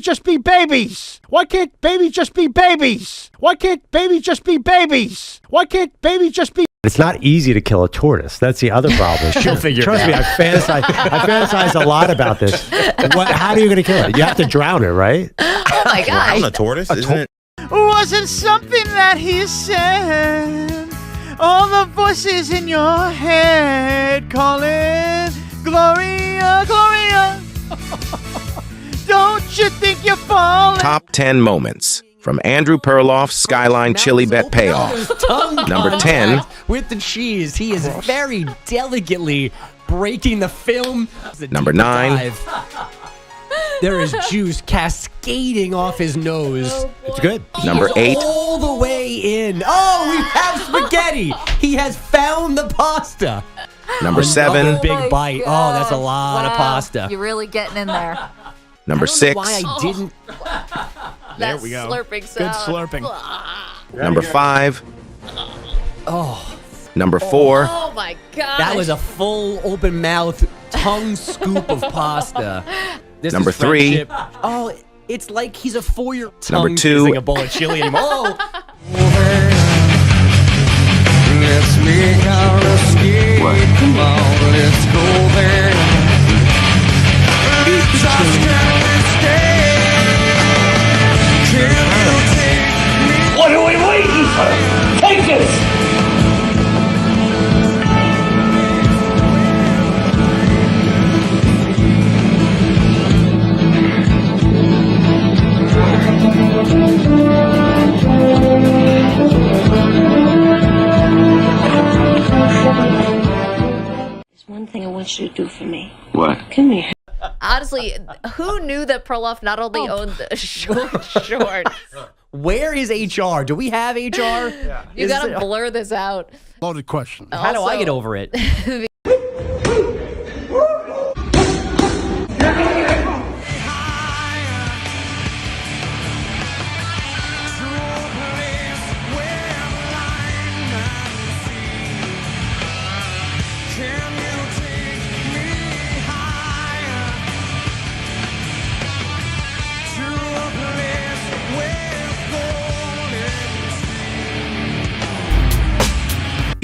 Just be babies? Why can't babies just be babies? Why can't babies just be babies? Why can't babies just be... It's not easy to kill a tortoise. That's the other problem. She'll figure it out. Trust me, I fantasize a lot about this. How are you going to kill it? You have to drown it, right? Oh my God. Drown a tortoise, isn't it? Wasn't something that he said. All the voices in your head calling Gloria, Gloria. Don't you think you're falling? Top 10 moments from Andrew Perloff's Skyline Chili Bet Payoff. Number 10. With the cheese, he is very delicately breaking the film. Number 9. There is juice cascading off his nose. It's good. Number 8. All the way in. Oh, we have spaghetti. He has found the pasta. Number 7. Another big bite. Oh, that's a lot of pasta. You're really getting in there. Number 6. Why I didn't. There we go. Slurping sound. Good slurping. Number 5. Oh. Number 4. Oh my God. That was a full open mouth tongue scoop of pasta. This Number is 3. friendship. Oh, It's like he's a 4-year-old. Number 2. Using a bowl of chili anymore. Oh! Let's make our escape. Come on, let's go there. What are we waiting for? Take this! There's one thing I want you to do for me. What? Come here. Honestly, who knew that Perloff not only owned the shorts? Where is HR? Do we have HR? You got to blur this out. Loaded question. How do I get over it?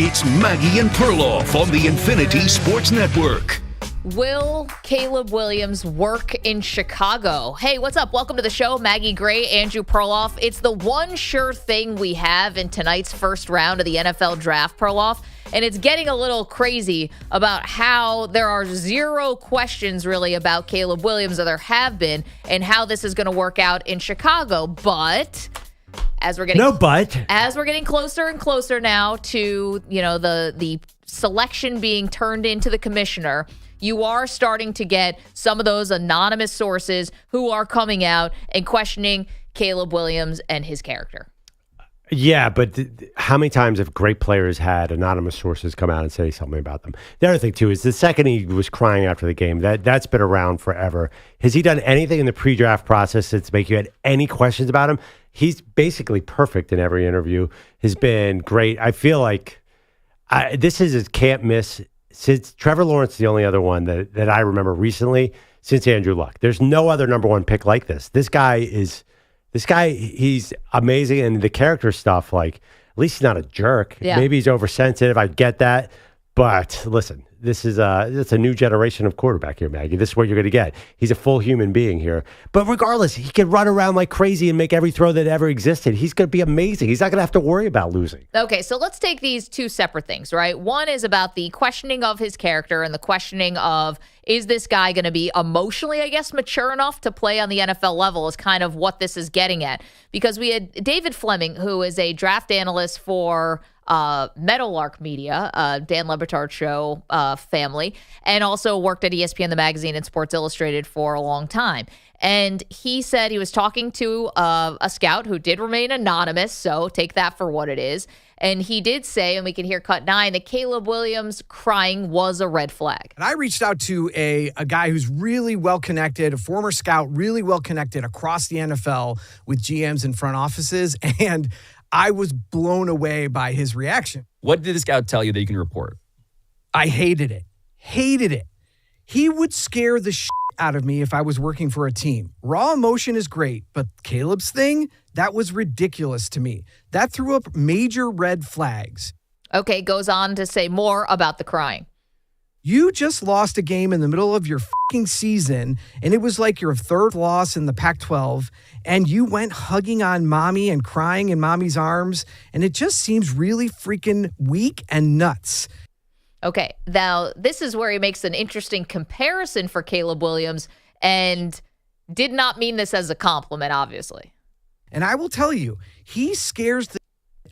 It's Maggie and Perloff on the Infinity Sports Network. Will Caleb Williams work in Chicago? Hey, what's up? Welcome to the show. Maggie Gray, Andrew Perloff. It's the one sure thing we have in tonight's first round of the NFL draft, Perloff. And it's getting a little crazy about how there are zero questions really about Caleb Williams, or there have been, and how this is going to work out in Chicago. But as we're getting as we're getting closer and closer now to, you know, the selection being turned into the commissioner, you are starting to get some of those anonymous sources who are coming out and questioning Caleb Williams and his character. Yeah, but how many times have great players had anonymous sources come out and say something about them? The other thing, too, is the second he was crying after the game, that's been around forever. Has he done anything in the pre-draft process that's make you had any questions about him? He's basically perfect in every interview. Has been great. I feel like this is his can't miss. Since Trevor Lawrence is the only other one that I remember recently since Andrew Luck. There's no other number one pick like this. This guy, he's amazing. And the character stuff, like, at least he's not a jerk. Yeah. Maybe he's oversensitive. I get that. But listen, it's a new generation of quarterback here, Maggie. This is what you're going to get. He's a full human being here. But regardless, he can run around like crazy and make every throw that ever existed. He's going to be amazing. He's not going to have to worry about losing. Okay, so let's take these two separate things, right? One is about the questioning of his character and the questioning of, is this guy going to be emotionally, I guess, mature enough to play on the NFL level is kind of what this is getting at. Because we had David Fleming, who is a draft analyst for Meadowlark Media, Dan Le Batard show family, and also worked at ESPN, the magazine, and Sports Illustrated for a long time. And he said he was talking to a scout who did remain anonymous, so take that for what it is. And he did say, and we can hear cut 9, that Caleb Williams crying was a red flag. And I reached out to a guy who's really well-connected, a former scout, really well-connected across the NFL with GMs and front offices, and I was blown away by his reaction. What did the scout tell you that you can report? I hated it. Hated it. He would scare the shit out of me if I was working for a team. Raw emotion is great, but Caleb's thing, that was ridiculous to me. That threw up major red flags. Okay, goes on to say more about the crying. You just lost a game in the middle of your fucking season, and it was like your third loss in the Pac-12, and you went hugging on mommy and crying in mommy's arms, and it just seems really freaking weak and nuts. Okay, now this is where he makes an interesting comparison for Caleb Williams, and did not mean this as a compliment, obviously. And I will tell you, he scares the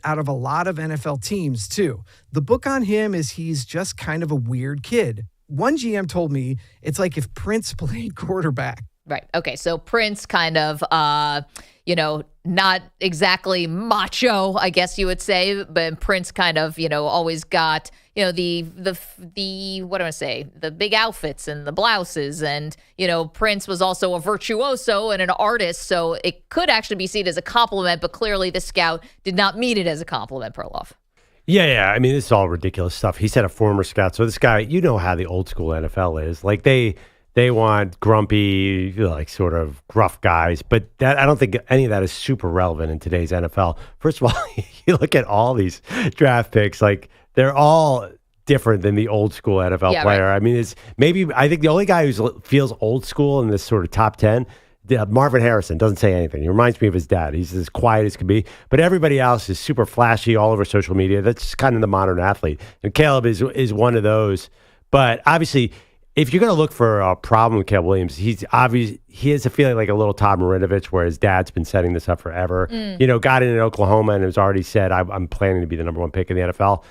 out of a lot of NFL teams, too. The book on him is he's just kind of a weird kid. One GM told me it's like if Prince played quarterback. Right. Okay. So Prince kind of, not exactly macho, I guess you would say, but Prince kind of, always got, the what do I say, the big outfits and the blouses. And, Prince was also a virtuoso and an artist. So it could actually be seen as a compliment, but clearly the scout did not mean it as a compliment, Perloff. Yeah. I mean, this is all ridiculous stuff. He said a former scout. So this guy, you know how the old school NFL is. Like they They want grumpy, like sort of gruff guys. But I don't think any of that is super relevant in today's NFL. First of all, you look at all these draft picks, like they're all different than the old school NFL player. Right. I mean, I think the only guy who feels old school in this sort of top 10, Marvin Harrison, doesn't say anything. He reminds me of his dad. He's as quiet as can be. But everybody else is super flashy all over social media. That's kind of the modern athlete. And Caleb is one of those. But obviously, if you're going to look for a problem with Caleb Williams, he has a feeling like a little Todd Marinovich, where his dad's been setting this up forever. Got in Oklahoma and has already said, I'm planning to be the number one pick in the NFL.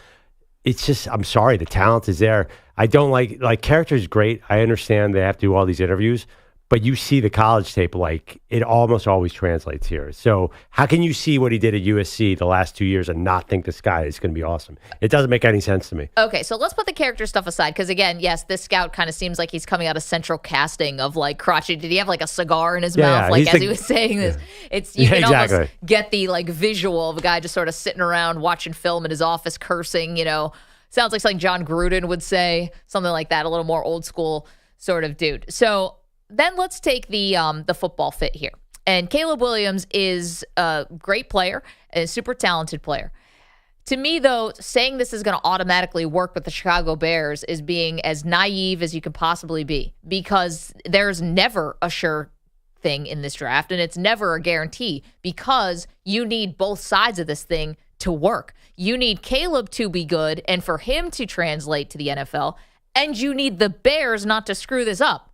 It's just, I'm sorry, the talent is there. I don't like character is great. I understand they have to do all these interviews, but you see the college tape, like it almost always translates here. So how can you see what he did at USC the last 2 years and not think this guy is going to be awesome? It doesn't make any sense to me. Okay, so let's put the character stuff aside, because again, yes, this scout kind of seems like he's coming out of central casting of like crotchety. Did he have like a cigar in his mouth? Like as he was saying this, it's you can almost get the like visual of a guy just sort of sitting around watching film in his office, cursing. Sounds like something John Gruden would say, something like that, a little more old school sort of dude. So then let's take the football fit here. And Caleb Williams is a great player, a super talented player. To me, though, saying this is going to automatically work with the Chicago Bears is being as naive as you can possibly be, because there's never a sure thing in this draft, and it's never a guarantee, because you need both sides of this thing to work. You need Caleb to be good and for him to translate to the NFL, and you need the Bears not to screw this up.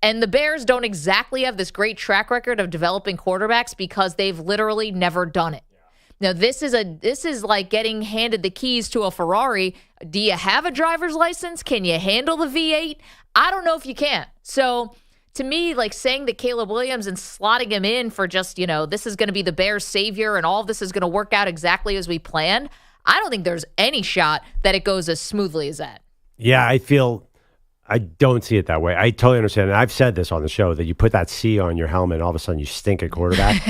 And the Bears don't exactly have this great track record of developing quarterbacks because they've literally never done it. Now, this is like getting handed the keys to a Ferrari. Do you have a driver's license? Can you handle the V8? I don't know if you can. So to me, like saying that Caleb Williams and slotting him in for just, this is going to be the Bears' savior and all of this is going to work out exactly as we planned, I don't think there's any shot that it goes as smoothly as that. Yeah, I don't see it that way. I totally understand. And I've said this on the show that you put that C on your helmet and all of a sudden you stink at quarterback.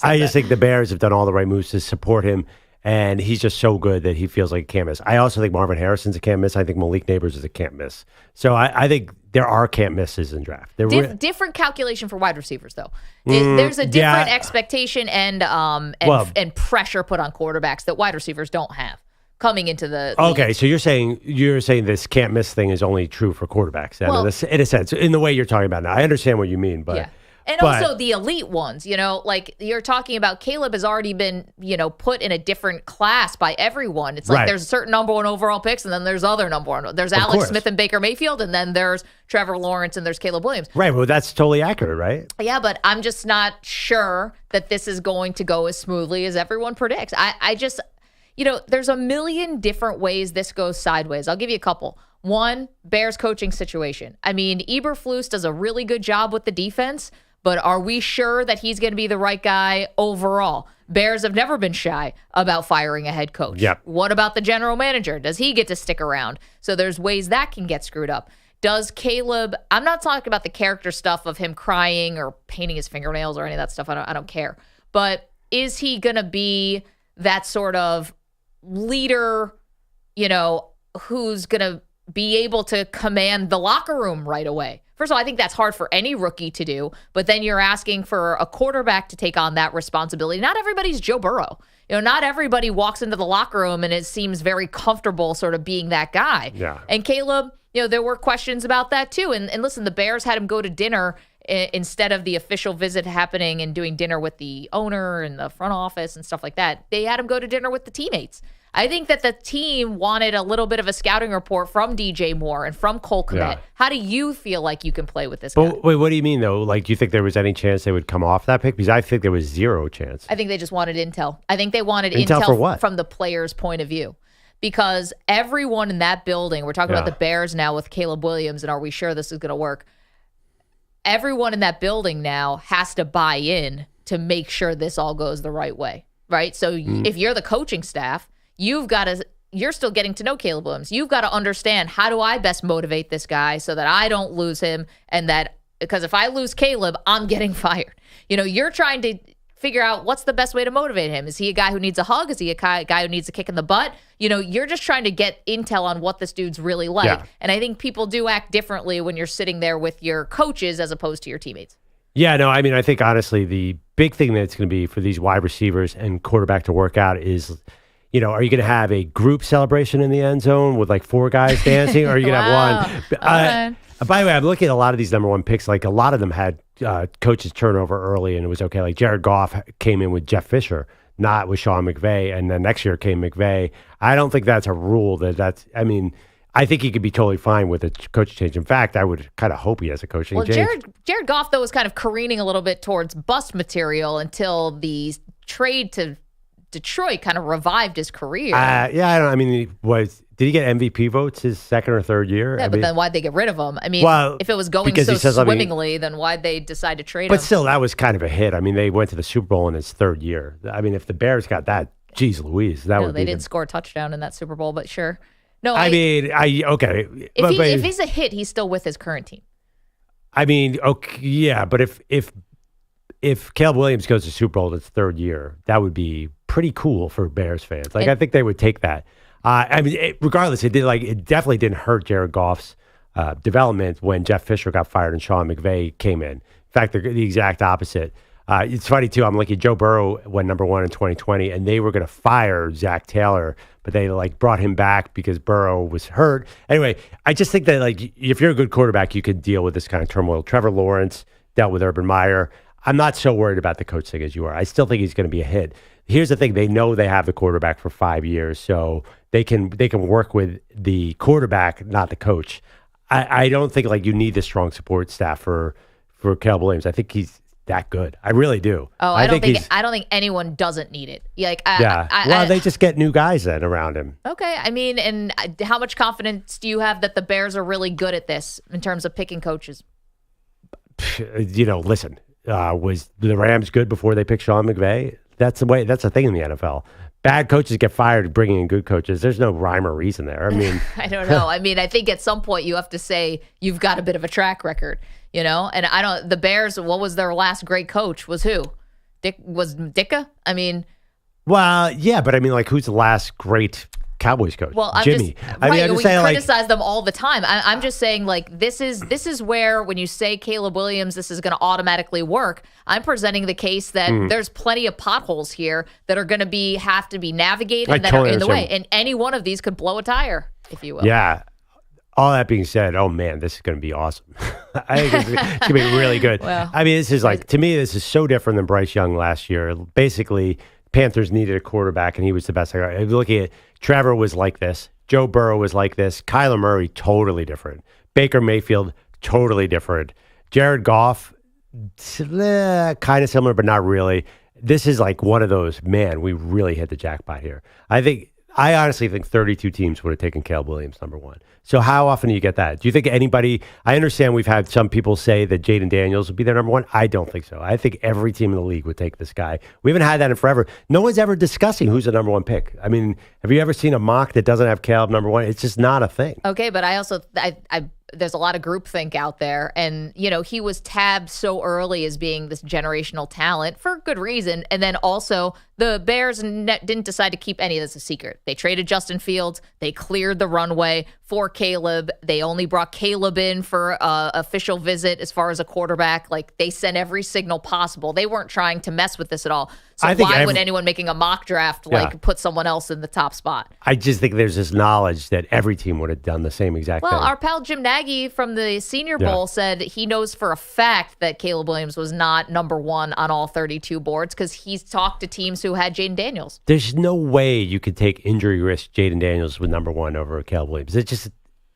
I just think the Bears have done all the right moves to support him. And he's just so good that he feels like he can't miss. I also think Marvin Harrison's a can't miss. I think Malik Neighbors is a can't miss. So I think there are can't misses in draft. Different calculation for wide receivers, though. There's a different expectation and pressure put on quarterbacks that wide receivers don't have coming into the okay, so you're saying this can't miss thing is only true for quarterbacks, then, in a sense, in the way you're talking about now. I understand what you mean, but yeah. And also the elite ones, like you're talking about, Caleb has already been, put in a different class by everyone. It's like there's certain number one overall picks, and then there's other number one. There's Alex Smith and Baker Mayfield, and then there's Trevor Lawrence, and there's Caleb Williams. Right, well, that's totally accurate, right? Yeah, but I'm just not sure that this is going to go as smoothly as everyone predicts. I just, there's a million different ways this goes sideways. I'll give you a couple. One, Bears coaching situation. I mean, Eberflus does a really good job with the defense, but are we sure that he's going to be the right guy overall? Bears have never been shy about firing a head coach. Yep. What about the general manager? Does he get to stick around? So there's ways that can get screwed up. Does Caleb, I'm not talking about the character stuff of him crying or painting his fingernails or any of that stuff. I don't care. But is he going to be that sort of leader, who's going to be able to command the locker room right away? First of all, I think that's hard for any rookie to do, but then you're asking for a quarterback to take on that responsibility. Not everybody's Joe Burrow. Not everybody walks into the locker room and it seems very comfortable sort of being that guy. Yeah. And Caleb, there were questions about that too. And listen, the Bears had him go to dinner instead of the official visit happening and doing dinner with the owner and the front office and stuff like that. They had him go to dinner with the teammates. I think that the team wanted a little bit of a scouting report from DJ Moore and from Cole Kmet. Yeah. How do you feel like you can play with this guy? Wait, what do you mean, though? Like, do you think there was any chance they would come off that pick? Because I think there was zero chance. I think they just wanted intel. I think they wanted intel for what? From the player's point of view. Because everyone in that building, we're talking about the Bears now with Caleb Williams, and are we sure this is going to work? Everyone in that building now has to buy in to make sure this all goes the right way, right? So if you're the coaching staff, you're still getting to know Caleb Williams. You've got to understand, how do I best motivate this guy so that I don't lose him, and that, because if I lose Caleb, I'm getting fired. You're trying to figure out what's the best way to motivate him. Is he a guy who needs a hug? Is he a guy who needs a kick in the butt? You're just trying to get intel on what this dude's really like. Yeah. And I think people do act differently when you're sitting there with your coaches as opposed to your teammates. Yeah, no, I mean, I think honestly, the big thing that's going to be for these wide receivers and quarterback to work out is, are you going to have a group celebration in the end zone with like 4 guys dancing, or are you going to have one? Okay. By the way, I'm looking at a lot of these number 1 picks. Like a lot of them had coaches turnover early, and it was okay. Like Jared Goff came in with Jeff Fisher, not with Sean McVay, and then next year came McVay. I don't think that's a rule. I think he could be totally fine with a coach change. In fact, I would kind of hope he has a coaching change. Jared Goff, though, was kind of careening a little bit towards bust material until the trade to Detroit kind of revived his career. Did he get MVP votes his second or third year? Yeah, but then why'd they get rid of him? I mean, if it was going so swimmingly, then why'd they decide to trade him? But still, that was kind of a hit. I mean, they went to the Super Bowl in his third year. I mean, if the Bears got that, geez Louise, they didn't score a touchdown in that Super Bowl, but sure. No, okay. If he's a hit, he's still with his current team. I mean, okay, yeah, but if Caleb Williams goes to Super Bowl in his third year, that would be pretty cool for Bears fans. I think they would take that. Regardless, it definitely didn't hurt Jared Goff's development when Jeff Fisher got fired and Sean McVay came in. In fact, they're the exact opposite. It's funny, too. I'm looking at Joe Burrow went number 1 in 2020, and they were going to fire Zach Taylor, but they brought him back because Burrow was hurt. Anyway, I just think that if you're a good quarterback, you could deal with this kind of turmoil. Trevor Lawrence dealt with Urban Meyer. I'm not so worried about the coach thing as you are. I still think he's going to be a hit. Here's the thing. They know they have the quarterback for 5 years, so they can work with the quarterback, not the coach. I don't think you need this strong support staff for Caleb Williams. I think he's that good. I really do. Oh, I don't think anyone doesn't need it. They just get new guys then around him. Okay. I mean, and how much confidence do you have that the Bears are really good at this in terms of picking coaches? Listen, was the Rams good before they picked Sean McVay? That's the thing in the NFL. Bad coaches get fired, bringing in good coaches. There's no rhyme or reason there. I mean, I don't know. I mean, I think at some point you have to say you've got a bit of a track record, And the Bears, what was their last great coach? Was who? Ditka? I mean, well, yeah, but I mean, who's the last great Cowboys coach? Well, Jimmy. We criticize them all the time. I'm just saying, this is where when you say Caleb Williams, this is going to automatically work. I'm presenting the case that there's plenty of potholes here that are going to have to be navigated that are in the way, and any one of these could blow a tire, if you will. Yeah. All that being said, oh man, this is going to be awesome. I think it's going to be really good. Well, I mean, this is to me, this is so different than Bryce Young last year. Basically, Panthers needed a quarterback, and he was the best. If you're looking at Trevor was like this, Joe Burrow was like this, Kyler Murray totally different, Baker Mayfield totally different, Jared Goff kind of similar but not really. This is one of those. Man, we really hit the jackpot here. I honestly think 32 teams would have taken Caleb Williams number 1. So how often do you get that? Do you think anybody? I understand we've had some people say that Jayden Daniels would be their number 1. I don't think so. I think every team in the league would take this guy. We haven't had that in forever. No one's ever discussing who's the number 1 pick. I mean, have you ever seen a mock that doesn't have Caleb number 1? It's just not a thing. Okay, but I also there's a lot of groupthink out there, and he was tabbed so early as being this generational talent for good reason, and then also the Bears didn't decide to keep any of this a secret. They traded Justin Fields. They cleared the runway for Caleb. They only brought Caleb in for an official visit as far as a quarterback. They sent every signal possible. They weren't trying to mess with this at all. So why would anyone making a mock draft put someone else in the top spot? I just think there's this knowledge that every team would have done the same exact thing. Well, our pal Jim Nagy from the Senior Bowl said he knows for a fact that Caleb Williams was not number 1 on all 32 boards because he's talked to teams who had Jayden Daniels. There's no way you could take injury risk Jayden Daniels with number 1 over Caleb Williams.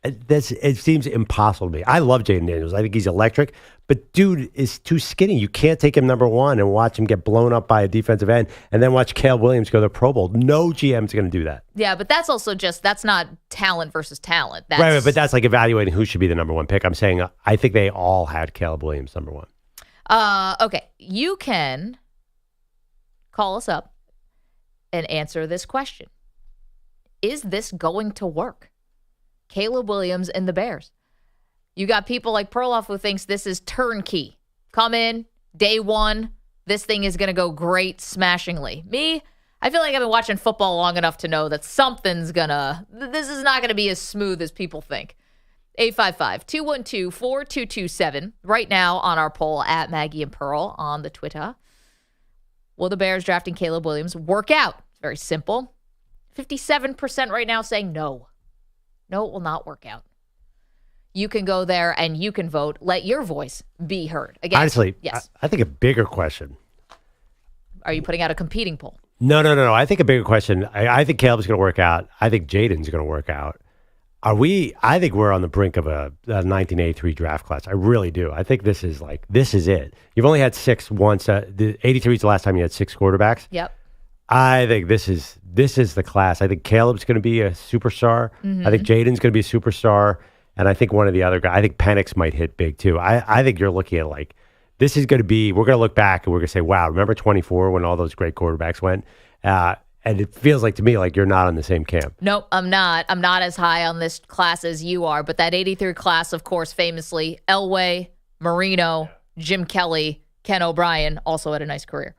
It seems impossible to me. I love Jayden Daniels. I think he's electric, but dude is too skinny. You can't take him number 1 and watch him get blown up by a defensive end and then watch Caleb Williams go to the Pro Bowl. No GM's going to do that. Yeah, but that's also that's not talent versus talent. Right, but that's evaluating who should be the number 1 pick. I'm saying I think they all had Caleb Williams number 1. Okay, you can call us up and answer this question. Is this going to work? Caleb Williams and the Bears. You got people like Perloff who thinks this is turnkey. Come in, day 1, this thing is going to go great smashingly. Me, I feel like I've been watching football long enough to know that this is not going to be as smooth as people think. 855-212-4227. Right now on our poll at Maggie and Pearl on the Twitter. Will the Bears drafting Caleb Williams work out? It's very simple. 57% right now saying no. No, it will not work out. You can go there and you can vote. Let your voice be heard. Again, honestly, yes. I think a bigger question. Are you putting out a competing poll? No. I think a bigger question. I think Caleb's going to work out. I think Jayden's going to work out. I think we're on the brink of a 1983 draft class. I really do. I think this is it. You've only had 6 once. The 83 is the last time you had 6 quarterbacks. Yep. I think this is the class. I think Caleb's going to be a superstar. Mm-hmm. I think Jayden's going to be a superstar. And I think one of the other guys, I think Penix might hit big too. I think you're looking at this is going to be, we're going to look back and we're going to say, wow, remember 24 when all those great quarterbacks went? And it feels like to me like you're not on the same camp. Nope, I'm not. I'm not as high on this class as you are. But that 83 class, of course, famously, Elway, Marino, Jim Kelly, Ken O'Brien also had a nice career.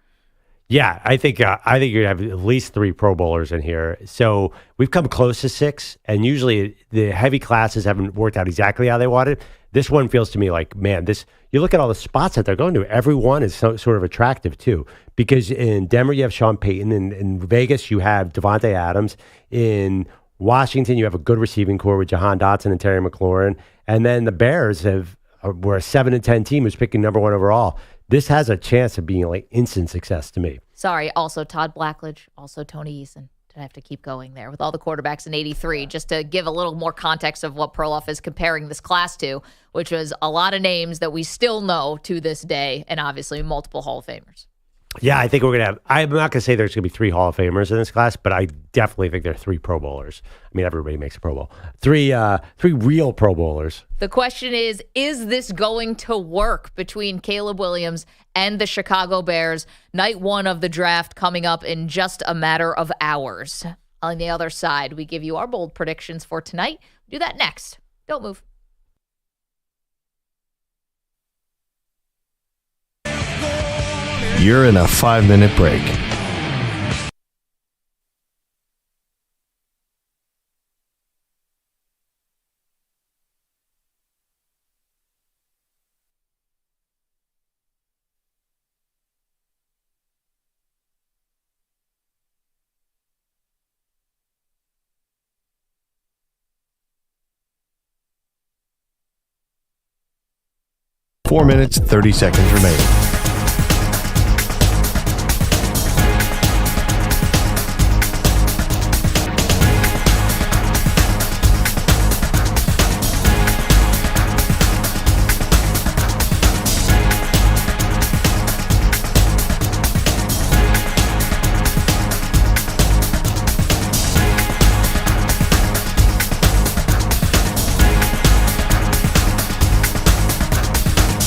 Yeah, I think you're going to have at least 3 Pro Bowlers in here. So we've come close to 6, and usually the heavy classes haven't worked out exactly how they wanted. This one feels to me like, man, you look at all the spots that they're going to, every one is sort of attractive too. Because in Denver, you have Sean Payton. In Vegas, you have Devontae Adams. In Washington, you have a good receiving core with Jahan Dotson and Terry McLaurin. And then the Bears were a 7-10 team who's picking number 1 overall. This has a chance of being like instant success to me. Sorry, also Todd Blackledge, also Tony Eason. I have to keep going there with all the quarterbacks in 83, just to give a little more context of what Perloff is comparing this class to, which was a lot of names that we still know to this day, and obviously multiple Hall of Famers. Yeah, I think we're going to have, I'm not going to say there's going to be 3 Hall of Famers in this class, but I definitely think there are 3 Pro Bowlers. I mean, everybody makes a Pro Bowl. 3 real Pro Bowlers. The question is this going to work between Caleb Williams and the Chicago Bears? Night 1 of the draft coming up in just a matter of hours. On the other side, we give you our bold predictions for tonight. Do that next. Don't move. You're in a 5-minute break. Four minutes, 30 seconds remaining.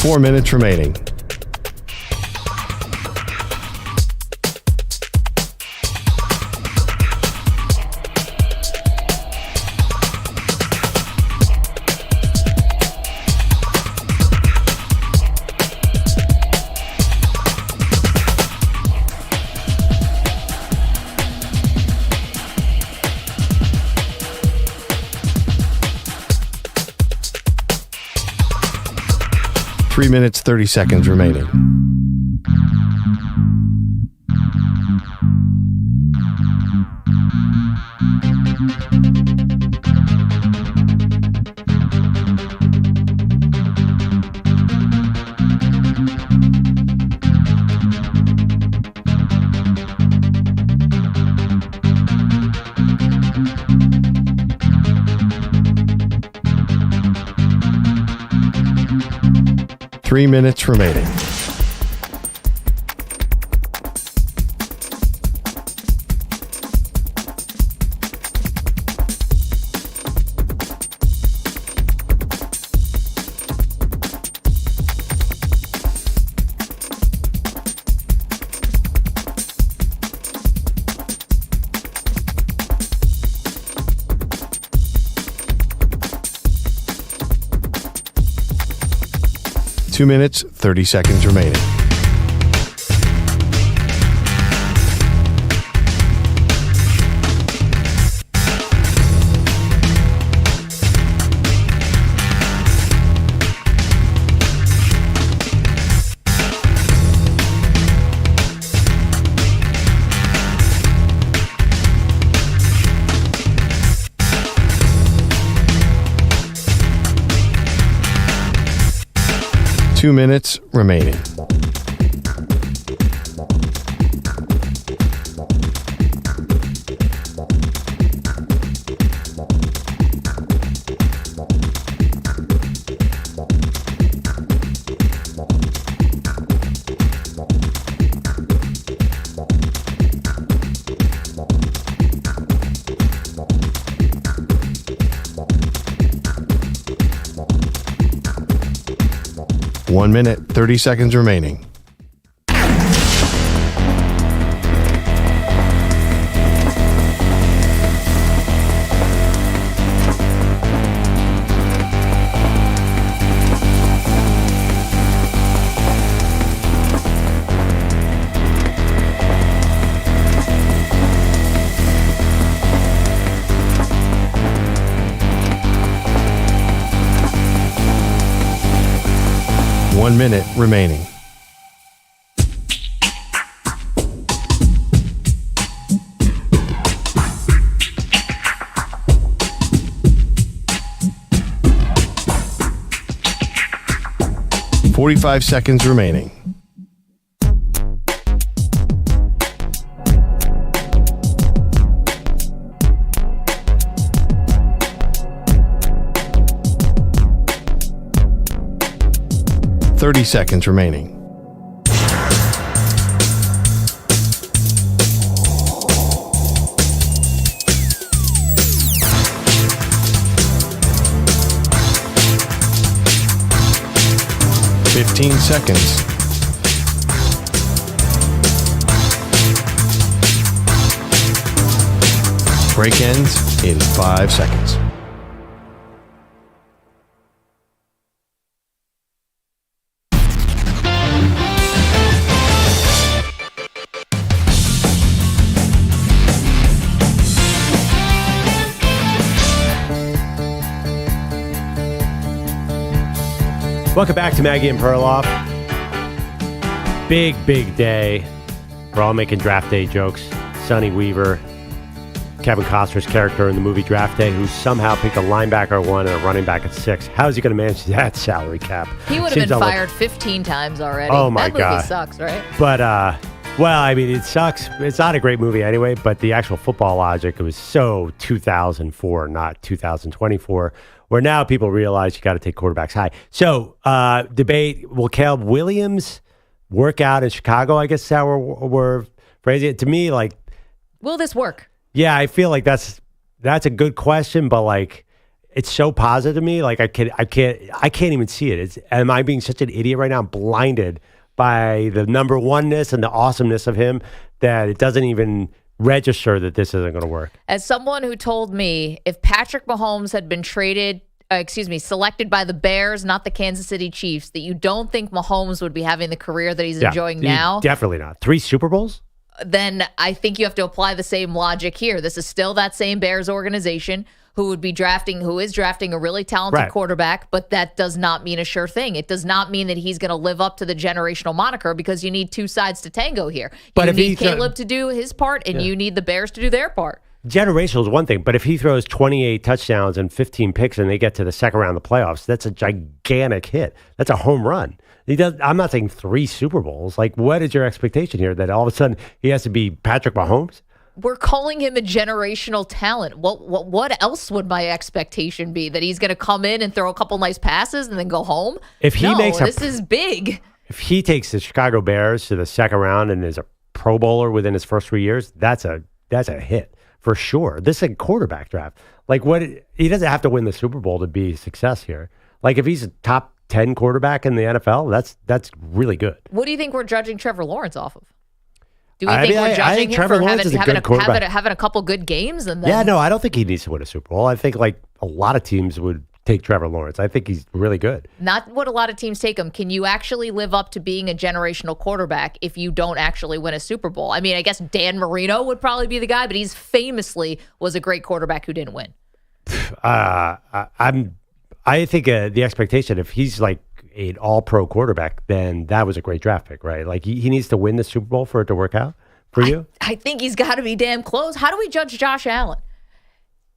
Four minutes remaining. Three minutes, 30 seconds remaining. Three minutes remaining. Two minutes, 30 seconds remaining. 2 minutes remaining. One minute, 30 seconds remaining. One minute remaining. .45 seconds remaining. .30 seconds remaining. .15 seconds. Break ends in 5 seconds. Welcome back to Maggie and Perloff. Big, big day. We're all making draft day jokes. Sonny Weaver, Kevin Costner's character in the movie Draft Day, who somehow picked a linebacker at 1 and a running back at 6. How is he going to manage that salary cap? He would have been fired 15 times already. Oh, my God. God. That movie sucks, right? But, well, I mean, it sucks. It's not a great movie anyway, but the actual football logic, it was so 2004, not 2024. Where now people realize you got to take quarterbacks high. So, debate, will Caleb Williams work out in Chicago? I guess is how we're phrasing it. To me, like... Will this work? Yeah, I feel like that's a good question, but like, it's so positive to me. Like, I can't even see it. Am I being such an idiot right now? I'm blinded by the number oneness and the awesomeness of him that it doesn't even register that this isn't going to work. As someone who told me if Patrick Mahomes had been selected by the Bears, not the Kansas City Chiefs, that you don't think Mahomes would be having the career that he's enjoying now. Definitely not. 3 Super Bowls? Then I think you have to apply the same logic here. This is still that same Bears organization who is drafting a really talented quarterback, but that does not mean a sure thing. It does not mean that he's going to live up to the generational moniker because you need two sides to tango here. You need Caleb to do his part, and you need the Bears to do their part. Generational is one thing, but if he throws 28 touchdowns and 15 picks and they get to the second round of the playoffs, that's a gigantic hit. That's a home run. I'm not saying 3 Super Bowls. Like, what is your expectation here that all of a sudden he has to be Patrick Mahomes? We're calling him a generational talent. What else would my expectation be? That he's going to come in and throw a couple nice passes and then go home? This is big. If he takes the Chicago Bears to the second round and is a Pro Bowler within his first 3 years, that's a hit for sure. This is a quarterback draft. Like, he doesn't have to win the Super Bowl to be a success here. Like, if he's a top 10 quarterback in the NFL, that's really good. What do you think we're judging Trevor Lawrence off of? Do we think we're judging him for having a couple good games? And then... Yeah, no, I don't think he needs to win a Super Bowl. I think like a lot of teams would take Trevor Lawrence. I think he's really good. Not what a lot of teams take him. Can you actually live up to being a generational quarterback if you don't actually win a Super Bowl? I mean, I guess Dan Marino would probably be the guy, but he's famously was a great quarterback who didn't win. I think the expectation, if he's like an all-pro quarterback, then that was a great draft pick, right? Like he needs to win the Super Bowl for it to work out for you? I think he's got to be damn close. How do we judge Josh Allen?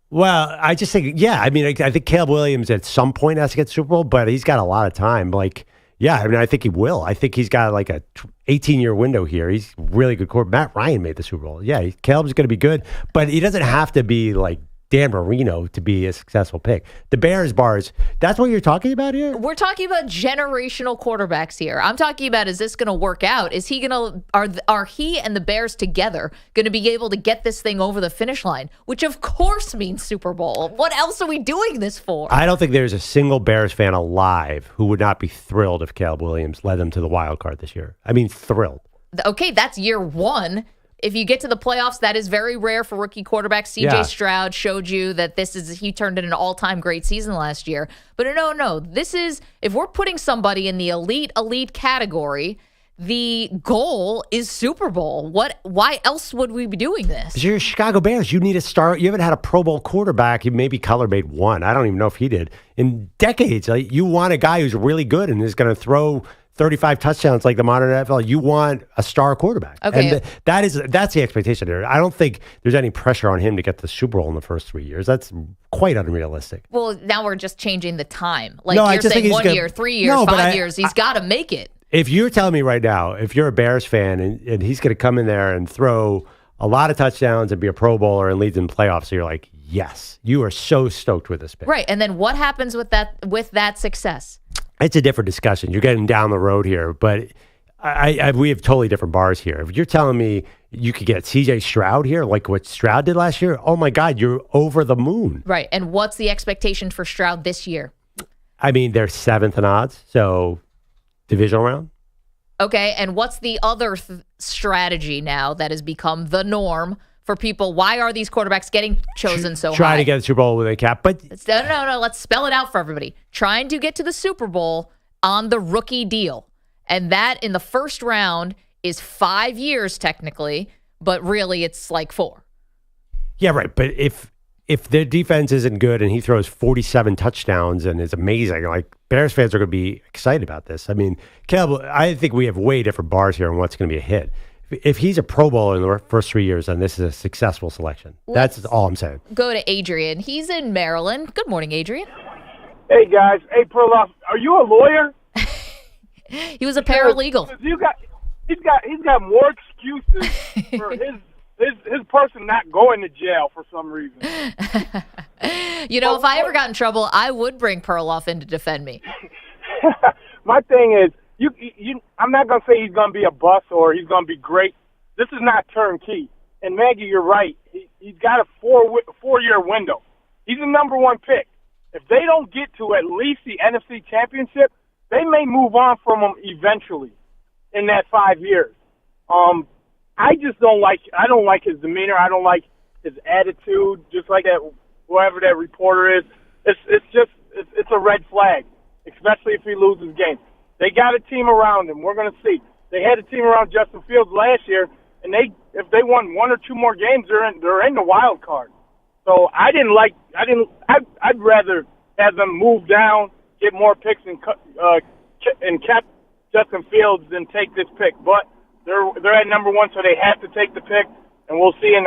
Well, I just think, I think Caleb Williams at some point has to get the Super Bowl, but he's got a lot of time. Like, Yeah, I mean, I think he will. I think he's got like a 18-year window here. He's really good quarterback. Matt Ryan made the Super Bowl. Yeah, Caleb's going to be good, but he doesn't have to be like Dan Marino to be a successful pick. The Bears bars, that's what you're talking about here? We're talking about generational quarterbacks here. I'm talking about, is this going to work out? Is he going to, are he and the Bears together going to be able to get this thing over the finish line? Which of course means Super Bowl. What else are we doing this for? I don't think there's a single Bears fan alive who would not be thrilled if Caleb Williams led them to the wild card this year. I mean, thrilled. Okay, that's year one. If you get to the playoffs, that is very rare for rookie quarterbacks. CJ Stroud showed you that he turned in an all-time great season last year. But no, this is, if we're putting somebody in the elite category, the goal is Super Bowl. Why else would we be doing this? Because you're Chicago Bears. You need a star. You haven't had a Pro Bowl quarterback. Maybe Cutler made one. I don't even know if he did. In decades, you want a guy who's really good and is going to throw 35 touchdowns like the modern NFL. You want a star quarterback. Okay. And that's the expectation there. I don't think there's any pressure on him to get the Super Bowl in the first 3 years. That's quite unrealistic. Well, now we're just changing the time. Like No, you're saying 1 year, 3 years, 5 years. He's got to make it. If you're telling me right now, if you're a Bears fan and he's going to come in there and throw a lot of touchdowns and be a Pro Bowler and leads in playoffs, so you're like, yes, you are so stoked with this pick. Right. And then what happens with that success? It's a different discussion. You're getting down the road here, but we have totally different bars here. If you're telling me you could get CJ Stroud here, like what Stroud did last year, oh my God, you're over the moon. Right. And what's the expectation for Stroud this year? I mean, they're 7th in odds, so divisional round. Okay. And what's the other strategy now that has become the norm for people? Why are these quarterbacks getting chosen so high? Trying to get the Super Bowl with a cap, but no. Let's spell it out for everybody. Trying to get to the Super Bowl on the rookie deal, and that in the first round is 5 years technically, but really it's like 4. Yeah, right. But if their defense isn't good and he throws 47 touchdowns and is amazing, like Bears fans are going to be excited about this. I mean, Caleb, I think we have way different bars here on what's going to be a hit. If he's a Pro Bowler in the first 3 years, then this is a successful selection. That's all I'm saying. Go to Adrian. He's in Maryland. Good morning, Adrian. Hey, guys. Hey, Perloff, are you a lawyer? He was a paralegal. He's got more excuses for his person not going to jail for some reason. If I ever got in trouble, I would bring Perloff in to defend me. My thing is, I'm not going to say he's going to be a bust or he's going to be great. This is not turnkey. And Maggie, you're right. He's got a 4-year window. He's the number 1 pick. If they don't get to at least the NFC Championship, they may move on from him eventually in that 5 years. I don't like his demeanor. I don't like his attitude. Just like that, whoever that reporter is, it's a red flag, especially if he loses games. They got a team around him. We're going to see. They had a team around Justin Fields last year, and if they won 1 or 2 more games, they're in the wild card. So I'd rather have them move down, get more picks, and kept Justin Fields than take this pick. But they're at number 1, so they have to take the pick, and we'll see in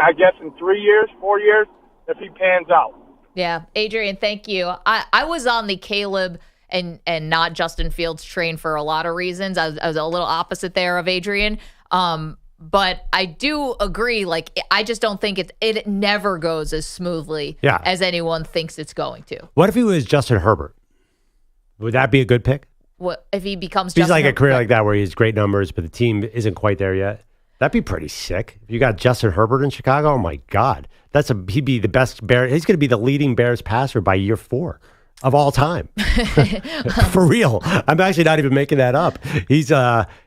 3 years, 4 years, if he pans out. Yeah, Adrian, thank you. I was on the Caleb and not Justin Fields train for a lot of reasons. I was a little opposite there of Adrian. But I do agree, I just don't think it never goes as smoothly as anyone thinks it's going to. What if he was Justin Herbert? Would that be a good pick? What if he becomes He's Justin like Herbert? a career like that where he has great numbers, but the team isn't quite there yet. That'd be pretty sick. If you got Justin Herbert in Chicago, oh my God. He'd be the best Bear. He's going to be the leading Bears passer by year 4. Of all time. For real. I'm actually not even making that up.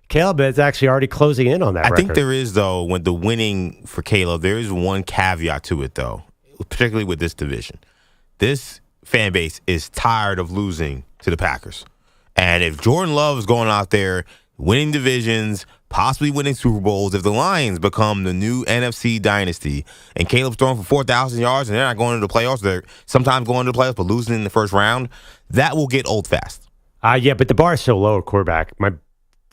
Caleb is actually already closing in on that record. I think there is, though, when the winning for Caleb, there is one caveat to it, though, particularly with this division. This fan base is tired of losing to the Packers. And if Jordan Love is going out there winning divisions, possibly winning Super Bowls, if the Lions become the new NFC dynasty and Caleb's throwing for 4,000 yards and they're not going into the playoffs, they're sometimes going to the playoffs but losing in the first round, that will get old fast. Yeah, but the bar is so low at quarterback. My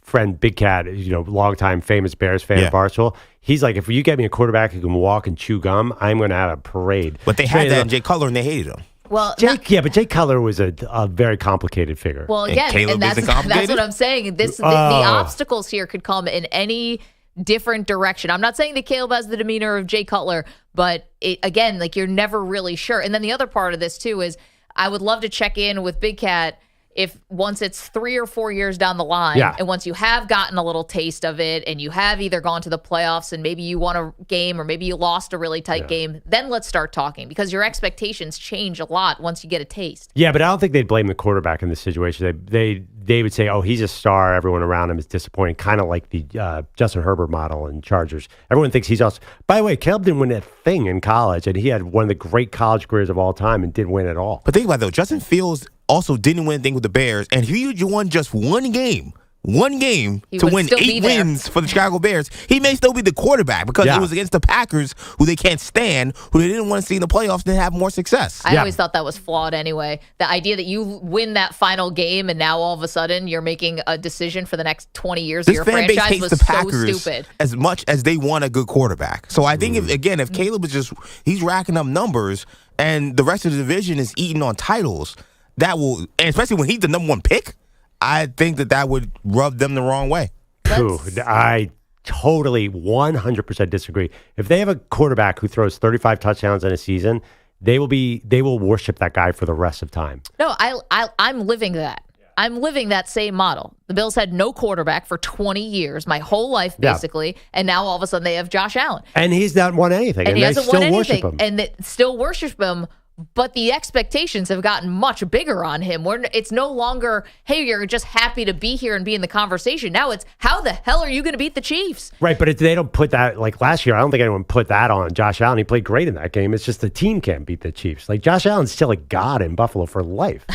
friend Big Cat, longtime famous Bears fan at Barstool, he's like, if you get me a quarterback who can walk and chew gum, I'm going to have a parade. But they had that in Jay Cutler and they hated him. Well, but Jay Cutler was a very complicated figure. Well, again, and that's what I'm saying. The obstacles here could come in any different direction. I'm not saying that Caleb has the demeanor of Jay Cutler, but again, like you're never really sure. And then the other part of this too is I would love to check in with Big Cat if once it's 3 or 4 years down the line, and once you have gotten a little taste of it and you have either gone to the playoffs and maybe you won a game or maybe you lost a really tight game, then let's start talking because your expectations change a lot once you get a taste. Yeah, but I don't think they'd blame the quarterback in this situation. They would say, oh, he's a star. Everyone around him is disappointing, kind of like the Justin Herbert model in Chargers. Everyone thinks he's awesome. By the way, Caleb didn't win a thing in college, and he had one of the great college careers of all time and didn't win at all. But think about it, though. Justin Fields also didn't win anything with the Bears, and if you won just one game to win 8 wins for the Chicago Bears, he may still be the quarterback because it was against the Packers, who they can't stand, who they didn't want to see in the playoffs and have more success. I always thought that was flawed anyway. The idea that you win that final game and now all of a sudden you're making a decision for the next 20 years of your franchise was so stupid. As much as they want a good quarterback. So I think, if Caleb is he's racking up numbers and the rest of the division is eating on titles, that will, and especially when he's the number 1 pick, I think that would rub them the wrong way. I totally 100% disagree. If they have a quarterback who throws 35 touchdowns in a season, they will worship that guy for the rest of time. No, I'm living that. I'm living that same model. The Bills had no quarterback for 20 years, my whole life basically, and now all of a sudden they have Josh Allen. And he's not won anything. And he hasn't won anything. Worship him. And they still worship him. But the expectations have gotten much bigger on him. It's no longer, hey, you're just happy to be here and be in the conversation. Now it's, how the hell are you going to beat the Chiefs? Right, but if they don't put that, like last year, I don't think anyone put that on Josh Allen. He played great in that game. It's just the team can't beat the Chiefs. Like, Josh Allen's still a god in Buffalo for life.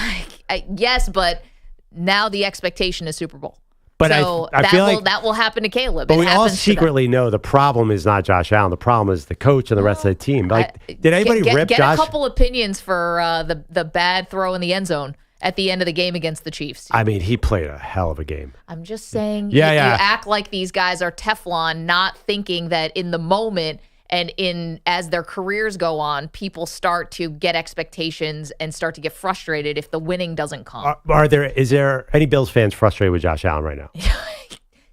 Yes, but now the expectation is Super Bowl. But so I feel like that will happen to Caleb. But we all secretly know the problem is not Josh Allen. The problem is the coach and the rest of the team. Like, did anybody rip Josh? Get a couple opinions for the bad throw in the end zone at the end of the game against the Chiefs. I mean, he played a hell of a game. I'm just saying, you act like these guys are Teflon, not thinking that in the moment and as their careers go on, people start to get expectations and start to get frustrated if the winning doesn't come. Is there any Bills fans frustrated with Josh Allen right now?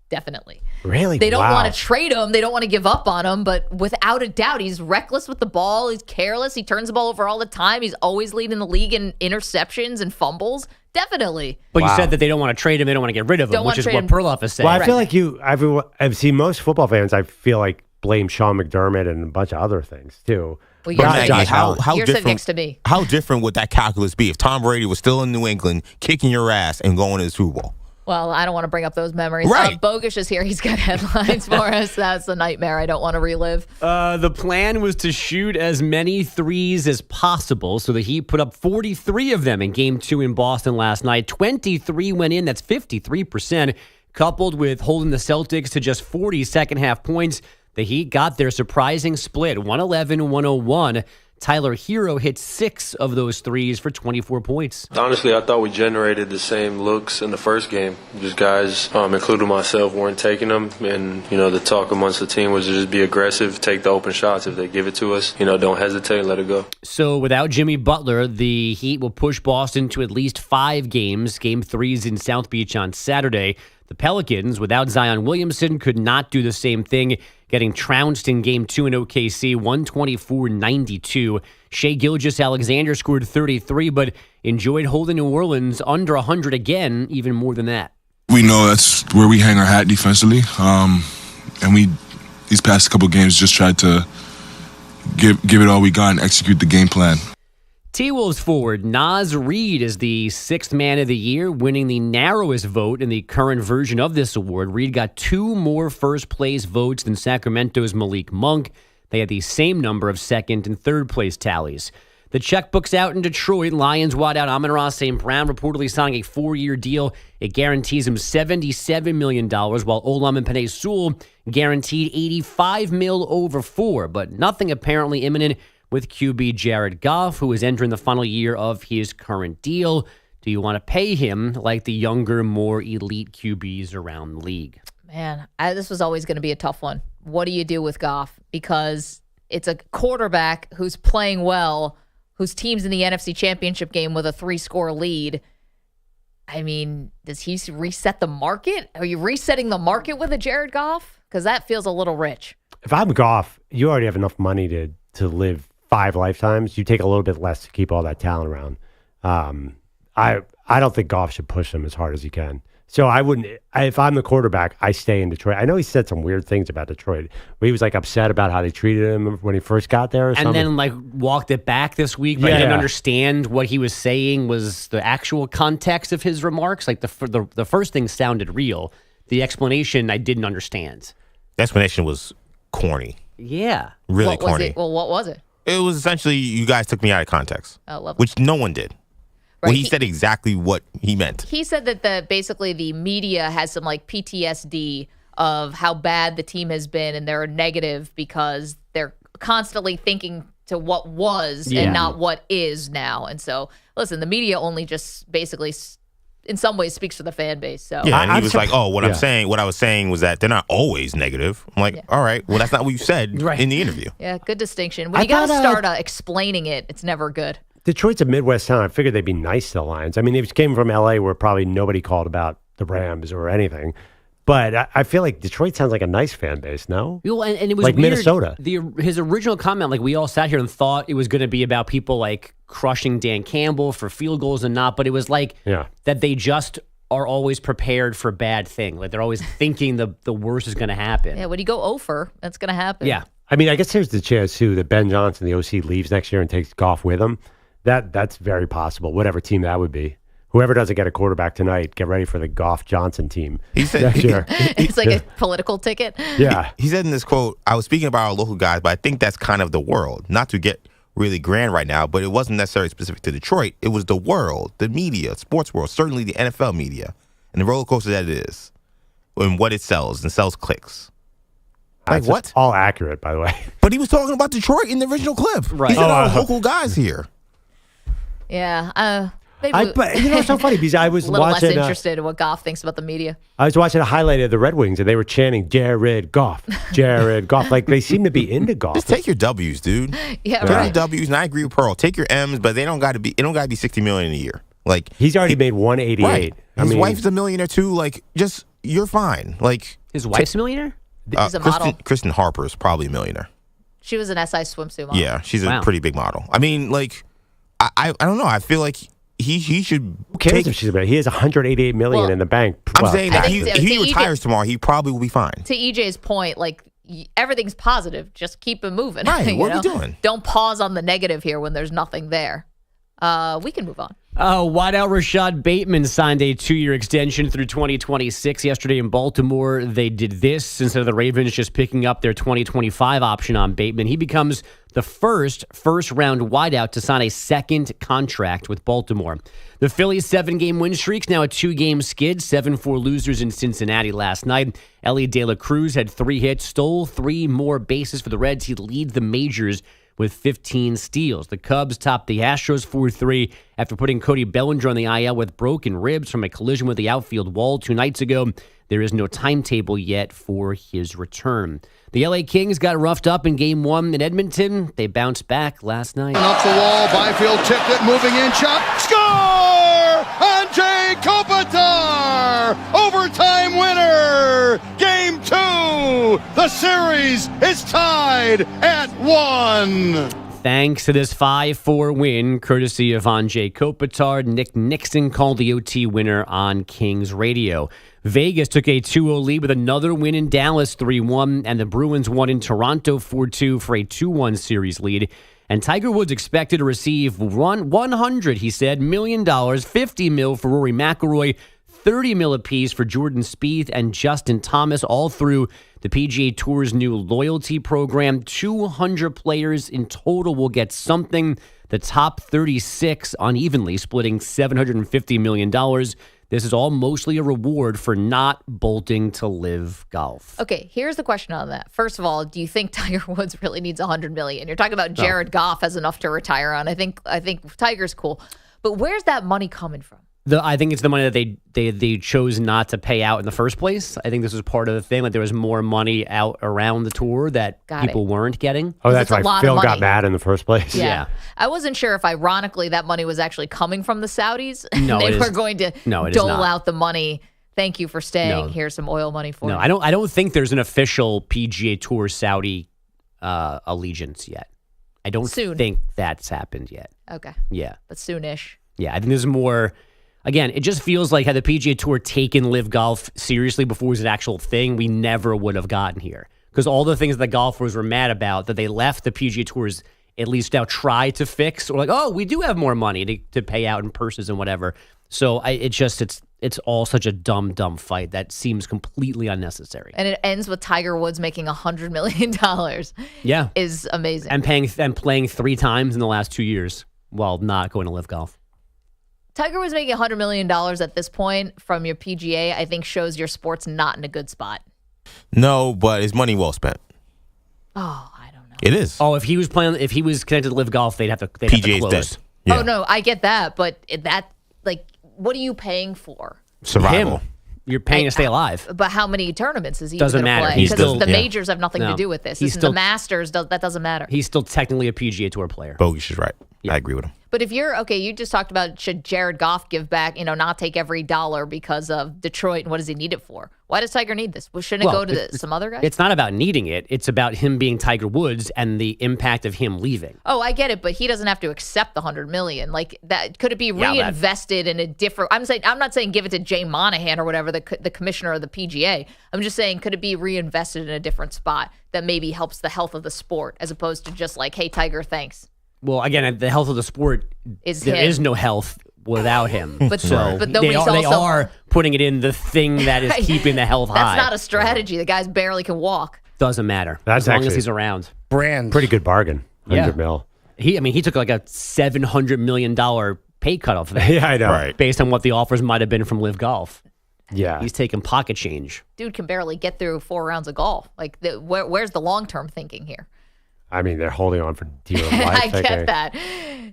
Definitely. Really? They don't want to trade him. They don't want to give up on him. But without a doubt, he's reckless with the ball. He's careless. He turns the ball over all the time. He's always leading the league in interceptions and fumbles. Definitely. But you said that they don't want to trade him. They don't want to get rid of him, which is what Perloff is saying. Well, I feel like I've seen most football fans, I feel like, blame Sean McDermott and a bunch of other things too. Well, you're sitting next to me. How different would that calculus be if Tom Brady was still in New England, kicking your ass and going to the Super Bowl? Well, I don't want to bring up those memories. Right. Bogusch is here. He's got headlines for us. That's a nightmare I don't want to relive. The plan was to shoot as many threes as possible, so the Heat put up 43 of them in Game 2 in Boston last night. 23 went in. That's 53%. Coupled with holding the Celtics to just 40 second-half points, the Heat got their surprising split, 111-101. Tyler Hero hit 6 of those threes for 24 points. Honestly, I thought we generated the same looks in the first game. Just guys, including myself, weren't taking them. And, the talk amongst the team was to just be aggressive, take the open shots. If they give it to us, don't hesitate, let it go. So without Jimmy Butler, the Heat will push Boston to at least 5 games. Game 3's in South Beach on Saturday. The Pelicans, without Zion Williamson, could not do the same thing, getting trounced in Game 2 in OKC, 124-92. Shai Gilgeous-Alexander scored 33, but enjoyed holding New Orleans under 100 again, even more than that. We know that's where we hang our hat defensively, and we these past couple games just tried to give it all we got and execute the game plan. T-Wolves forward Naz Reid is the 6th man of the year, winning the narrowest vote in the current version of this award. Reid got 2 more first-place votes than Sacramento's Malik Monk. They had the same number of second and third-place tallies. The checkbook's out in Detroit. Lions wide out Amon-Ra St. Brown reportedly signing a 4-year deal. It guarantees him $77 million, while Olam and Penei Sewell guaranteed $85 million over 4, but nothing apparently imminent with QB Jared Goff, who is entering the final year of his current deal. Do you want to pay him like the younger, more elite QBs around the league? Man, this was always going to be a tough one. What do you do with Goff? Because it's a quarterback who's playing well, whose team's in the NFC Championship game with a 3-score lead. I mean, does he reset the market? Are you resetting the market with a Jared Goff? Because that feels a little rich. If I'm Goff, you already have enough money to live 5 lifetimes. You take a little bit less to keep all that talent around. I don't think Goff should push him as hard as he can. So I wouldn't. If I'm the quarterback, I stay in Detroit. I know he said some weird things about Detroit. Where he was like upset about how they treated him when he first got there, or something. And then walked it back this week. But I didn't understand what he was saying was the actual context of his remarks. Like the first thing sounded real. The explanation I didn't understand. The explanation was corny. Yeah, really corny. What was it? It was essentially, you guys took me out of context. Oh, lovely. Which no one did. Right, Well, he said exactly what he meant. He said that basically the media has some PTSD of how bad the team has been, and they're negative because they're constantly thinking to what was and not what is now. And so, listen, the media only just basically, in some ways, speaks for the fan base. So yeah, and he was like, "Oh, what I was saying was that they're not always negative." I'm like, "All right, well, that's not what you said in the interview." Yeah, good distinction. When you got to start explaining it, it's never good. Detroit's a Midwest town. I figured they'd be nice to the Lions. I mean, they came from L.A. where probably nobody called about the Rams or anything. But I feel like Detroit sounds like a nice fan base, no? Well, and it was like weird. Minnesota. His original comment, we all sat here and thought it was going to be about people crushing Dan Campbell for field goals and not, but it was that they just are always prepared for bad thing. They're always thinking the worst is going to happen. Yeah, when you go over, that's going to happen. Yeah. I mean, I guess there's the chance, too, that Ben Johnson, the OC, leaves next year and takes Goff with him. That's very possible, whatever team that would be. Whoever doesn't get a quarterback tonight, get ready for the Goff-Johnson team. He said, next year. It's like a political ticket. Yeah. He said in this quote, "I was speaking about our local guys, but I think that's kind of the world. Not to get really grand right now, but it wasn't necessarily specific to Detroit. It was the world, the media, sports world, certainly the NFL media, and the roller coaster that it is, and what it sells, and sells clicks." Like what? All accurate, by the way. But he was talking about Detroit in the original clip. Right. He said our local guys here. Yeah. Maybe But it's so funny because I was a little watching. less interested in what Goff thinks about the media. I was watching a highlight of the Red Wings, and they were chanting Jared Goff, Jared Goff. They seem to be into Goff. Just take your W's, dude. Yeah, take right. your W's, and I agree with Pearl. Take your M's, but they don't got to be. It don't got to be $60 million a year. He's already made 188. Right. His wife's a millionaire too. Just you're fine. His wife's a millionaire. She's a model. Kristen Harper is probably a millionaire. She was an SI swimsuit model. Yeah, she's a pretty big model. I mean, I don't know. I feel like he should. Who cares if she's a millionaire? He has 188 million in the bank. I'm saying that if he retires tomorrow, he probably will be fine. To EJ's point, everything's positive. Just keep it moving. Right. What are we doing? Don't pause on the negative here when there's nothing there. We can move on. Wideout Rashad Bateman signed a 2-year extension through 2026. Yesterday in Baltimore, they did this instead of the Ravens just picking up their 2025 option on Bateman. He becomes the first-round wideout to sign a second contract with Baltimore. The Phillies' 7-game win streak's now a 2-game skid, 7-4 losers in Cincinnati last night. Ellie De La Cruz had 3 hits, stole 3 more bases for the Reds. He leads the majors with 15 steals. The Cubs topped the Astros 4-3 after putting Cody Bellinger on the IL with broken ribs from a collision with the outfield wall 2 nights ago. There is no timetable yet for his return. The LA Kings got roughed up in Game 1 in Edmonton. They bounced back last night. Off the wall, Byfield tipped it, moving in, shot, score! Anze Kopitar! Overtime winner! Game 2! The series is tied at 1! Thanks to this 5-4 win, courtesy of Anze Kopitar, Nick Nixon called the OT winner on Kings Radio. Vegas took a 2-0 lead with another win in Dallas 3-1, and the Bruins won in Toronto 4-2 for a 2-1 series lead. And Tiger Woods expected to receive $100, he said, $1 million, $50 million for Rory McIlroy, $30 million apiece for Jordan Spieth and Justin Thomas, all through the PGA Tour's new loyalty program. 200 players in total will get something. The top 36 unevenly splitting $750 million. This is all mostly a reward for not bolting to live golf. Okay, here's the question on that. First of all, do you think Tiger Woods really needs $100 million? You're talking about Jared Goff has enough to retire on. I think Tiger's cool. But where's that money coming from? I think it's the money that they chose not to pay out in the first place. I think this was part of the thing. Like there was more money out around the tour that people weren't getting. Oh, that's why Phil got mad in the first place. Yeah. I wasn't sure if ironically that money was actually coming from the Saudis. No, they were going to dole out the money. Thank you for staying. No. Here's some oil money for you. I don't think there's an official PGA Tour Saudi allegiance yet. I don't think that's happened yet. Okay. Yeah. But soonish. Yeah, I think there's more. Again, it just feels like had the PGA Tour taken Live Golf seriously before it was an actual thing, we never would have gotten here. Because all the things that golfers were mad about that they left the PGA Tours at least now try to fix, or like, oh, we do have more money to pay out in purses and whatever. So it's all such a dumb fight that seems completely unnecessary. And it ends with Tiger Woods making $100 million. Yeah, is amazing. And playing 3 times in the last 2 years while not going to Live Golf. Tiger Woods making $100 million at this point from your PGA, I think shows your sport's not in a good spot. No, but it's money well spent. Oh, I don't know. It is. Oh, if he was connected to Live Golf, they'd have to PGA's close. dead. Yeah. Oh no, I get that, but what are you paying for? Survival. Him. You're paying to stay alive. But how many tournaments is he Doesn't going to matter. play? He's Because still- the yeah. majors have nothing to do with this. He's This is still- the Masters. That doesn't matter. He's still technically a PGA Tour player. Bogusch is right. I agree with him. But if you're okay, you just talked about should Jared Goff give back, not take every dollar because of Detroit and what does he need it for? Why does Tiger need this? Well, shouldn't it go to some other guy? It's not about needing it. It's about him being Tiger Woods and the impact of him leaving. Oh, I get it, but he doesn't have to accept the $100 million. Like that, could it be Yeah, reinvested in a different? I'm not saying give it to Jay Monahan or whatever, the commissioner of the PGA. I'm just saying could it be reinvested in a different spot that maybe helps the health of the sport as opposed to just like, hey Tiger, thanks. Well, again, the health of the sport there is no health without him. But they are putting it in the thing that is keeping the health high. That's not a strategy. The guy barely can walk. Doesn't matter. That's as long as actually he's around. Pretty good bargain. $100 million. He took like a $700 million pay cut off of that. Yeah, I know. Right. Based on what the offers might have been from Live Golf. Yeah. He's taking pocket change. Dude can barely get through 4 rounds of golf. Like, where's the long-term thinking here? I mean, they're holding on for dear life. I get that.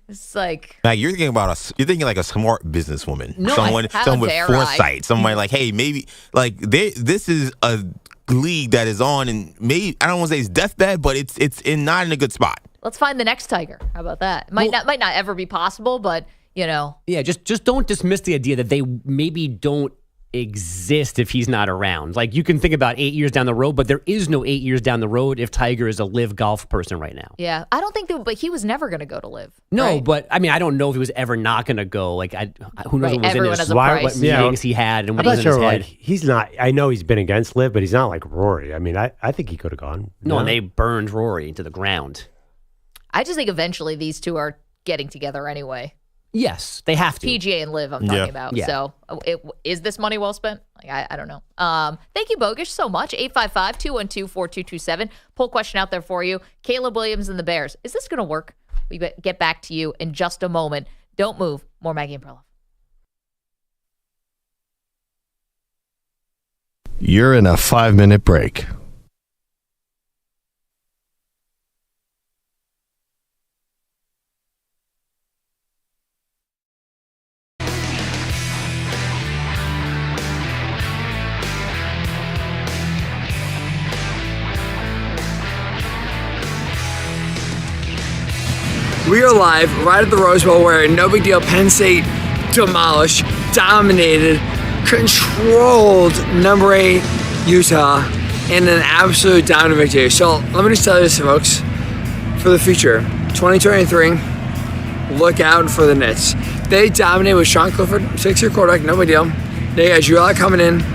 It's like, Now you're thinking like a smart businesswoman, No, someone how with dare foresight, someone like, hey, maybe like this is a league that is on, and maybe I don't want to say it's deathbed, but it's not in a good spot. let's find the next Tiger. How about that? Might not ever be possible, but Yeah, just don't dismiss the idea that they maybe don't exist if he's not around. Like you can think about 8 years down the road, but there is no 8 years down the road if Tiger is a Live Golf person right now. Yeah, I don't think that. But he was never going to go to Live. No, right? but I mean, I don't know if he was ever not going to go. Like, who knows what was Everyone in has his a price. what meetings he had and what I'm was not in his sure. head. Like he's not. I know he's been against Liv, but he's not like Rory. I mean, I think he could have gone. No, and they burned Rory to the ground. I just think eventually these two are getting together anyway. Yes, they have to. PGA and Live, I'm talking about. Yeah. So, is this money well spent? Like, I don't know. Thank you, Bogusch, so much. 855-212-4227. Poll question out there for you. Caleb Williams and the Bears. Is this going to work? We get back to you in just a moment. Don't move. More Maggie and Perloff. You're in a 5-minute break. We are live right at the Rose Bowl where no big deal, Penn State demolished, dominated, controlled number 8 Utah in an absolute dominant victory. So let me just tell you this, folks, for the future, 2023, look out for the Nets. They dominated with Sean Clifford, 6-year quarterback, no big deal. They got Drew coming in.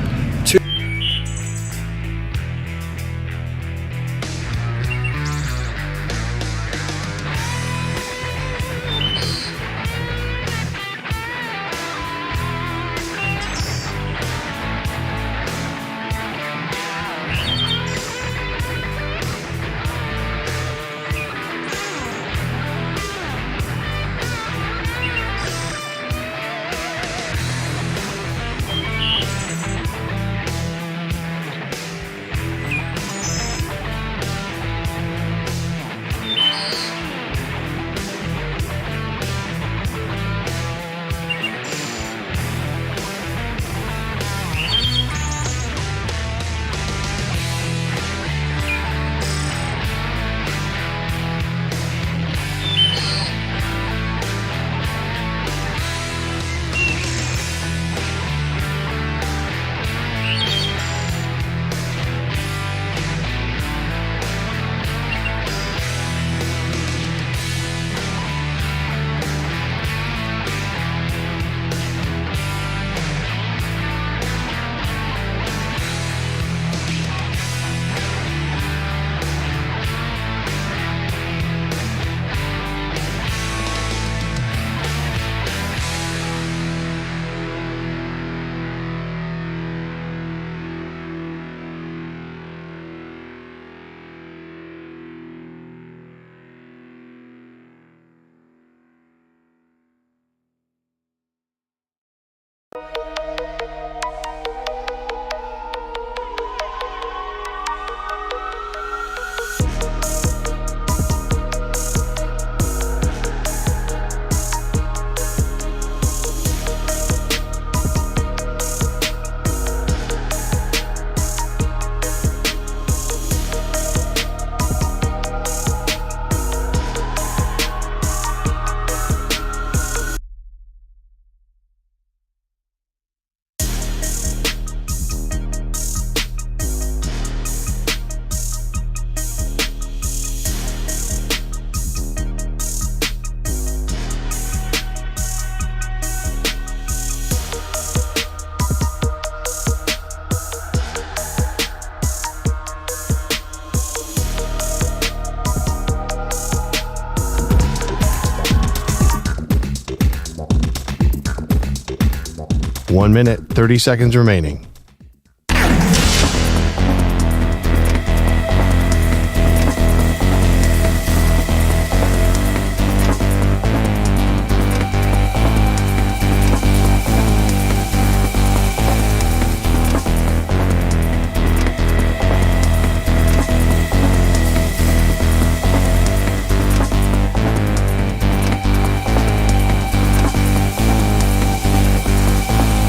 1 minute, 30 seconds remaining.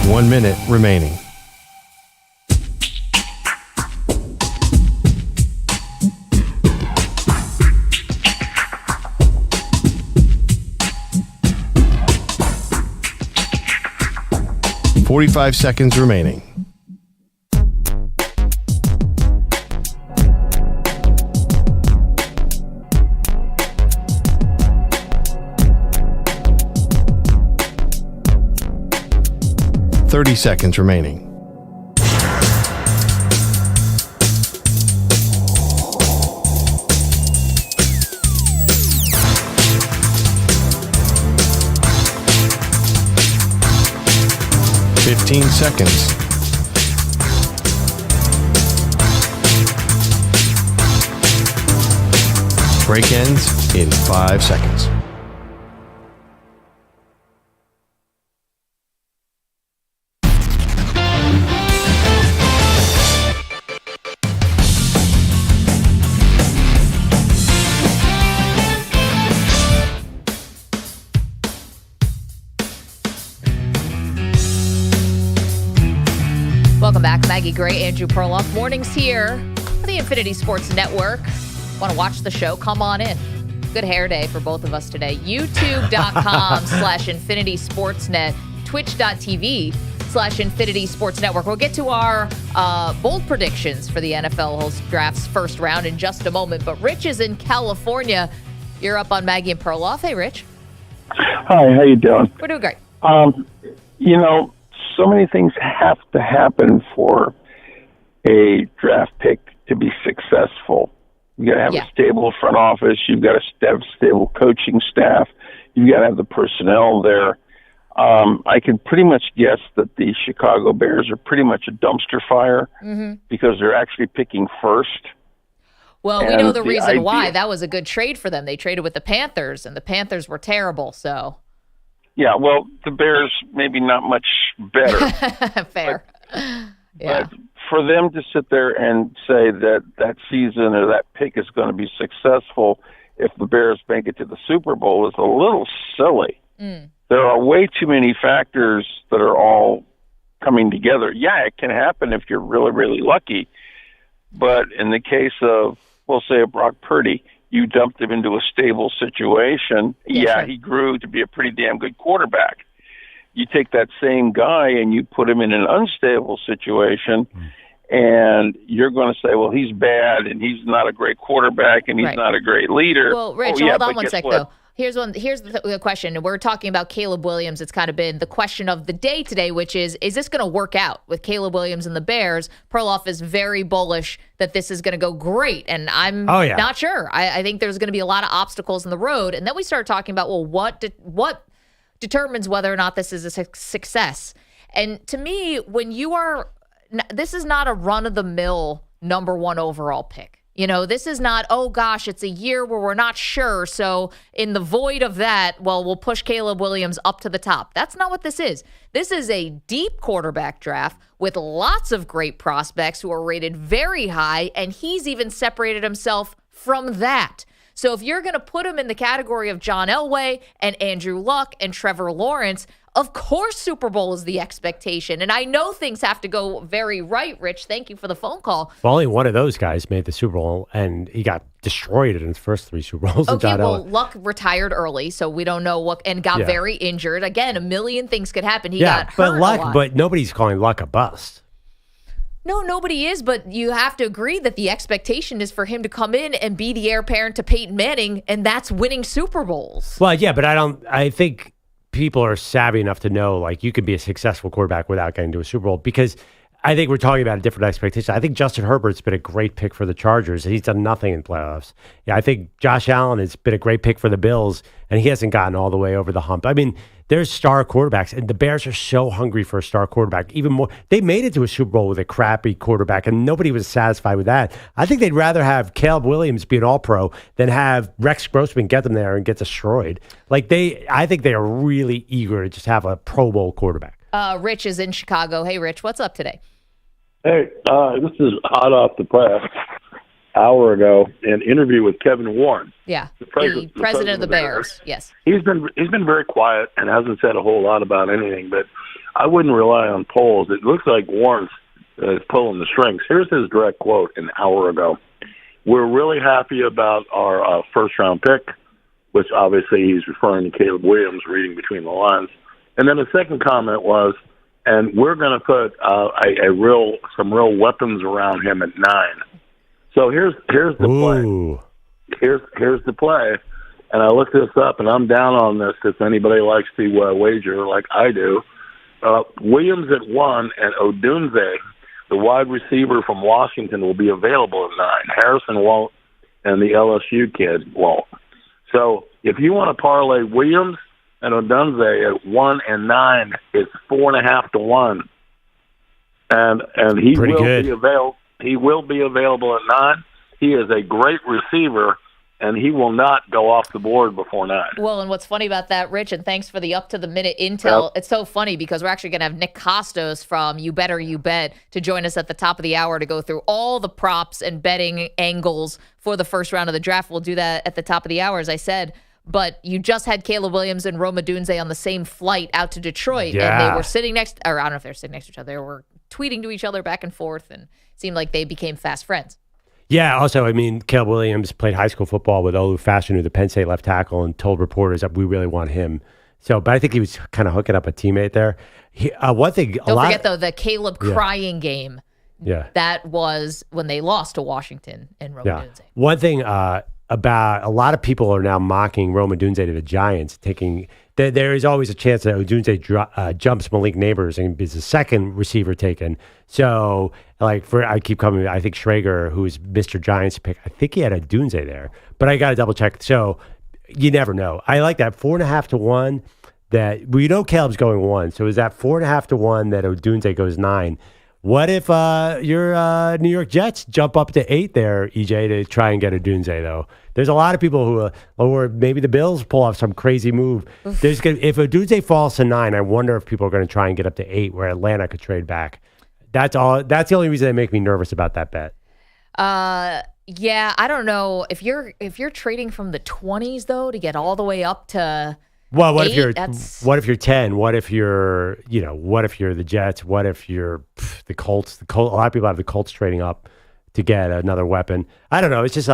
One minute remaining. "45 seconds remaining. "30 seconds remaining. "15 seconds. Break ends in 5 seconds. Welcome back. Maggie Gray, Andrew Perloff. Mornings here on the Infinity Sports Network. Want to watch the show? Come on in. Good hair day for both of us today. YouTube.com/Infinity Sportsnet, Twitch.tv/Infinity Sports Network. We'll get to our bold predictions for the NFL draft's first round in just a moment. But Rich is in California. You're up on Maggie and Perloff. Hey, Rich. Hi, how you doing? We're doing great. So many things have to happen for a draft pick to be successful. You got to have a stable front office. You've got to have stable coaching staff. You've got to have the personnel there. I can pretty much guess that the Chicago Bears are pretty much a dumpster fire because they're actually picking first. Well, we know the reason why. That was a good trade for them. They traded with the Panthers, and the Panthers were terrible, so... Yeah, well, the Bears maybe not much better. Fair. But for them to sit there and say that that season or that pick is going to be successful if the Bears make it to the Super Bowl is a little silly. There are way too many factors that are all coming together. Yeah, it can happen if you're really, really lucky. But in the case of, we'll say, a Brock Purdy, you dumped him into a stable situation. He grew to be a pretty damn good quarterback. You take that same guy and you put him in an unstable situation, and you're going to say, well, he's bad, and he's not a great quarterback, and he's not a great leader. Well, Rich, hold on one sec, though. Here's the question. We're talking about Caleb Williams. It's kind of been the question of the day today, which is this going to work out with Caleb Williams and the Bears? Perloff is very bullish that this is going to go great, and I'm not sure. I think there's going to be a lot of obstacles in the road. And then we start talking about, well, what determines whether or not this is a success? And to me, this is not a run-of-the-mill number one overall pick. You know, this is not, oh, gosh, it's a year where we're not sure. So in the void of that, well, we'll push Caleb Williams up to the top. That's not what this is. This is a deep quarterback draft with lots of great prospects who are rated very high, and he's even separated himself from that. So if you're going to put him in the category of John Elway and Andrew Luck and Trevor Lawrence, of course Super Bowl is the expectation. And I know things have to go very right, Rich. Thank you for the phone call. Well, only one of those guys made the Super Bowl, and he got destroyed in his first 3 Super Bowls. Okay, well, Luck retired early, so we don't know what, and got very injured. Again, a million things could happen. He got hurt a lot. But nobody's calling Luck a bust. No, nobody is, but you have to agree that the expectation is for him to come in and be the heir apparent to Peyton Manning, and that's winning Super Bowls. Well, yeah, but I think people are savvy enough to know, like, you can be a successful quarterback without getting to a Super Bowl, because I think we're talking about a different expectation. I think Justin Herbert's been a great pick for the Chargers, and he's done nothing in playoffs. Yeah, I think Josh Allen has been a great pick for the Bills, and he hasn't gotten all the way over the hump. I mean, there's star quarterbacks, and the Bears are so hungry for a star quarterback. Even more, they made it to a Super Bowl with a crappy quarterback, and nobody was satisfied with that. I think they'd rather have Caleb Williams be an All-Pro than have Rex Grossman get them there and get destroyed. I think they are really eager to just have a Pro Bowl quarterback. Rich is in Chicago. Hey, Rich, what's up today? Hey, this is hot off the press. Hour ago, an interview with Kevin Warren. Yeah, the president of the Bears. Yes, he's been very quiet and hasn't said a whole lot about anything. But I wouldn't rely on polls. It looks like Warren's is pulling the strings. Here's his direct quote an hour ago: "We're really happy about our first round pick," which obviously he's referring to Caleb Williams, reading between the lines. And then the second comment was, "And we're going to put some real weapons around him at 9." So here's the play. Here's the play, and I looked this up, and I'm down on this. If anybody likes to wager like I do, Williams at 1 and Odunze, the wide receiver from Washington, will be available at 9. Harrison won't, and the LSU kid won't. So if you want to parlay Williams and Odunze at 1 and 9, it's 4.5 to 1, and he Pretty will good. be available. He will be available at 9. He is a great receiver, and he will not go off the board before 9. Well, and what's funny about that, Rich, and thanks for the up-to-the-minute intel. Yep. It's so funny because we're actually going to have Nick Kostos from You Better You Bet to join us at the top of the hour to go through all the props and betting angles for the first round of the draft. We'll do that at the top of the hour, as I said. But you just had Caleb Williams and Rome Odunze on the same flight out to Detroit, and they were sitting next, or I don't know if they were sitting next to each other. They were tweeting to each other back and forth, and it seemed like they became fast friends. Yeah, also, I mean, Caleb Williams played high school football with Olu Fashanu, the Penn State left tackle, and told reporters that we really want him. So, but I think he was kind of hooking up a teammate there. One thing, Don't forget, though, the Caleb crying game. Yeah. That was when they lost to Washington and Rome Odunze. One thing about a lot of people are now mocking Rome Odunze to the Giants, there is always a chance that Odunze jumps Malik Neighbors and is the second receiver taken. So, I keep coming. I think Schrager, who is Mr. Giants pick, I think he had Odunze there, but I got to double check. So, you never know. I like that 4.5 to 1. That we know Caleb's going 1. So is that 4.5 to 1 that Odunze goes 9? What if your New York Jets jump up to 8 there, EJ, to try and get Odunze, though? There's a lot of people who, or maybe the Bills pull off some crazy move. If Odunze falls to 9, I wonder if people are going to try and get up to 8, where Atlanta could trade back. That's all. That's the only reason they make me nervous about that bet. Yeah, I don't know if you're trading from the 20s though to get all the way up to. Well, what 8, if you're 10? What if you're the Jets? What if you're the Colts? A lot of people have the Colts trading up to get another weapon. I don't know. It's just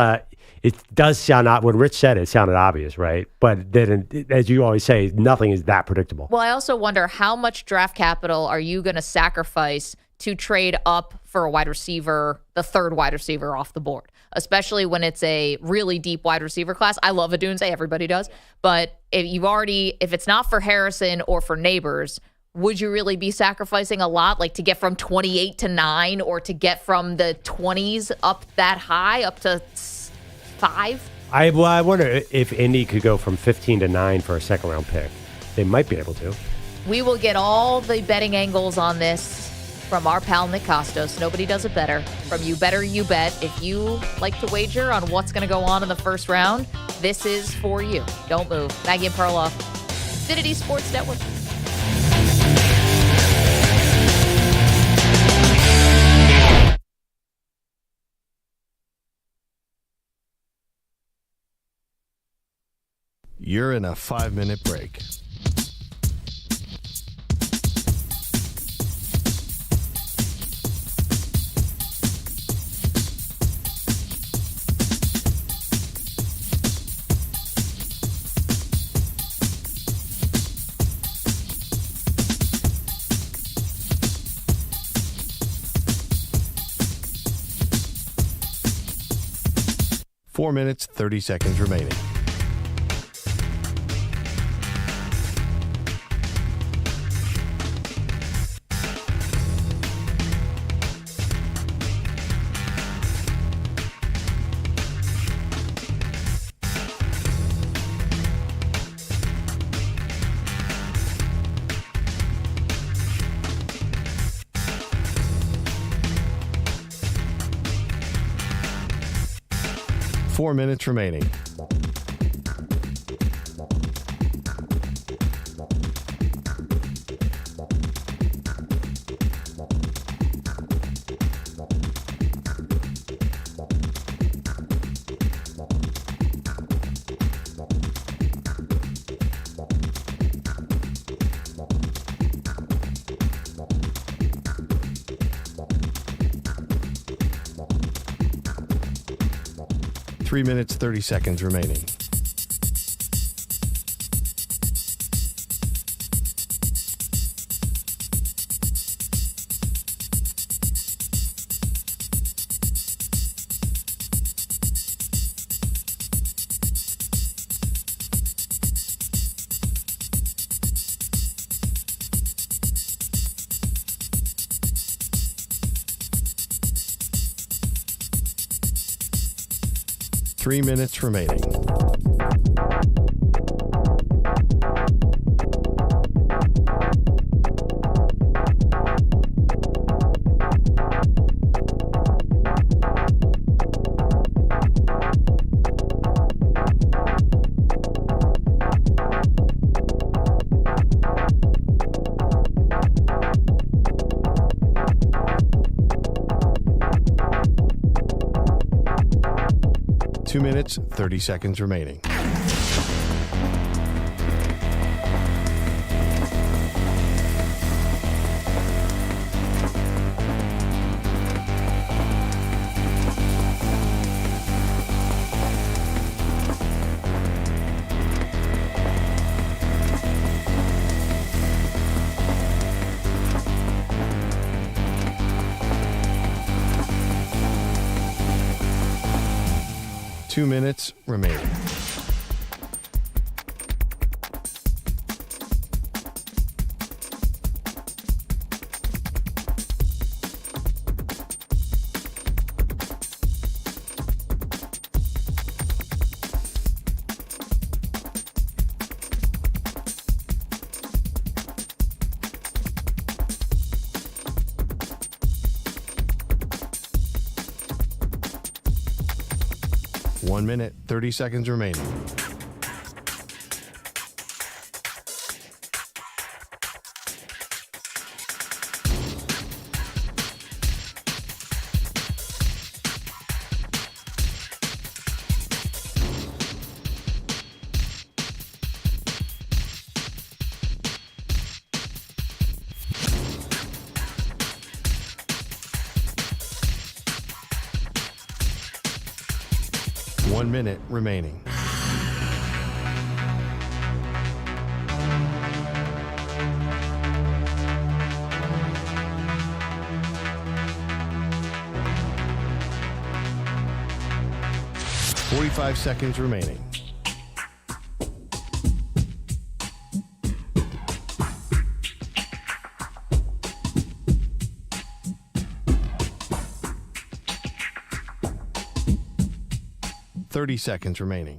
it does sound odd. When Rich said it sounded obvious, right? But then, as you always say, nothing is that predictable. Well, I also wonder how much draft capital are you going to sacrifice to trade up for a wide receiver, the third wide receiver off the board, especially when it's a really deep wide receiver class. I love Odunze, everybody does. But if it's not for Harrison or for Neighbors, would you really be sacrificing a lot, like to get from 28 to 9 or to get from the 20s up that high, up to 5? I wonder if Indy could go from 15 to 9 for a second round pick. They might be able to. We will get all the betting angles on this from our pal Nick Kostos. Nobody does it better. From You Better You Bet. If you like to wager on what's going to go on in the first round, this is for you. Don't move. Maggie and Perloff, Infinity Sports Network. You're in a 5-minute break. Four minutes, 30 seconds remaining. 4 minutes remaining. Three minutes, 30 seconds remaining. Three minutes remaining. Two minutes, 30 seconds remaining. Two minutes remaining. One minute, 30 seconds remaining. One minute remaining. Forty-five seconds remaining. Thirty seconds remaining.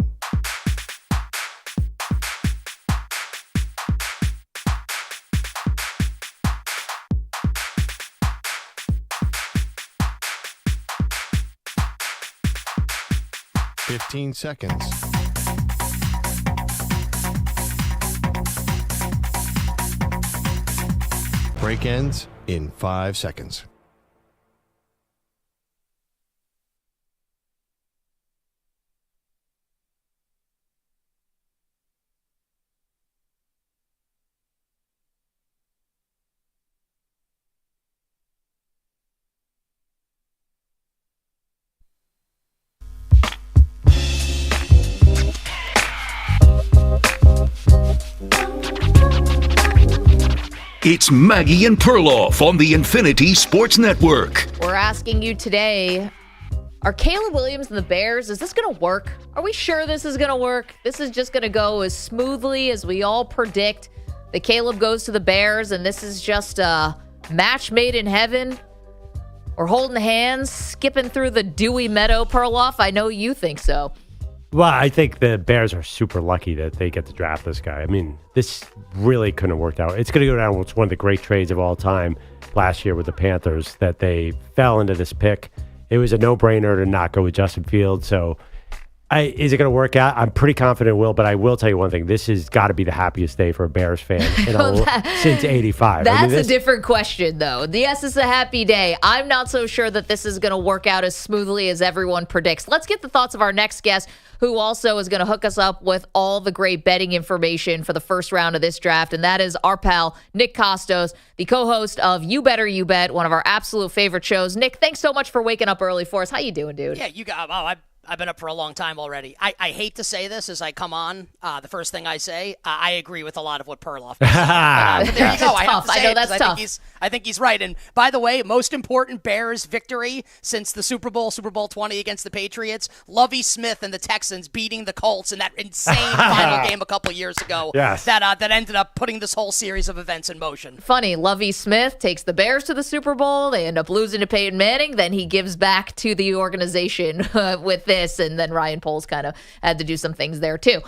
Fifteen seconds. Break ends in 5 seconds. It's Maggie and Perloff on the Infinity Sports Network. We're asking you today, are Caleb Williams and the Bears, is this going to work? Are we sure this is going to work? This is just going to go as smoothly as we all predict that Caleb goes to the Bears and this is just a match made in heaven? Or holding hands, skipping through the dewy meadow, Perloff? I know you think so. Well, I think the Bears are super lucky that they get to draft this guy. I mean, this really couldn't have worked out. It's going to go down with one of the great trades of all time last year with the Panthers, that they fell into this pick. It was a no-brainer to not go with Justin Fields. So Is it going to work out? I'm pretty confident it will, but I will tell you one thing. This has got to be the happiest day for a Bears fan since 85. That's a different question, though. Yes, it's a happy day. I'm not so sure that this is going to work out as smoothly as everyone predicts. Let's get the thoughts of our next guest, who also is going to hook us up with all the great betting information for the first round of this draft, and that is our pal, Nick Kostos, the co-host of You Better You Bet, one of our absolute favorite shows. Nick, thanks so much for waking up early for us. How you doing, dude? Yeah, you got. Oh, I've been up for a long time already. I hate to say this as I come on. The first thing I say, I agree with a lot of what Perloff does. But there you go. I have to say I know that's tough. I think he's right. And by the way, most important Bears victory since the Super Bowl 20 against the Patriots, Lovie Smith and the Texans beating the Colts in that insane final game a couple years ago. Yes. That ended up putting this whole series of events in motion. Funny, Lovie Smith takes the Bears to the Super Bowl. They end up losing to Peyton Manning. Then he gives back to the organization with this, and then Ryan Poles kind of had to do some things there too.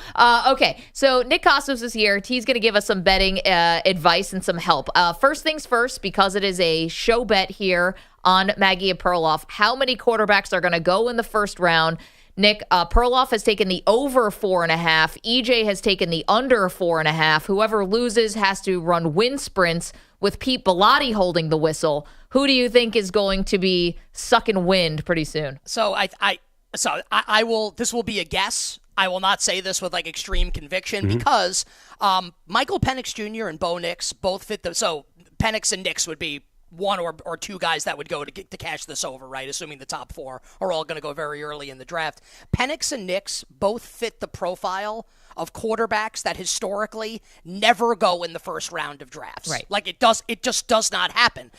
Okay, so Nick Kostos is here. He's going to give us some betting advice and some help. First things first, because it is a show bet here on Maggie and Perloff, how many quarterbacks are going to go in the first round? Nick, Perloff has taken the over 4.5. EJ has taken the under 4.5. Whoever loses has to run wind sprints with Pete Bellotti holding the whistle. Who do you think is going to be sucking wind pretty soon? So I will. This will be a guess. I will not say this with like extreme conviction because Michael Penix Jr. and Bo Nix both fit the. So Penix and Nix would be one or two guys that would go to cash this over, right? Assuming the top four are all going to go very early in the draft. Penix and Nix both fit the profile of quarterbacks that historically never go in the first round of drafts. Right. Like it just does not happen.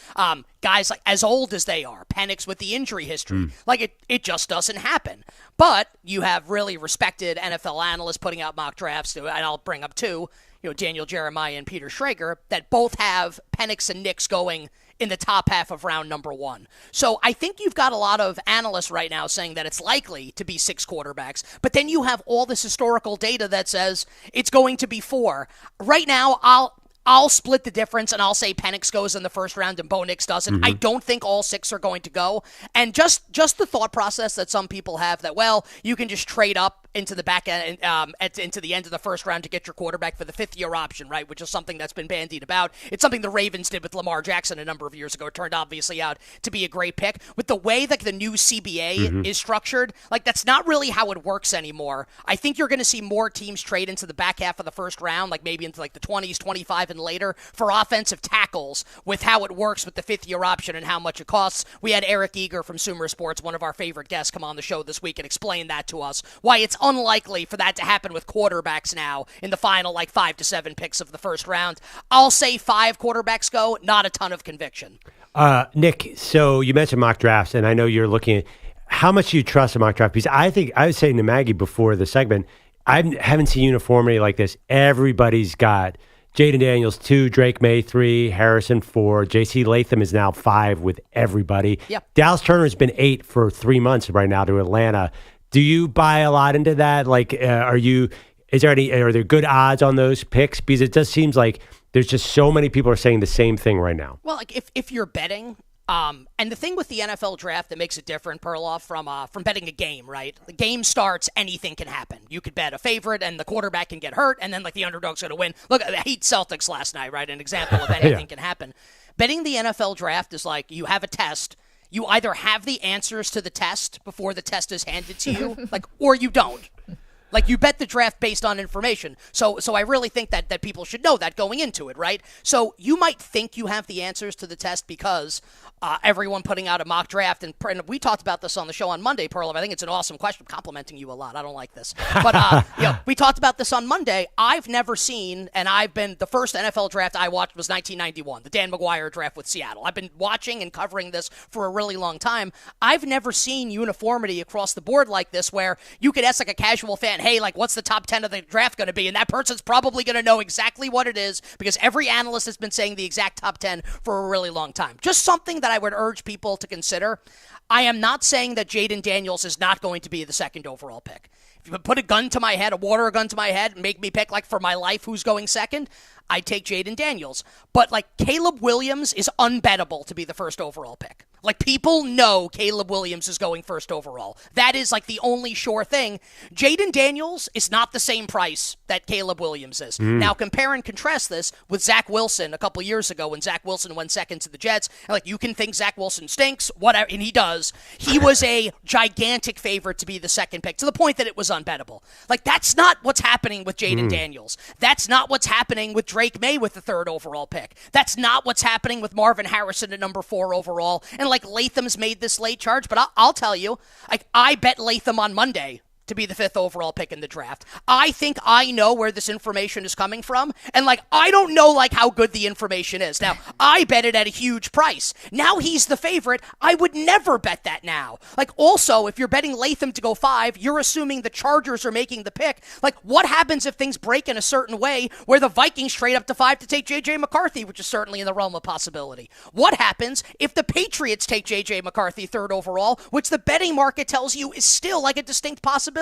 Guys like as old as they are, Penix with the injury history, like it just doesn't happen. But you have really respected NFL analysts putting out mock drafts, and I'll bring up two, Daniel Jeremiah and Peter Schrager, that both have Penix and Nix going in the top half of round number 1. So I think you've got a lot of analysts right now saying that it's likely to be 6 quarterbacks, but then you have all this historical data that says it's going to be 4. Right now, I'll split the difference, and I'll say Penix goes in the first round and Bo Nix doesn't. I don't think all 6 are going to go. And just the thought process that some people have that, well, you can just trade up into the back end, into the end of the first round to get your quarterback for the 5th-year option, right, which is something that's been bandied about. It's something the Ravens did with Lamar Jackson a number of years ago. It turned obviously out to be a great pick. With the way that the new CBA is structured, like that's not really how it works anymore. I think you're going to see more teams trade into the back half of the first round, like maybe into like the 20s, 25, and later for offensive tackles with how it works with the 5th-year option and how much it costs. We had Eric Eager from Sumer Sports, one of our favorite guests, come on the show this week and explain that to us, why it's unlikely for that to happen with quarterbacks now in the final like 5 to 7 picks of the first round. I'll say 5 quarterbacks go, not a ton of conviction. Nick, so you mentioned mock drafts, and I know you're looking at how much you trust a mock draft, because I think I was saying to Maggie before the segment, I haven't seen uniformity like this. Everybody's got Jayden Daniels 2, Drake May 3, Harrison 4, J.C. Latham is now 5 with everybody. Yep. Dallas Turner's been 8 for 3 months right now to Atlanta. Do you buy a lot into that? Like, are there good odds on those picks? Because it just seems like there's just so many people are saying the same thing right now. Well, like if you're betting, and the thing with the NFL draft that makes it different, Perloff, from betting a game, right? The game starts, anything can happen. You could bet a favorite, and the quarterback can get hurt, and then like the underdog's going to win. Look, the Heat Celtics last night, right? An example of anything can happen. Betting the NFL draft is like you have a test. You either have the answers to the test before the test is handed to you, or you don't. Like, you bet the draft based on information. So I really think that people should know that going into it, right? So you might think you have the answers to the test because everyone putting out a mock draft, and we talked about this on the show on Monday, Perloff. I think it's an awesome question. I'm complimenting you a lot. I don't like this. But we talked about this on Monday. I've never seen, and the first NFL draft I watched was 1991, the Dan McGuire draft with Seattle. I've been watching and covering this for a really long time. I've never seen uniformity across the board like this where you could ask like a casual fan, hey, like, what's the top 10 of the draft going to be? And that person's probably going to know exactly what it is because every analyst has been saying the exact top 10 for a really long time. Just something that I would urge people to consider. I am not saying that Jayden Daniels is not going to be the 2nd overall pick. If you put a gun to my head, a water gun to my head, and make me pick, like, for my life who's going 2nd, I'd take Jayden Daniels. But, like, Caleb Williams is unbettable to be the first overall pick. Like, people know Caleb Williams is going first overall. That is, like, the only sure thing. Jayden Daniels is not the same price that Caleb Williams is. Now, compare and contrast this with Zach Wilson a couple years ago when Zach Wilson went second to the Jets. And, like, you can think Zach Wilson stinks, whatever, and he does. He was a gigantic favorite to be the second pick, to the point that it was unbettable. Like, that's not what's happening with Jayden Daniels. That's not what's happening with Drake May with the third overall pick. That's not what's happening with Marvin Harrison at number 4 overall. And, like, Latham's made this late charge, but I'll tell you, like, I bet Latham on Monday to be the 5th overall pick in the draft. I think I know where this information is coming from, and, like, I don't know, like, how good the information is. Now, I bet it at a huge price. Now he's the favorite. I would never bet that now. Like, also, if you're betting Latham to go 5, you're assuming the Chargers are making the pick. Like, what happens if things break in a certain way where the Vikings trade up to 5 to take J.J. McCarthy, which is certainly in the realm of possibility? What happens if the Patriots take J.J. McCarthy 3rd overall, which the betting market tells you is still, like, a distinct possibility?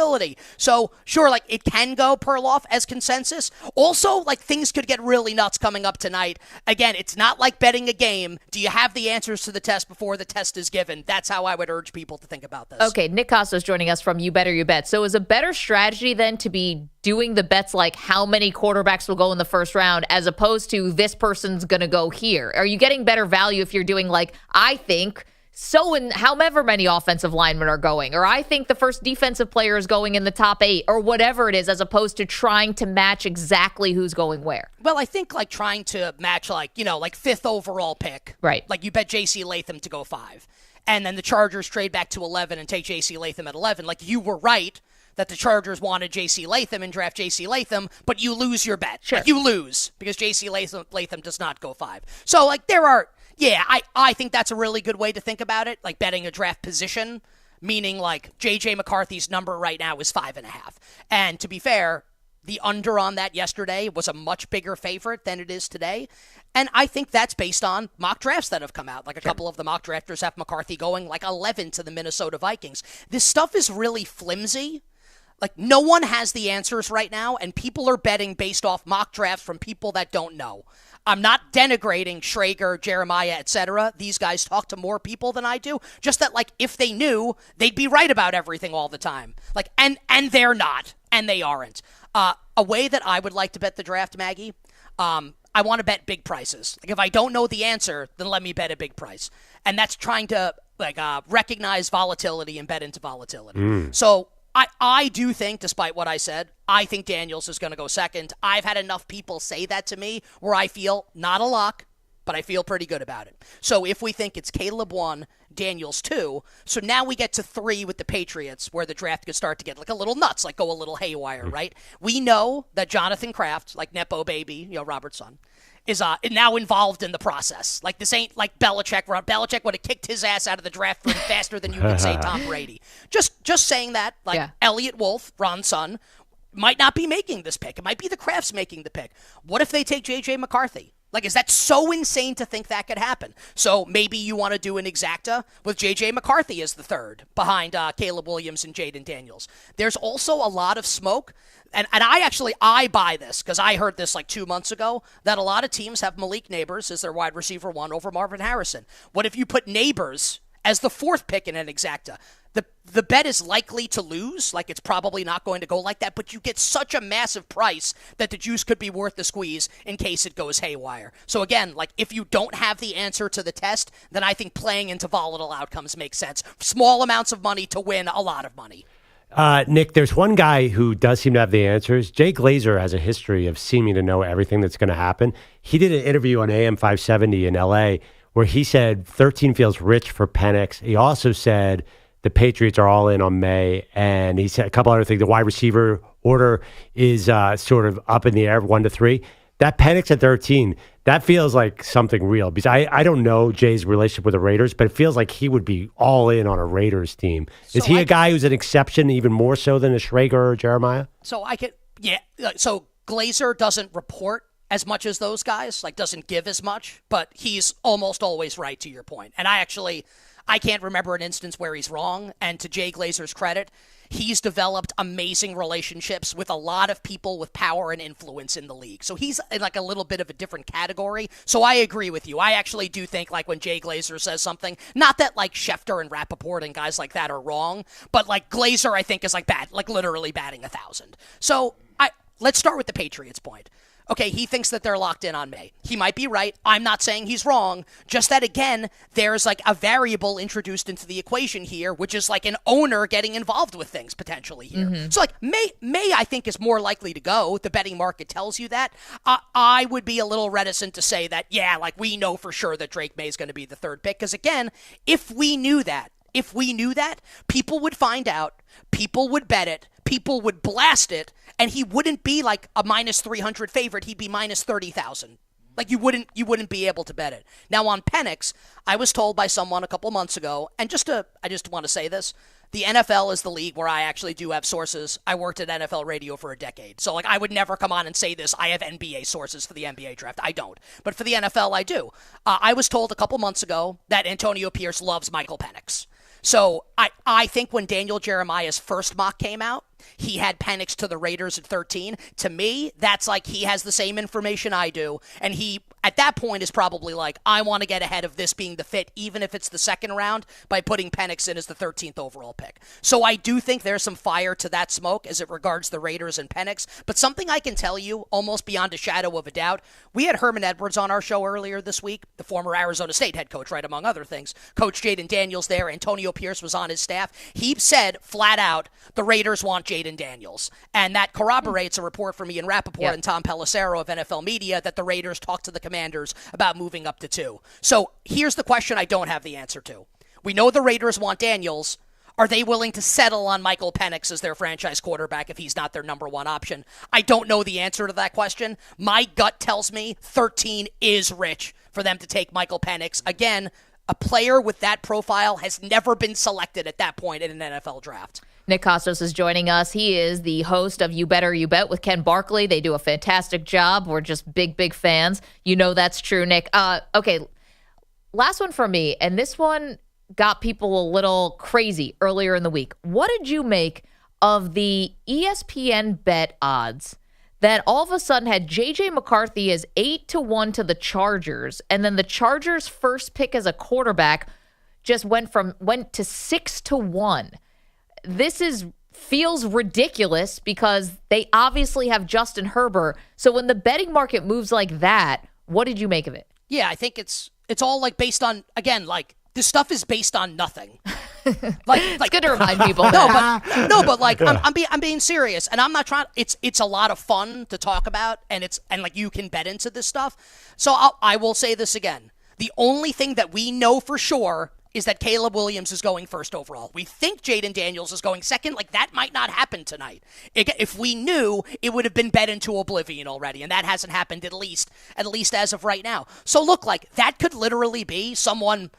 So, sure, like, it can go Perloff as consensus. Also, like, things could get really nuts coming up tonight. Again, it's not like betting a game. Do you have the answers to the test before the test is given? That's how I would urge people to think about this. Okay, Nick Kostos joining us from You Better You Bet. So is a better strategy then to be doing the bets like how many quarterbacks will go in the first round as opposed to this person's going to go here? Are you getting better value if you're doing like, I think so in however many offensive linemen are going, or I think the first defensive player is going in the top 8, or whatever it is, as opposed to trying to match exactly who's going where? Well, I think, like, trying to match, like, you know, like 5th overall pick. Right. Like, you bet J.C. Latham to go 5. And then the Chargers trade back to 11 and take J.C. Latham at 11. Like, you were right that the Chargers wanted J.C. Latham and draft J.C. Latham, but you lose your bet. Sure. Like, you lose because J.C. Latham does not go 5. So, like, there are... Yeah, I think that's a really good way to think about it, like betting a draft position, meaning like J.J. McCarthy's number right now is 5.5. And to be fair, the under on that yesterday was a much bigger favorite than it is today. And I think that's based on mock drafts that have come out. Like a couple of the mock drafters have McCarthy going like 11 to the Minnesota Vikings. This stuff is really flimsy. Like, no one has the answers right now, and people are betting based off mock drafts from people that don't know. I'm not denigrating Schrager, Jeremiah, etc. These guys talk to more people than I do. Just that, like, if they knew, they'd be right about everything all the time. Like, and they're not, and they aren't. A way that I would like to bet the draft, Maggie, I want to bet big prices. Like, if I don't know the answer, then let me bet a big price. And that's trying to, like, recognize volatility and bet into volatility. So I do think, despite what I said, I think Daniels is going to go second. I've had enough people say that to me where I feel not a lock, but I feel pretty good about it. So if we think it's Caleb 1, Daniels 2, so now we get to 3 with the Patriots where the draft could start to get like a little nuts, like go a little haywire, right? We know that Jonathan Kraft, like Nepo baby, you know, Robert's son, is now involved in the process. Like, this ain't like Belichick. Belichick would have kicked his ass out of the draft room faster than you could say Tom Brady. Just saying that, like, Elliott Wolf, Ron's son, might not be making this pick. It might be the Krafts making the pick. What if they take J.J. McCarthy? Like, is that so insane to think that could happen? So maybe you want to do an exacta with J.J. McCarthy as the 3rd behind Caleb Williams and Jayden Daniels. There's also a lot of smoke. And I buy this because I heard this like 2 months ago, that a lot of teams have Malik Neighbors as their wide receiver 1 over Marvin Harrison. What if you put Neighbors as the 4th pick in an exacta? The bet is likely to lose, like it's probably not going to go like that, but you get such a massive price that the juice could be worth the squeeze in case it goes haywire. So again, like, if you don't have the answer to the test, then I think playing into volatile outcomes makes sense. Small amounts of money to win a lot of money. Nick, there's one guy who does seem to have the answers. Jay Glazer has a history of seeming to know everything that's going to happen. He did an interview on AM 570 in L.A. where he said 13 feels rich for Penix. He also said the Patriots are all in on May, and he said a couple other things. The wide receiver order is sort of up in the air, 1 to 3. That Penix at 13, that feels like something real. Because I don't know Jay's relationship with the Raiders, but it feels like he would be all in on a Raiders team. Is he a guy who's an exception even more so than a Schrager or Jeremiah? So so Glazer doesn't report as much as those guys, like doesn't give as much, but he's almost always right to your point. And I can't remember an instance where he's wrong. And to Jay Glazer's credit, he's developed amazing relationships with a lot of people with power and influence in the league. So he's in like a little bit of a different category. So I agree with you. I actually do think like when Jay Glazer says something, not that like Schefter and Rappaport and guys like that are wrong, but like Glazer I think is like bad, like literally batting 1,000. So let's start with the Patriots point. Okay, he thinks that they're locked in on May. He might be right. I'm not saying he's wrong. Just that, again, there's like a variable introduced into the equation here, which is like an owner getting involved with things potentially here. Mm-hmm. So like May, I think, is more likely to go. The betting market tells you that. I would be a little reticent to say that, yeah, like we know for sure that Drake May is going to be the third pick. Because again, if we knew that, people would find out, people would bet it, people would blast it, and he wouldn't be like a minus 300 favorite. He'd be minus 30,000. Like you wouldn't be able to bet it. Now on Penix, I was told by someone a couple months ago, and I just want to say this, the NFL is the league where I actually do have sources. I worked at NFL radio for a decade. So like I would never come on and say this. I have NBA sources for the NBA draft. I don't. But for the NFL, I do. I was told a couple months ago that Antonio Pierce loves Michael Penix. So I think when Daniel Jeremiah's first mock came out, he had Penix to the Raiders at 13. To me, that's like he has the same information I do. And he, at that point, is probably like, I want to get ahead of this being the fit, even if it's the second round, by putting Penix in as the 13th overall pick. So I do think there's some fire to that smoke as it regards the Raiders and Penix. But something I can tell you, almost beyond a shadow of a doubt, we had Herman Edwards on our show earlier this week, the former Arizona State head coach, right, among other things. Coach Jayden Daniels there. Antonio Pierce was on his staff. He said flat out, the Raiders want Jayden Daniels. And that corroborates a report from Ian Rappaport and Tom Pelissero of NFL Media that the Raiders talked to the Commanders about moving up to 2. So here's the question I don't have the answer to. We know the Raiders want Daniels. Are they willing to settle on Michael Penix as their franchise quarterback if he's not their number one option? I don't know the answer to that question. My gut tells me 13 is rich for them to take Michael Penix. Again, a player with that profile has never been selected at that point in an NFL draft. Nick Kostos is joining us. He is the host of You Better You Bet with Ken Barkley. They do a fantastic job. We're just big fans. You know that's true, Nick. Okay, last one for me, and this one got people a little crazy earlier in the week. What did you make of the ESPN bet odds that all of a sudden had J.J. McCarthy as 8-1 to the Chargers, and then the Chargers' first pick as a quarterback just went to 6-1? This feels ridiculous because they obviously have Justin Herbert. So when the betting market moves like that, what did you make of it? Yeah, I think it's all like based on, again, like this stuff is based on nothing. It's good to remind people. But like I'm being serious, and I'm not trying. It's a lot of fun to talk about, and like you can bet into this stuff. So I will say this again. The only thing that we know for sure is that Caleb Williams is going first overall. We think Jayden Daniels is going second. Like, that might not happen tonight. If we knew, it would have been bet into oblivion already, and that hasn't happened at least as of right now. So look, like, that could literally be someone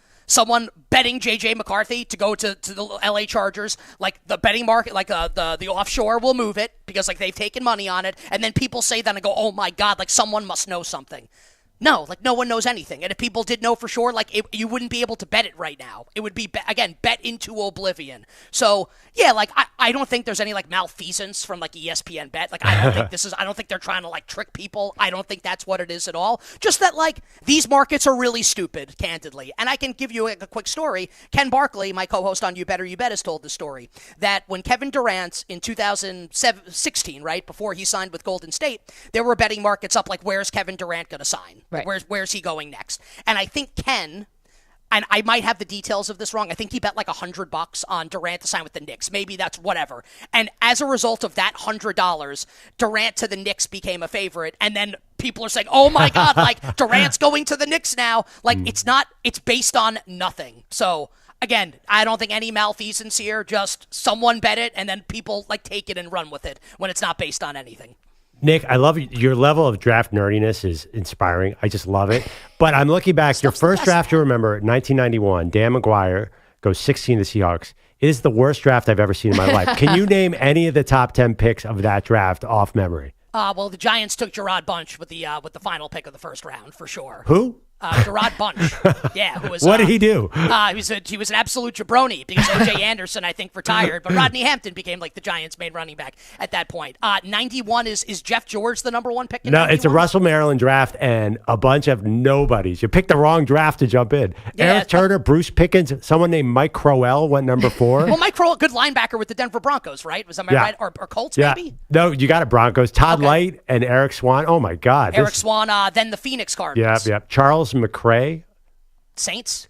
betting J.J. McCarthy to go to the L.A. Chargers. Like, the betting market, like the offshore will move it because, like, they've taken money on it, and then people say that and go, oh, my God, like, someone must know something. No, like no one knows anything. And if people did know for sure, like you wouldn't be able to bet it right now. It would be, bet into oblivion. So, yeah, like I don't think there's any like malfeasance from like ESPN Bet. Like I don't think they're trying to like trick people. I don't think that's what it is at all. Just that like these markets are really stupid, candidly. And I can give you a quick story. Ken Barkley, my co-host on You Better You Bet, has told the story that when Kevin Durant in 2016, right, before he signed with Golden State, there were betting markets up like where's Kevin Durant going to sign? Right. Where's he going next? And I think Ken, and I might have the details of this wrong, I think he bet like $100 on Durant to sign with the Knicks. Maybe that's whatever. And as a result of that $100, Durant to the Knicks became a favorite. And then people are saying, oh my God, like Durant's going to the Knicks now. Like it's based on nothing. So again, I don't think any malfeasance here, just someone bet it and then people like take it and run with it when it's not based on anything. Nick, I love your level of draft nerdiness is inspiring. I just love it. But I'm looking back. Your first draft, you remember, 1991, Dan McGuire goes 16 to the Seahawks. It is the worst draft I've ever seen in my life. Can you name any of the top 10 picks of that draft off memory? Well, the Giants took Gerard Bunch with the final pick of the first round, for sure. Who? Gerard Bunch. Yeah, who was What did he do? He was an absolute jabroni because O.J. Anderson, I think, retired, but Rodney Hampton became like the Giants' main running back at that point. 91 is Jeff George the number one pick? No, 91? It's a Russell Maryland draft and a bunch of nobodies. You picked the wrong draft to jump in. Yeah, Eric Turner, Bruce Pickens, someone named Mike Crowell went number 4. Well, Mike Crowell, good linebacker with the Denver Broncos, right? Was that right? Or Colts, maybe? No, you got it, Broncos. Todd Light and Eric Swan. Oh, my God. Eric Swan, then the Phoenix Cardinals. Yep. Charles McCray. Saints?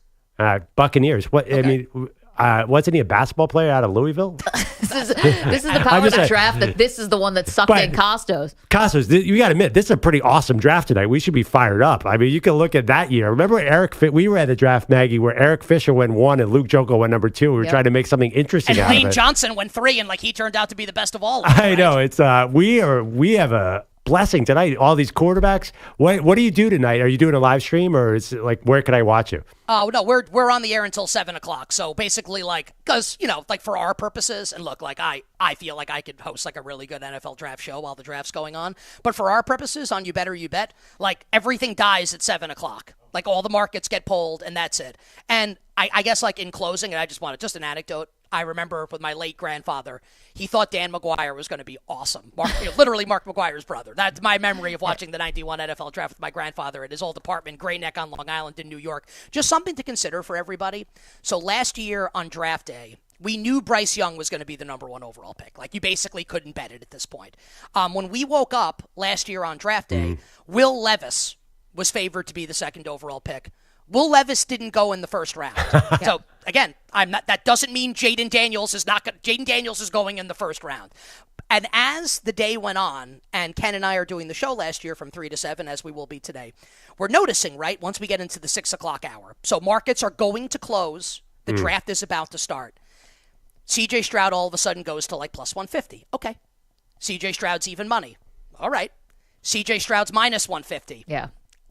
Buccaneers. What? Okay. I mean, wasn't he a basketball player out of Louisville? This is the power of the draft. That this is the one that sucked in Kostos. Kostos, you got to admit, this is a pretty awesome draft tonight. We should be fired up. I mean, you can look at that year. Remember we were at the draft, Maggie, where Eric Fisher went 1 and Luke Jokel went number 2. We were trying to make something interesting out of it. And Lane Johnson went 3, and he turned out to be the best of all. I know. It's we have a blessing tonight. All these quarterbacks. What do you do tonight? Are you doing a live stream, or is it where can I watch you? Oh no, we're on the air until 7:00. So basically, because for our purposes, and look, I feel like I could host a really good NFL draft show while the draft's going on. But for our purposes, on You Better You Bet, everything dies at 7:00. All the markets get pulled, and that's it. And I guess in closing, and I just wanted just an anecdote. I remember with my late grandfather, he thought Dan McGuire was going to be awesome. Literally Mark McGuire's brother. That's my memory of watching the 91 NFL draft with my grandfather at his old apartment, Gray Neck on Long Island in New York. Just something to consider for everybody. So last year on draft day, we knew Bryce Young was going to be the number 1 overall pick. You basically couldn't bet it at this point. When we woke up last year on draft day, Will Levis was favored to be the 2nd overall pick. Will Levis didn't go in the first round. So again, that doesn't mean Jayden Daniels is not going. Jayden Daniels is going in the first round. And as the day went on, and Ken and I are doing the show last year from 3 to 7, as we will be today, we're noticing, right, once we get into the 6:00 hour. So markets are going to close. The draft is about to start. C.J. Stroud all of a sudden goes to plus 150. Okay. C.J. Stroud's even money. All right. C.J. Stroud's minus 150. Yeah.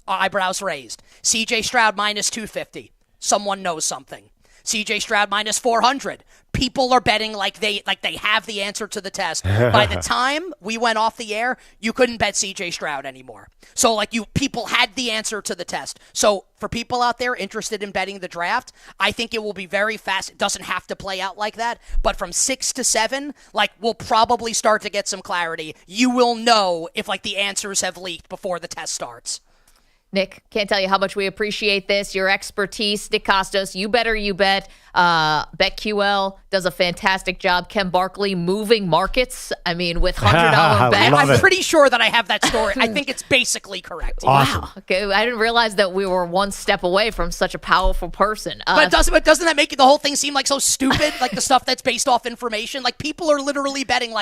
Eyebrows raised. C.J. Stroud minus 250. Someone knows something. C.J. Stroud minus 400. People are betting like they have the answer to the test. By the time we went off the air, you couldn't bet C.J. Stroud anymore. So people had the answer to the test. So for people out there interested in betting the draft, I think it will be very fast. It doesn't have to play out like that. But from 6 to 7, we'll probably start to get some clarity. You will know if the answers have leaked before the test starts. Nick, can't tell you how much we appreciate this, your expertise. Nick Kostos, You Better You Bet. BetQL does a fantastic job. Ken Barkley moving markets. I mean, with $100 bets. I'm pretty sure that I have that story. I think it's basically correct. Awesome. Wow. Okay, I didn't realize that we were one step away from such a powerful person. But doesn't that make the whole thing seem so stupid? The stuff that's based off information. People are literally betting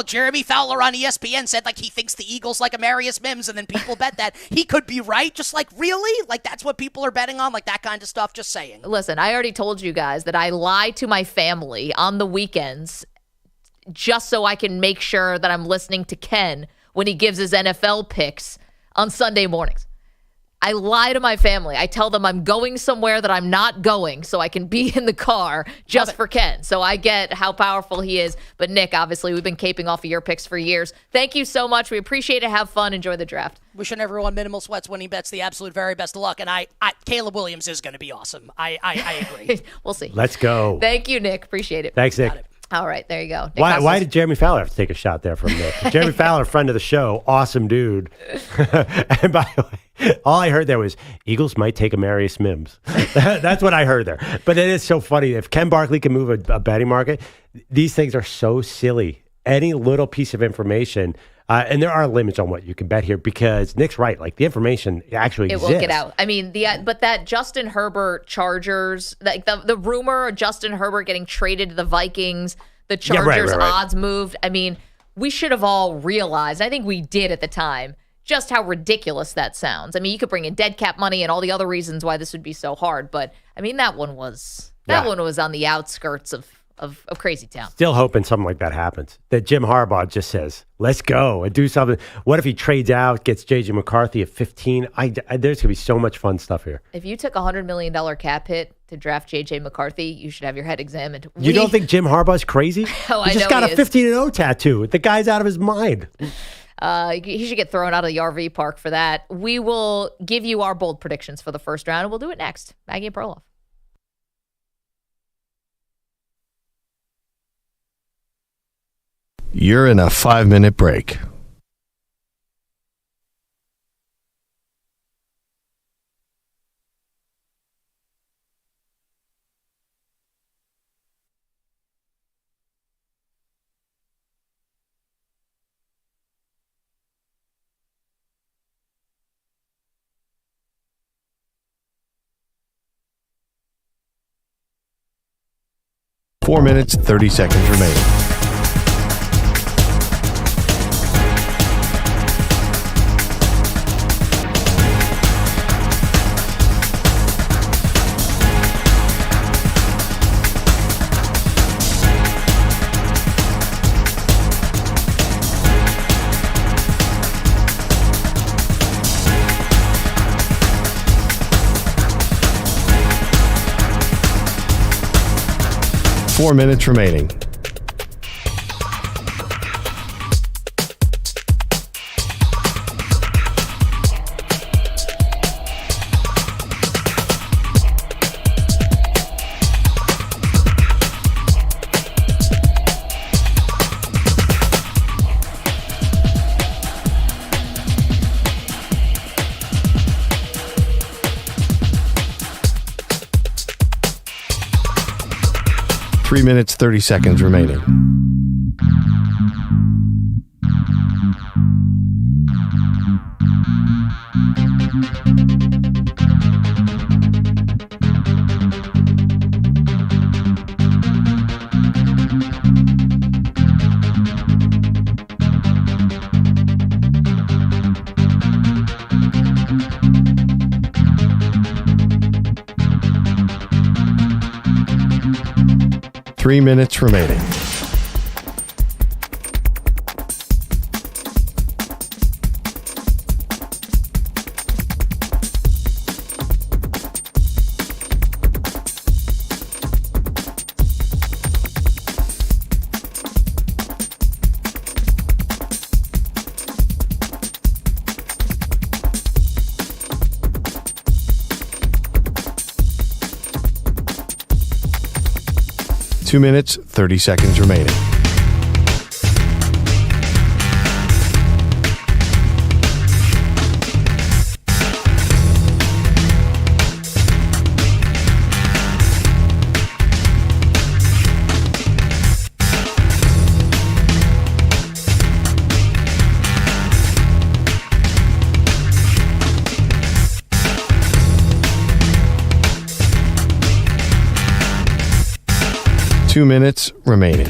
Jeremy Fowler on ESPN said he thinks the Eagles like Amarius Mims, and then people bet that he could be right. Just really? That's what people are betting on? That kind of stuff? Just saying. Listen, I already told you guys that I lie to my family on the weekends just so I can make sure that I'm listening to Ken when he gives his NFL picks on Sunday mornings. I lie to my family. I tell them I'm going somewhere that I'm not going so I can be in the car just for Ken. So I get how powerful he is. But Nick, obviously, we've been caping off of your picks for years. Thank you so much. We appreciate it. Have fun. Enjoy the draft. Wishing everyone minimal sweats when he bets the absolute very best of luck. And Caleb Williams is going to be awesome. I agree. We'll see. Let's go. Thank you, Nick. Appreciate it. Thanks, Nick. All right, there you go. Why did Jeremy Fowler have to take a shot there from Nick? Jeremy Fowler, friend of the show, awesome dude. And by the way, all I heard there was Eagles might take Amarius Mims. That's what I heard there. But it is so funny. If Ken Barkley can move a betting market, these things are so silly. Any little piece of information, and there are limits on what you can bet here because Nick's right. The information actually exists. It will get out. I mean, but that Justin Herbert Chargers, the rumor of Justin Herbert getting traded to the Vikings, the Chargers odds moved. I mean, we should have all realized, I think we did at the time, just how ridiculous that sounds. I mean, you could bring in dead cap money and all the other reasons why this would be so hard, but I mean, that one was on the outskirts of crazy town. Still hoping something like that happens. That Jim Harbaugh just says, let's go and do something. What if he trades out, gets J.J. McCarthy at 15? There's going to be so much fun stuff here. If you took a $100 million cap hit to draft J.J. McCarthy, you should have your head examined. You don't think Jim Harbaugh's crazy? Oh, he just got a 15-0 tattoo. The guy's out of his mind. He should get thrown out of the RV park for that. We will give you our bold predictions for the first round, and we'll do it next. Maggie and Perloff. You're in a 5-minute break. Four minutes, 30 seconds remaining. Four minutes remaining. Three minutes, 30 seconds remaining. Three minutes remaining. Two minutes, 30 seconds remaining. Two minutes remaining.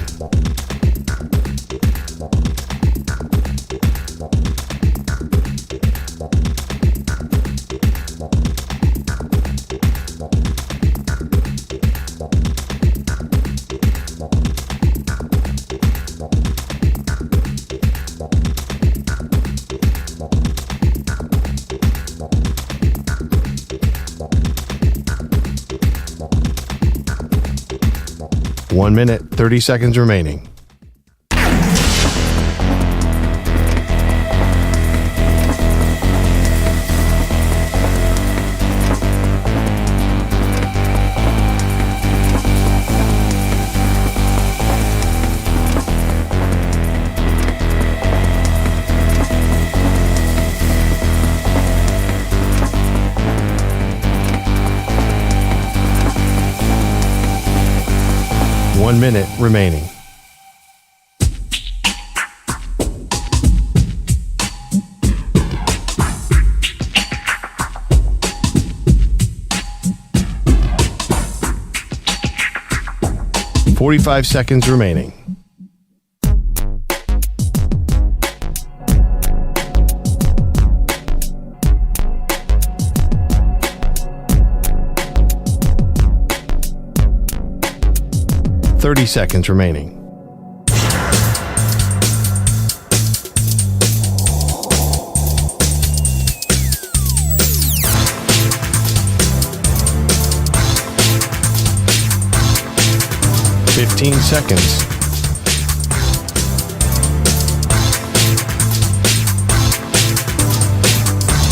One minute, 30 seconds remaining. One minute remaining. .45 seconds remaining. .30 seconds remaining. .15 seconds.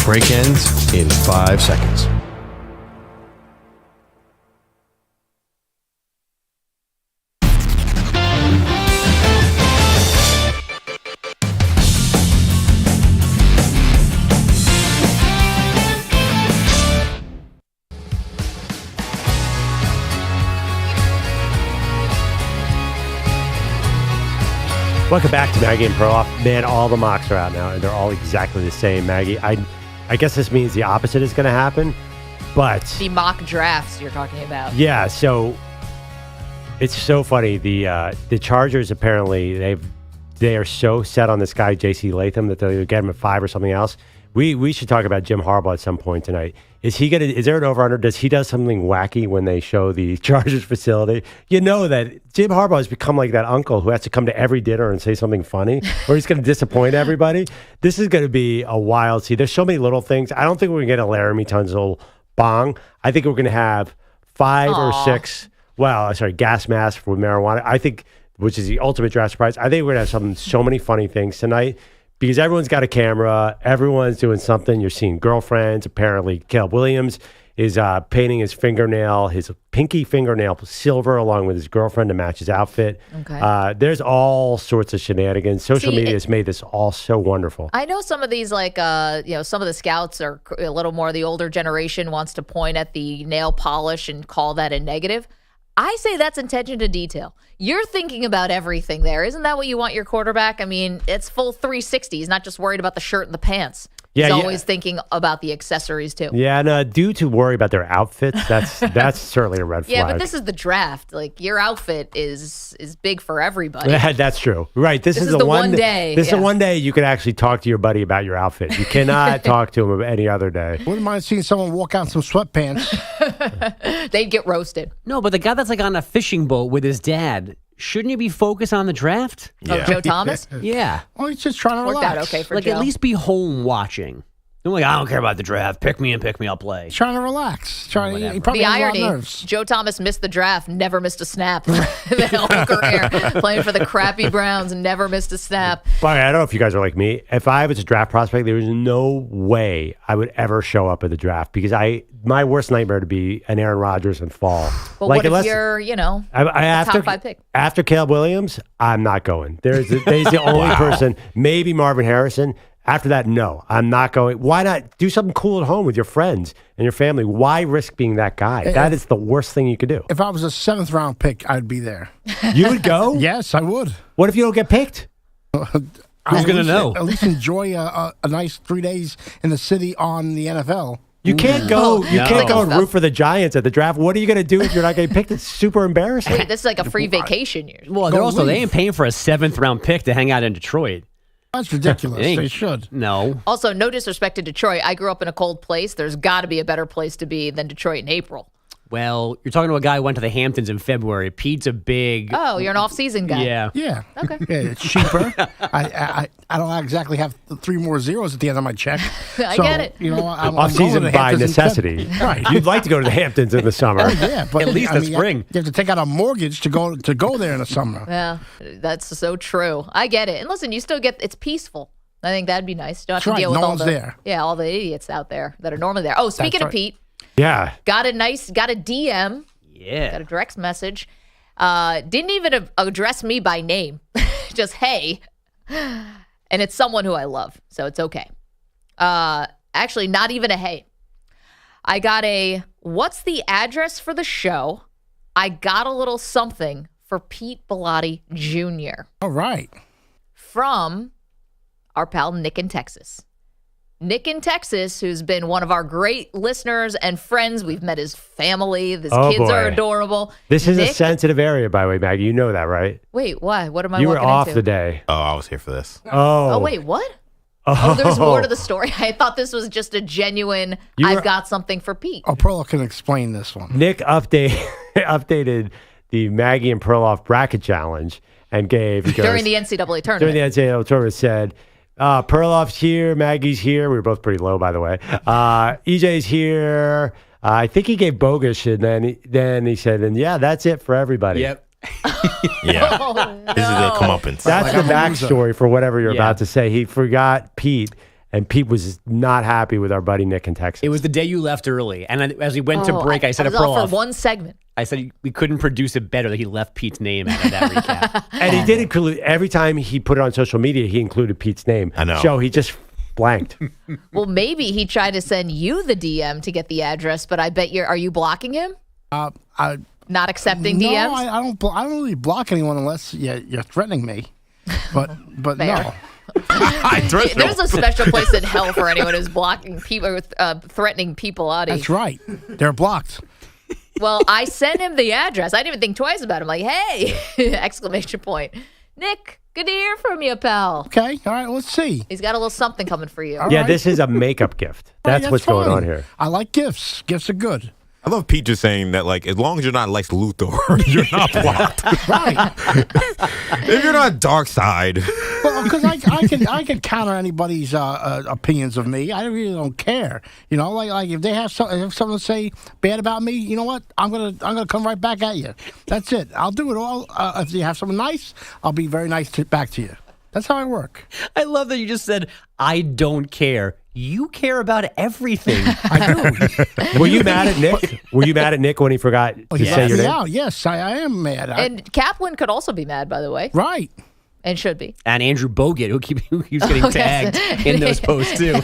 Break ends in 5 seconds. Welcome back to Maggie and Perloff. Man, all the mocks are out now, and they're all exactly the same, Maggie. I guess this means the opposite is going to happen, but... The mock drafts you're talking about. Yeah, so it's so funny. The Chargers, apparently, they are so set on this guy, J.C. Latham, that they'll get him at 5 or something else. We should talk about Jim Harbaugh at some point tonight. Is there an over-under? Does he do something wacky when they show the Chargers facility? You know that Jim Harbaugh has become like that uncle who has to come to every dinner and say something funny, or he's going to disappoint everybody. This is going to be a wild see. There's so many little things. I don't think we're going to get a Laramie Tunsil bong. I think we're going to have 5 or 6, gas masks for marijuana. I think, which is the ultimate draft surprise. I think we're going to have so many funny things tonight. Because everyone's got a camera, everyone's doing something. You're seeing girlfriends. Apparently, Caleb Williams is painting his pinky fingernail silver along with his girlfriend to match his outfit. Okay. There's all sorts of shenanigans. Social media has made this all so wonderful. I know some of these, some of the scouts are a little more the older generation wants to point at the nail polish and call that a negative. I say that's attention to detail. You're thinking about everything there. Isn't that what you want your quarterback? I mean, it's full 360. He's not just worried about the shirt and the pants. He's always thinking about the accessories, too. Yeah, and due to worry about their outfits, that's certainly a red flag. Yeah, but this is the draft. Like, your outfit is big for everybody. That's true. Right. This is the one day. This is the one day you can actually talk to your buddy about your outfit. You cannot talk to him any other day. Wouldn't mind seeing someone walk out in some sweatpants. They'd get roasted. No, but the guy that's like on a fishing boat with his dad, shouldn't you be focused on the draft? Yeah. Joe Thomas? Yeah. Well, he's just trying to Worked relax. out okay for like Joe. at least be home watching. I'm like, I don't care about the draft. Pick me, I'll play. He's trying to relax. He probably The has a lot of irony, nerves. Joe Thomas missed the draft, never missed a snap the whole career. Playing for the crappy Browns, never missed a snap. But I don't know if you guys are like me. If I was a draft prospect, there is no way I would ever show up at the draft because my worst nightmare to be an Aaron Rodgers and fall. But what if you're, top 5 pick? After Caleb Williams, I'm not going. He's the only person, maybe Marvin Harrison. After that, no, I'm not going. Why not do something cool at home with your friends and your family? Why risk being that guy? That is the worst thing you could do. If I was a 7th round pick, I'd be there. You would go? Yes, I would. What if you don't get picked? Who's going to know? At least enjoy a nice 3 days in the city on the NFL. You can't go. You can't go and root for the Giants at the draft. What are you going to do if you're not getting picked? It's super embarrassing. Wait, this is like a free vacation year. Well, they ain't paying for a 7th round pick to hang out in Detroit. That's ridiculous. They should. No. Also, no disrespect to Detroit. I grew up in a cold place. There's got to be a better place to be than Detroit in April. Well, you're talking to a guy who went to the Hamptons in February. Pete's a big... Oh, you're an off-season guy. Yeah. Yeah. Okay. Yeah, it's cheaper. I don't exactly have 3 more zeros at the end of my check. I get it. I'm off-season going to by Hamptons necessity. Right. You'd like to go to the Hamptons in the summer. Oh, yeah, but at least the spring. You have to take out a mortgage to go there in the summer. Yeah, that's so true. I get it. And listen, you still get... It's peaceful. I think that'd be nice. You don't have to deal with all all the idiots out there that are normally there. Oh, speaking of Pete. Yeah. Got a DM. Yeah. Got a direct message. Didn't even address me by name. Just, hey. And it's someone who I love, so it's okay. Actually, not even a hey. I got what's the address for the show? I got a little something for Pete Bellotti Jr. All right. From our pal Nick in Texas. Nick in Texas, who's been one of our great listeners and friends. We've met his family. His kids are adorable. This is a sensitive area, by the way, Maggie. You know that, right? Wait, why? What am I You were walking off into? the day. Oh, I was here for this. Oh, wait, what? Oh, there's more to the story. I thought this was just a genuine, I've got something for Pete. Oh, Perloff can explain this one. Nick updated the Maggie and Perloff bracket challenge and during the NCAA tournament. During the NCAA tournament said, Perloff's here, Maggie's here. We were both pretty low, by the way. EJ's here. I think he gave Bogusch, and then he said, and yeah, that's it for everybody. Yep. Yeah. Oh, no. This is the comeuppance. That's the backstory for whatever you're about to say. He forgot Pete, And Pete was not happy with our buddy Nick in Texas. It was the day you left early. And as we went to break, I said to was off Perloff, for one segment. I said we couldn't produce it better that he left Pete's name out of that recap. And he did include, every time he put it on social media, he included Pete's name. I know. So he just blanked. Well, maybe he tried to send you the DM to get the address, but I bet are you blocking him? Not accepting DMs? No, I don't really block anyone unless you're threatening me. But no. There's a special place in hell for anyone who's blocking people or threatening people, Adi. That's right. They're blocked. Well, I sent him the address. I didn't even think twice about it. I'm like, hey, exclamation point. Nick, good to hear from you, pal. Okay, all right, let's see. He's got a little something coming for you. Yeah, this is a makeup gift. That's what's going on here. I like gifts. Gifts are good. I love Pete just saying that, like, as long as you're not Lex Luthor, you're not blocked. Right. If you're not Dark Side. Well, because I can counter anybody's opinions of me. I really don't care. You know, like if they have something to say bad about me, you know what? I'm gonna come right back at you. That's it. I'll do it all. If you have something nice, I'll be very nice back to you. That's how I work. I love that you just said, I don't care. You care about everything. I do. Were you mad at Nick? Were you mad at Nick when he forgot to say your name? Yeah, yes, I am mad. And Kaplan could also be mad, by the way. Right. And should be. And Andrew Bogut, who keeps getting tagged in those posts, too.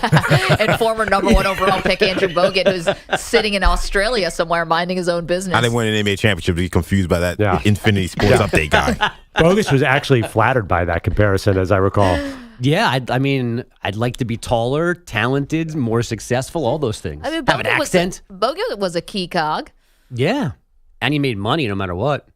And former number 1 overall pick Andrew Bogut, who's sitting in Australia somewhere minding his own business. I didn't win an NBA championship to be confused by that Infinity Sports Update guy. Bogus was actually flattered by that comparison, as I recall. Yeah, I mean, I'd like to be taller, talented, more successful, all those things. I mean, have an accent. Bogut was a key cog. Yeah. And he made money no matter what.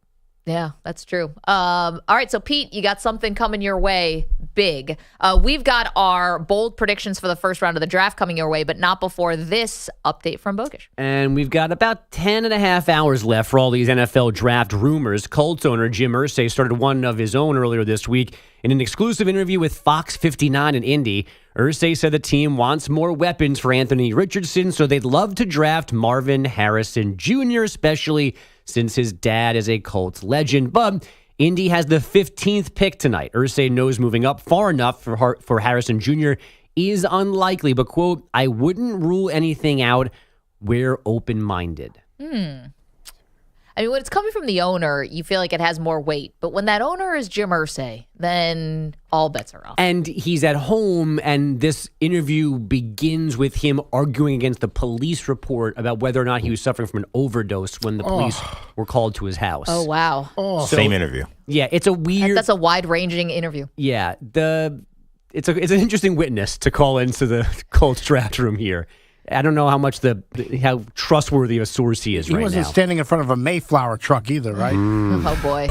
Yeah, that's true. All right, so Pete, you got something coming your way big. We've got our bold predictions for the first round of the draft coming your way, but not before this update from Bogusch. And we've got about 10 and a half hours left for all these NFL draft rumors. Colts owner Jim Irsay started one of his own earlier this week. In an exclusive interview with Fox 59 in Indy, Irsay said the team wants more weapons for Anthony Richardson, so they'd love to draft Marvin Harrison Jr., especially since his dad is a Colts legend. But Indy has the 15th pick tonight. Irsay knows moving up far enough for Harrison Jr. is unlikely, but, quote, I wouldn't rule anything out. We're open-minded. I mean, when it's coming from the owner, you feel like it has more weight. But when that owner is Jim Irsay, then all bets are off. And he's at home, and this interview begins with him arguing against the police report about whether or not he was suffering from an overdose when the police were called to his house. Oh, wow. Same interview. Yeah, it's a weird... That's a wide-ranging interview. Yeah, it's an interesting witness to call into the Colts draft room here. I don't know how trustworthy a source he is right now. He wasn't standing in front of a Mayflower truck either, right? Oh, boy.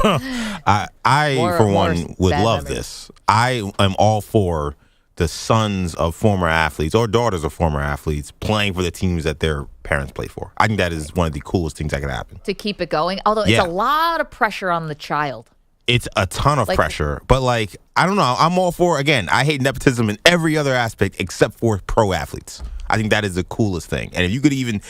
I for one, would love this. I am all for the sons of former athletes or daughters of former athletes playing for the teams that their parents played for. I think that is one of the coolest things that could happen. To keep it going. Although it's a lot of pressure on the child. It's a ton of pressure. But, I don't know. I'm all for, again, I hate nepotism in every other aspect except for pro athletes. I think that is the coolest thing. And if you could even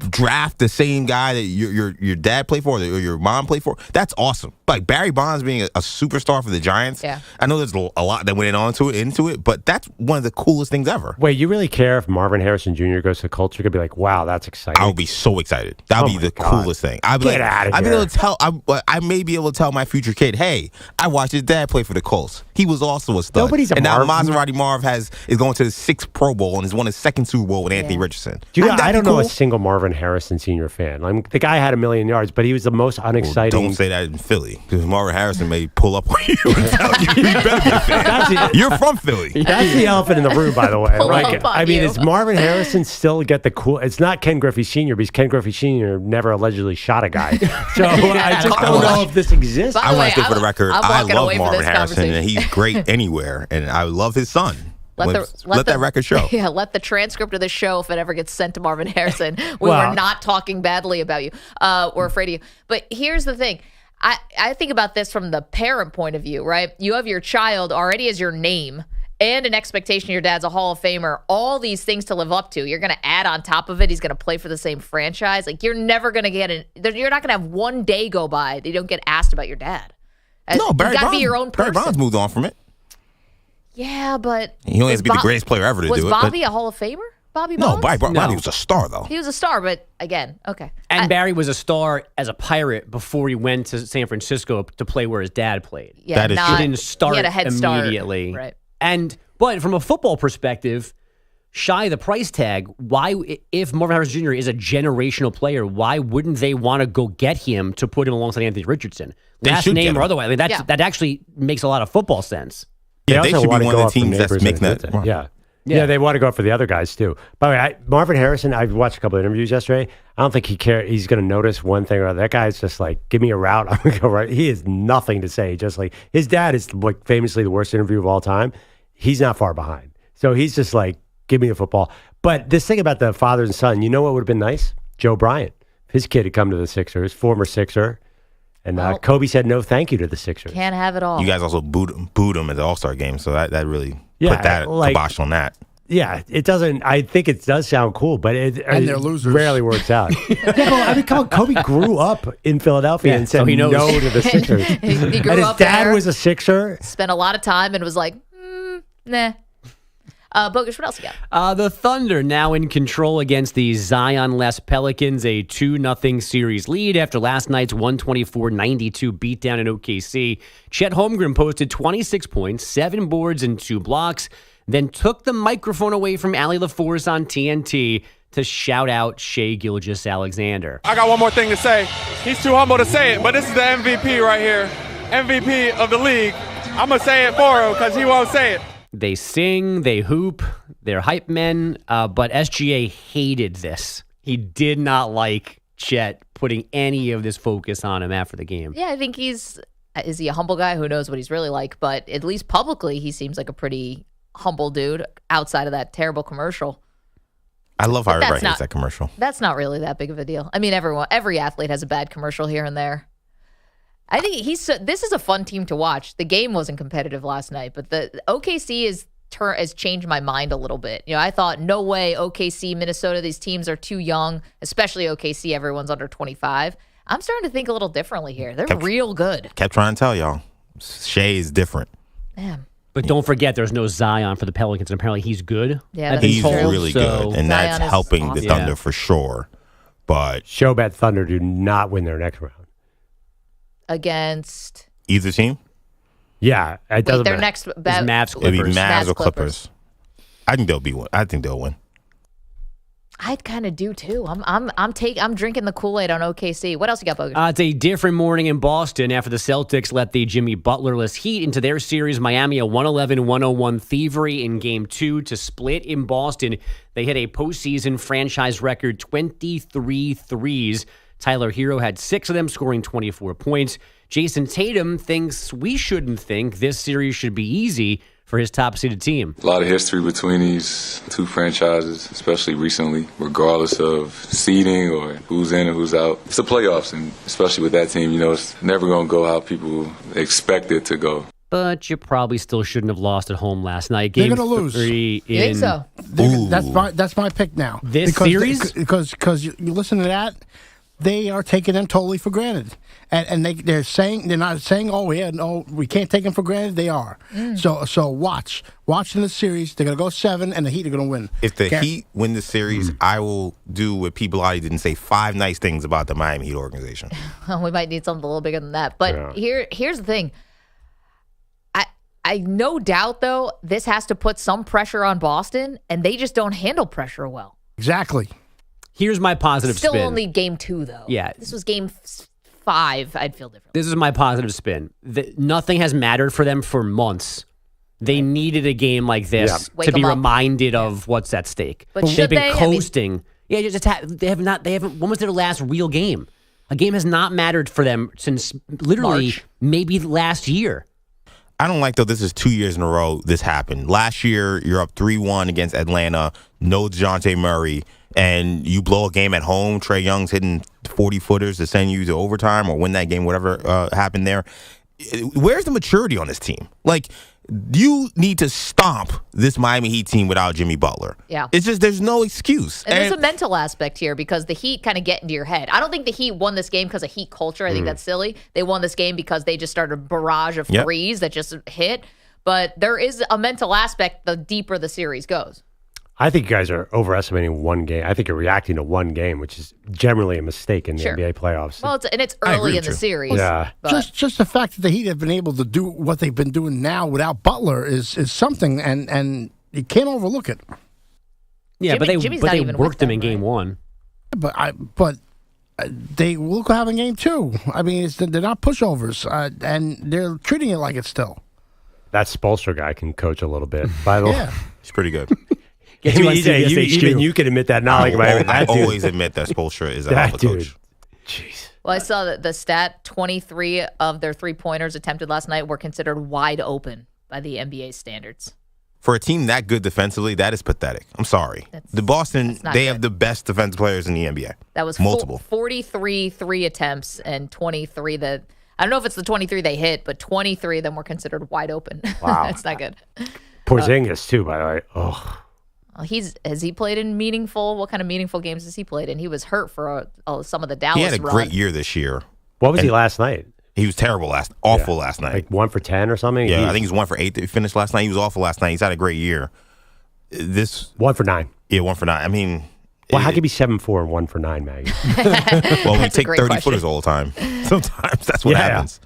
draft the same guy that your dad played for or your mom played for, that's awesome. Like Barry Bonds being a superstar for the Giants. Yeah. I know there's a lot that went into it, but that's one of the coolest things ever. Wait, you really care if Marvin Harrison Jr. goes to the Colts? You're going to be like, wow, that's exciting. I would be so excited. That would be the coolest thing. I'd be out of here. I'd be able to tell, I may be able to tell my future kid, hey, I watched his dad play for the Colts. He was also a stud. Now Maserati Marv is going to his 6th Pro Bowl and has won his 2nd Super Bowl with Anthony Richardson. I don't know a single Marvin Harrison Sr. fan. The guy had 1 million yards, but he was the most unexciting. Well, don't say that in Philly, because Marvin Harrison may pull up on you and tell you better be a fan. You're from Philly. That's the elephant in the room, by the way. I mean, is Marvin Harrison still get the cool? It's not Ken Griffey Sr. because Ken Griffey Sr. never allegedly shot a guy. So I just don't know if this exists. I want to say for the record, I love Marvin Harrison, and he's great anywhere, and I love his son. Let that record show. Yeah, let the transcript of the show, if it ever gets sent to Marvin Harrison, we were not talking badly about you. We're afraid of you. But here's the thing. I think about this from the parent point of view, right? You have your child already as your name and an expectation your dad's a Hall of Famer, all these things to live up to. You're going to add on top of it, he's going to play for the same franchise. You're never going to you're not going to have one day go by that you don't get asked about your dad. No, Barry you got to Bonds, be your own person. Barry Bonds moved on from it. Yeah, but he only has to be the greatest player ever to do it. Was Bobby a Hall of Famer? Bobby No, Bonds? Bobby was a star, though. He was a star, but again, okay. And Barry was a star as a Pirate before he went to San Francisco to play where his dad played. Yeah, that is true. He didn't start He had a head start. immediately. Right. But from a football perspective, shy of the price tag, why, if Marvin Harrison Jr. is a generational player, why wouldn't they want to go get him to put him alongside Anthony Richardson? Last name or otherwise. I mean, that actually makes a lot of football sense. Yeah, they also should be want to one go of the up for teams that's neighbors making and that. everything. Yeah, they want to go up for the other guys too. By the way, Marvin Harrison, I watched a couple of interviews yesterday. I don't think he cares. He's going to notice one thing or other. That guy's just like, give me a route. I'm going to go right. He has nothing to say. Just like his dad is like famously the worst interview of all time. He's not far behind. So he's just like, give me the football. But this thing about the father and son, you know what would have been nice? Joe Bryant. His kid had come to the Sixers, former Sixer. And Kobe said no thank you to the Sixers. Can't have it all. You guys also booed him at the All-Star game, so that really put that kibosh on that. Yeah, it doesn't. I think it does sound cool, but it they're losers. Rarely works out. I mean, come on, Kobe grew up in Philadelphia and said no to the Sixers. He grew and his up dad there, was a Sixer. spent a lot of time and was like, nah. Bogusch, what else you got? The Thunder now in control against the Zion-less Pelicans, a 2-0 series lead after last night's 124-92 beatdown in OKC. Chet Holmgren posted 26 points, 7 boards, and 2 blocks, then took the microphone away from Allie LaForce on TNT to shout out Shai Gilgeous-Alexander. I got one more thing to say. He's too humble to say it, but this is the MVP right here. MVP of the league. I'm going to say it for him because he won't say it. They sing, they hoop, they're hype men, but SGA hated this. He did not like Chet putting any of this focus on him after the game. Yeah, I think is he a humble guy? Who knows what he's really like, but at least publicly he seems like a pretty humble dude outside of that terrible commercial. I love how everybody hates that commercial. That's not really that big of a deal. I mean, every athlete has a bad commercial here and there. I think this is a fun team to watch. The game wasn't competitive last night, but the OKC has changed my mind a little bit. You know, I thought, no way, OKC, Minnesota, these teams are too young, especially OKC, everyone's under 25. I'm starting to think a little differently here. They're real good. Kept trying to tell y'all, Shai is different. Damn. But don't forget, there's no Zion for the Pelicans, and apparently he's good. Yeah, he's really good, and that's Zion is helping the awesome. Thunder for sure. But Showbat Thunder do not win their next round. Against either team? Yeah, it doesn't their matter. next Mavs It'd be Clippers. Mavs or Clippers. I think they'll win. I kind of do too. I'm drinking the Kool-Aid on OKC. What else you got, Bogusch? It's a different morning in Boston after the Celtics let the Jimmy Butlerless Heat into their series. Miami a 111-101 thievery in Game 2 to split in Boston. They hit a postseason franchise record 23 threes. Tyler Hero had 6 of them, scoring 24 points. Jason Tatum thinks we shouldn't think this series should be easy for his top-seeded team. A lot of history between these two franchises, especially recently, regardless of seeding or who's in and who's out. It's the playoffs, and especially with that team, you know, it's never going to go how people expect it to go. But you probably still shouldn't have lost at home last night. They're Game gonna lose. 3 You think so? That's my pick now. This series? Because you listen to that, they are taking them totally for granted, and they're not saying, oh yeah, no, we can't take them for granted. They are. So watch in the series. They're gonna go 7, and the Heat are gonna win. If the Heat win the series, I will do what P. Bellotti didn't say 5 nice things about the Miami Heat organization. We might need something a little bigger than that. But here's the thing. I no doubt, though, this has to put some pressure on Boston, and they just don't handle pressure well. Exactly. Here's my positive Still spin. only Game 2, though. Yeah. This was Game 5. I'd feel different. This is my positive spin. Nothing has mattered for them for months. They needed a game like this Wake to be them up. reminded of what's at stake. But they've should been they? I mean- coasting. They haven't. When was their last real game? A game has not mattered for them since literally March. maybe last year. I don't like, though, this is 2 years in a row this happened. Last year, you're up 3-1 against Atlanta, no DeJounte Murray, and you blow a game at home. Trae Young's hitting 40-footers to send you to overtime or win that game, whatever happened there. Where's the maturity on this team? Like, you need to stomp this Miami Heat team without Jimmy Butler. Yeah. It's just, there's no excuse. And there's a mental aspect here because the Heat kind of get into your head. I don't think the Heat won this game because of Heat culture. I think that's silly. They won this game because they just started a barrage of threes that just hit. But there is a mental aspect the deeper the series goes. I think you guys are overestimating one game. I think you're reacting to one game, which is generally a mistake in the NBA playoffs. Well, it's early in the series. Yeah. Just the fact that the Heat have been able to do what they've been doing now without Butler is something, and you can't overlook it. Yeah, Jimmy's but not they even worked with them them, in game one. But they will have in game two. I mean, they're not pushovers, and they're treating it like it's still. That Spoelstra guy can coach a little bit. By the way, he's pretty good. Even you can admit that. Not like I always admit that Spoelstra is a hell of a coach. Jeez. Well, I saw that the stat 23 of their 3-pointers attempted last night were considered wide open by the NBA standards. For a team that good defensively, that is pathetic. I'm sorry. The Boston, they have the best defensive players in the NBA. That was multiple. 43 3 attempts and 23 that I don't know if it's the 23 they hit, but 23 of them were considered wide open. Wow. That's not good. Porzingis too, by the way. Oh. Has he played in what kind of meaningful games has he played in? He was hurt for some of the Dallas He had a run. great year this year. What was he last night? He was terrible awful last night. Like 1 for 10 or something? Yeah, I think he's 1 for 8 that he finished last night. He was awful last night. He's had a great year. 1 for 9. Yeah, 1 for 9. I mean, well, how can you be 7-4 and 1 for 9, Maggie? Well, we take 30 footers all the time. Sometimes that's what happens.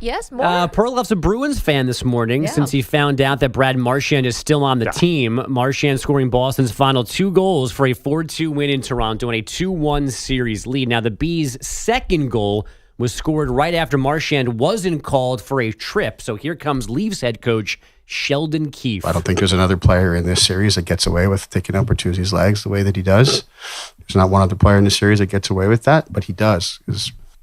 Yes, more. Perloff's a Bruins fan this morning since he found out that Brad Marchand is still on the team. Marchand scoring Boston's final 2 goals for a 4-2 win in Toronto and a 2-1 series lead. Now, the Bees' second goal was scored right after Marchand wasn't called for a trip. So here comes Leafs head coach Sheldon Keefe. I don't think there's another player in this series that gets away with taking up Bertuzzi's legs the way that he does. There's not one other player in the series that gets away with that, but he does.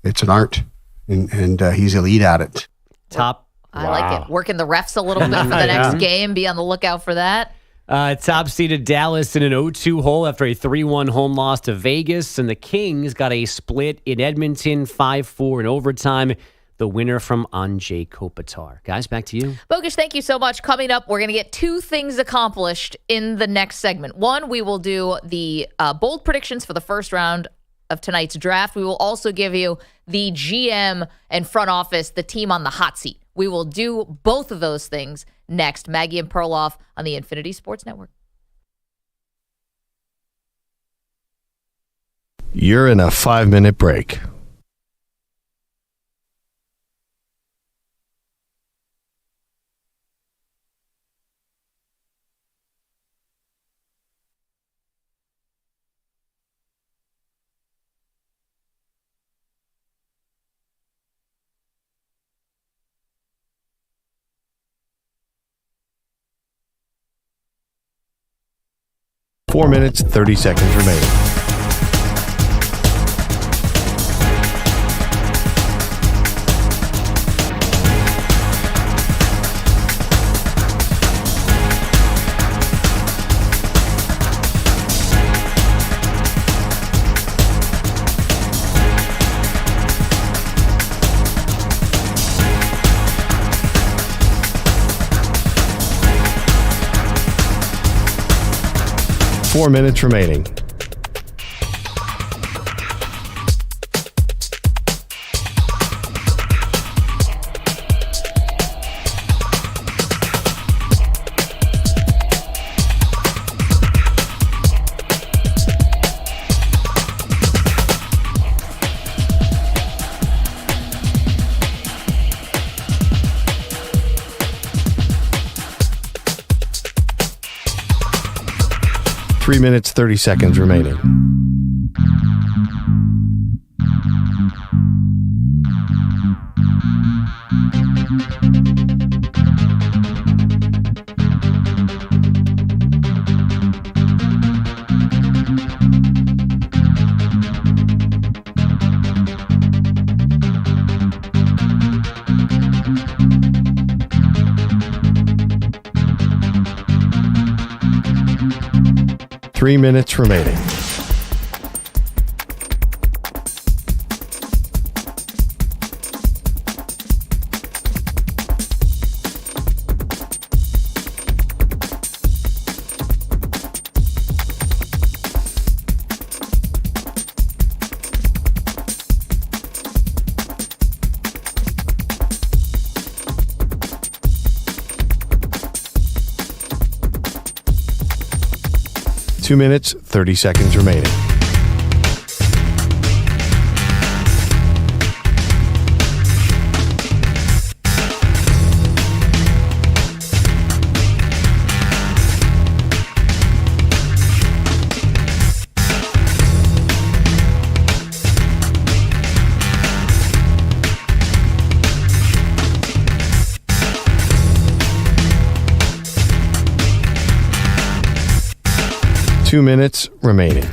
It's an art, and he's elite at it. I like it. Working the refs a little bit for the next game. Be on the lookout for that. Top seeded Dallas in an 0-2 hole after a 3-1 home loss to Vegas. And the Kings got a split in Edmonton, 5-4 in overtime. The winner from Anze Kopitar. Guys, back to you. Bogusch, thank you so much. Coming up, we're going to get 2 things accomplished in the next segment. One, we will do the bold predictions for the first round of tonight's draft. We will also give you the GM and front office, the team on the hot seat. We will do both of those things next. Maggie and Perloff on the Infinity Sports Network. You're in a 5-minute break. Four minutes, 30 seconds remaining. Four minutes remaining. Three minutes, 30 seconds remaining. Three minutes remaining. 2 minutes, 30 seconds remaining. Two minutes remaining.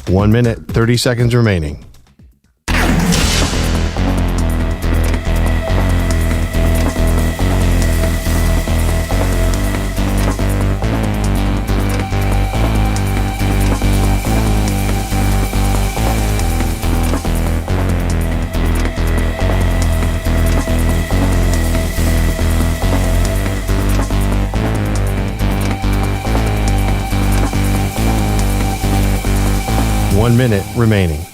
One minute, 30 seconds remaining. One minute remaining.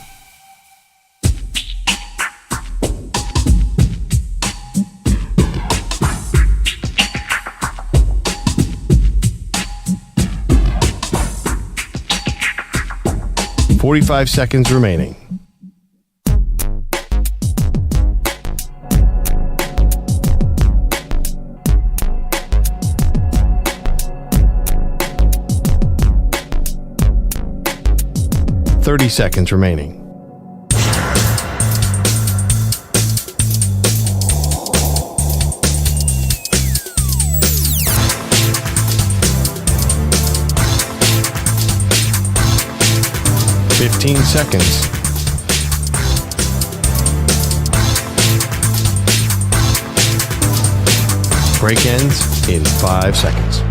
$45 seconds remaining. $30 seconds remaining. $15 seconds. Break ends in 5 seconds.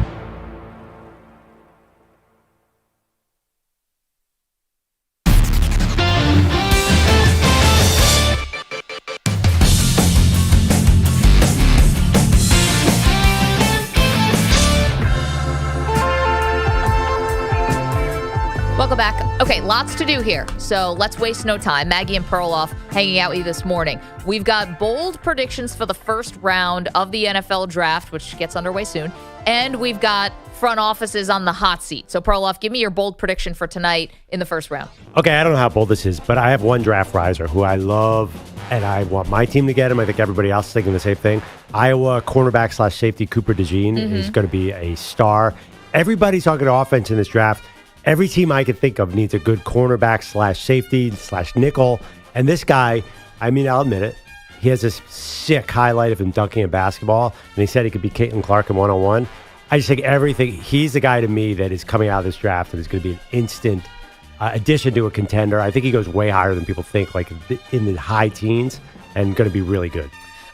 Welcome back. Okay, lots to do here, so let's waste no time. Maggie and Perloff hanging out with you this morning. We've got bold predictions for the first round of the NFL draft, which gets underway soon, and we've got front offices on the hot seat. So, Perloff, give me your bold prediction for tonight in the first round. Okay, I don't know how bold this is, but I have one draft riser who I love, and I want my team to get him. I think everybody else is thinking the same thing. Iowa cornerback / safety Cooper DeJean is going to be a star. Everybody's talking offense in this draft. Every team I could think of needs a good cornerback / safety / nickel. And this guy, I mean, I'll admit it, he has this sick highlight of him dunking a basketball, and he said he could be Caitlin Clark in one-on-one. I just think everything, he's the guy to me that is coming out of this draft and is going to be an instant addition to a contender. I think he goes way higher than people think, like in the high teens, and going to be really good.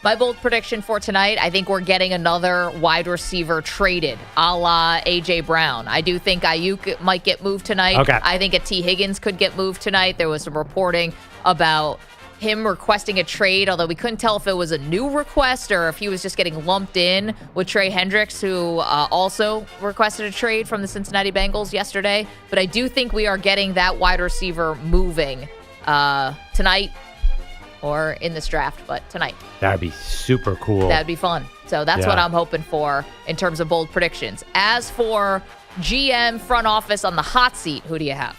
My bold prediction for tonight, I think we're getting another wide receiver traded, a la A.J. Brown. I do think Ayuk might get moved tonight. Okay. I think a T. Higgins could get moved tonight. There was some reporting about him requesting a trade, although we couldn't tell if it was a new request or if he was just getting lumped in with Trey Hendricks, who also requested a trade from the Cincinnati Bengals yesterday. But I do think we are getting that wide receiver moving tonight. Or in this draft, but tonight. That'd be super cool. That'd be fun. So that's what I'm hoping for in terms of bold predictions. As for GM front office on the hot seat, who do you have?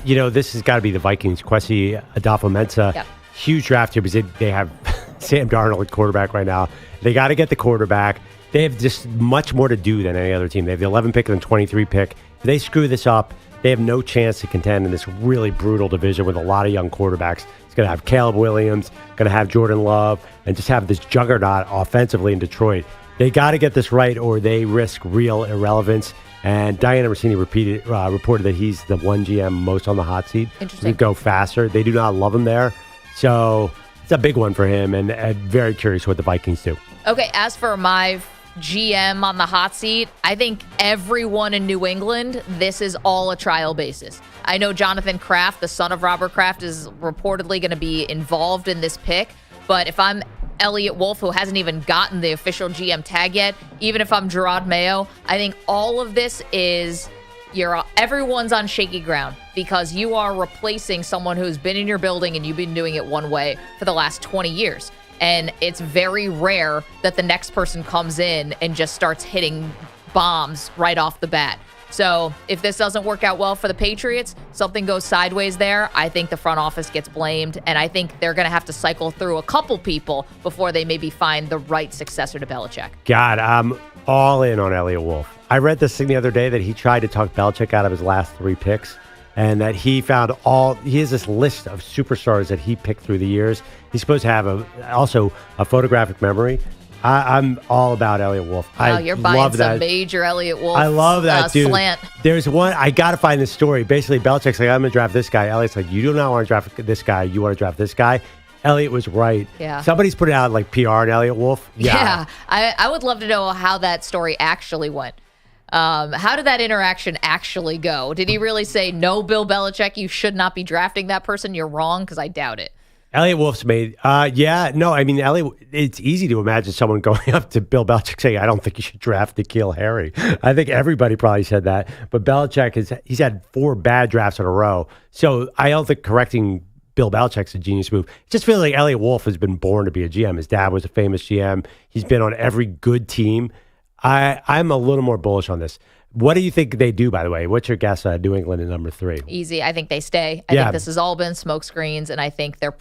This has got to be the Vikings. Kwesi Adofo-Mensah. Yep. Huge draft here because they have Sam Darnold at quarterback right now. They got to get the quarterback. They have just much more to do than any other team. They have the 11 pick and the 23 pick. If they screw this up, they have no chance to contend in this really brutal division with a lot of young quarterbacks. Going to have Caleb Williams, going to have Jordan Love, and just have this juggernaut offensively in Detroit. They got to get this right or they risk real irrelevance. And Diana Rossini reported that he's the one GM most on the hot seat. Interesting. He'd go faster. They do not love him there. So it's a big one for him, and very curious what the Vikings do. Okay, as for my GM on the hot seat, I think everyone in New England, this is all a trial basis. I know Jonathan Kraft, the son of Robert Kraft, is reportedly going to be involved in this pick. But if I'm Elliott Wolf, who hasn't even gotten the official GM tag yet, even if I'm Gerard Mayo, I think all of this is everyone's on shaky ground because you are replacing someone who's been in your building and you've been doing it one way for the last 20 years. And it's very rare that the next person comes in and just starts hitting bombs right off the bat. So if this doesn't work out well for the Patriots, something goes sideways there, I think the front office gets blamed, and I think they're going to have to cycle through a couple people before they maybe find the right successor to Belichick. God, I'm all in on Elliott Wolf. I read this thing the other day that he tried to talk Belichick out of his last 3 picks, and that he has this list of superstars that he picked through the years. He's supposed to have also a photographic memory. I'm all about Elliott Wolf. Wow, you're buying some major Elliott Wolf. I love that dude. Slant. There's one, I got to find this story. Basically, Belichick's like, I'm going to draft this guy. Elliott's like, you do not want to draft this guy. You want to draft this guy. Elliott was right. Yeah. Somebody's putting out like PR on Elliott Wolf. Yeah. I would love to know how that story actually went. How did that interaction actually go? Did he really say, no, Bill Belichick, you should not be drafting that person? You're wrong? Because I doubt it. Elliott Wolf's made, Elliott, it's easy to imagine someone going up to Bill Belichick saying, I don't think you should draft N'Keal Harry. I think everybody probably said that. But Belichick, he's had 4 bad drafts in a row. So I don't think correcting Bill Belichick's a genius move. It just feels like Elliott Wolf has been born to be a GM. His dad was a famous GM. He's been on every good team. I'm a little more bullish on this. What do you think they do, by the way? What's your guess on New England at number 3? Easy. I think they stay. I think this has all been smoke screens, and I think they're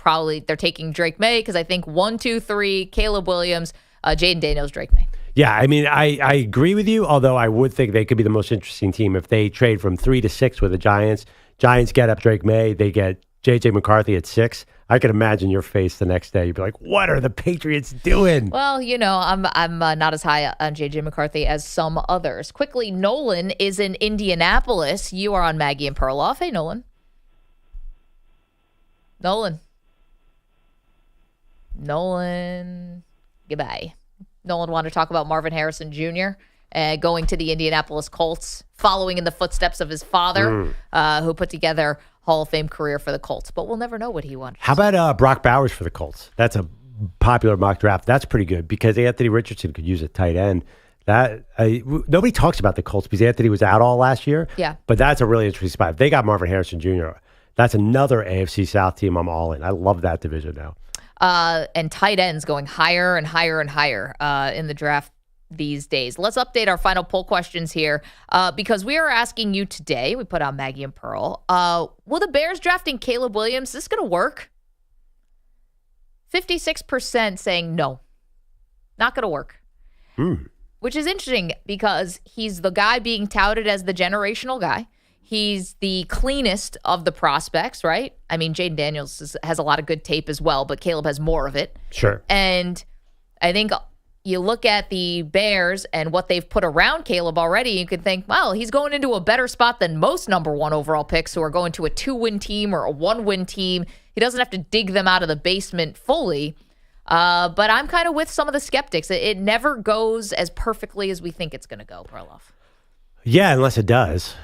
taking Drake May because I think 1, 2, 3, Caleb Williams, Jayden Daniels, Drake May. Yeah, I mean, I agree with you, although I would think they could be the most interesting team if they trade from 3 to 6 with the Giants. Giants get up Drake May. They get J.J. McCarthy at 6. I could imagine your face the next day. You'd be like, what are the Patriots doing? Well, I'm not as high on J.J. McCarthy as some others. Quickly, Nolan is in Indianapolis. You are on Maggie and Perloff. Hey, Nolan. Nolan. Goodbye. Nolan wanted to talk about Marvin Harrison Jr., going to the Indianapolis Colts, following in the footsteps of his father, who put together Hall of Fame career for the Colts. But we'll never know what he wanted. How about Brock Bowers for the Colts? That's a popular mock draft. That's pretty good because Anthony Richardson could use a tight end. Nobody talks about the Colts because Anthony was out all last year. Yeah. But that's a really interesting spot. If they got Marvin Harrison Jr., that's another AFC South team I'm all in. I love that division now. And tight ends going higher and higher and higher in the draft these days. Let's update our final poll questions here because we are asking you today, we put on Maggie and Pearl, will the Bears drafting Caleb Williams, is this going to work? 56% saying no, not going to work. Which is interesting because he's the guy being touted as the generational guy. He's the cleanest of the prospects, right? I mean, Jayden Daniels has a lot of good tape as well, but Caleb has more of it. Sure. And I think you look at the Bears and what they've put around Caleb already, you could think, well, he's going into a better spot than most number 1 overall picks who are going to a 2-win team or a 1-win team. He doesn't have to dig them out of the basement fully. But I'm kind of with some of the skeptics. It never goes as perfectly as we think it's going to go, Perloff. Yeah, unless it does.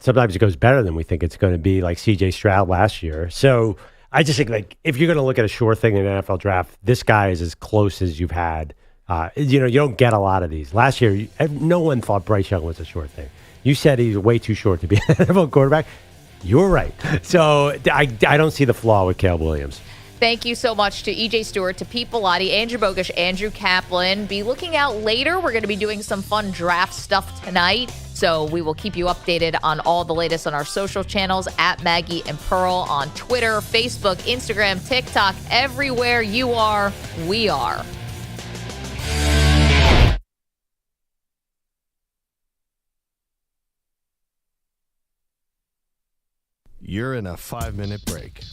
Sometimes it goes better than we think it's going to be, like C.J. Stroud last year. So I just think, like, if you're going to look at a sure thing in an NFL draft, this guy is as close as you've had. You don't get a lot of these. Last year, no one thought Bryce Young was a sure thing. You said he's way too short to be an NFL quarterback. You're right. So I don't see the flaw with Caleb Williams. Thank you so much to E.J. Stewart, to Pete Pilati, Andrew Bogusch, Andrew Kaplan. Be looking out later. We're going to be doing some fun draft stuff tonight. So we will keep you updated on all the latest on our social channels at Maggie and Pearl on Twitter, Facebook, Instagram, TikTok, everywhere you are, we are. You're in a 5-minute break.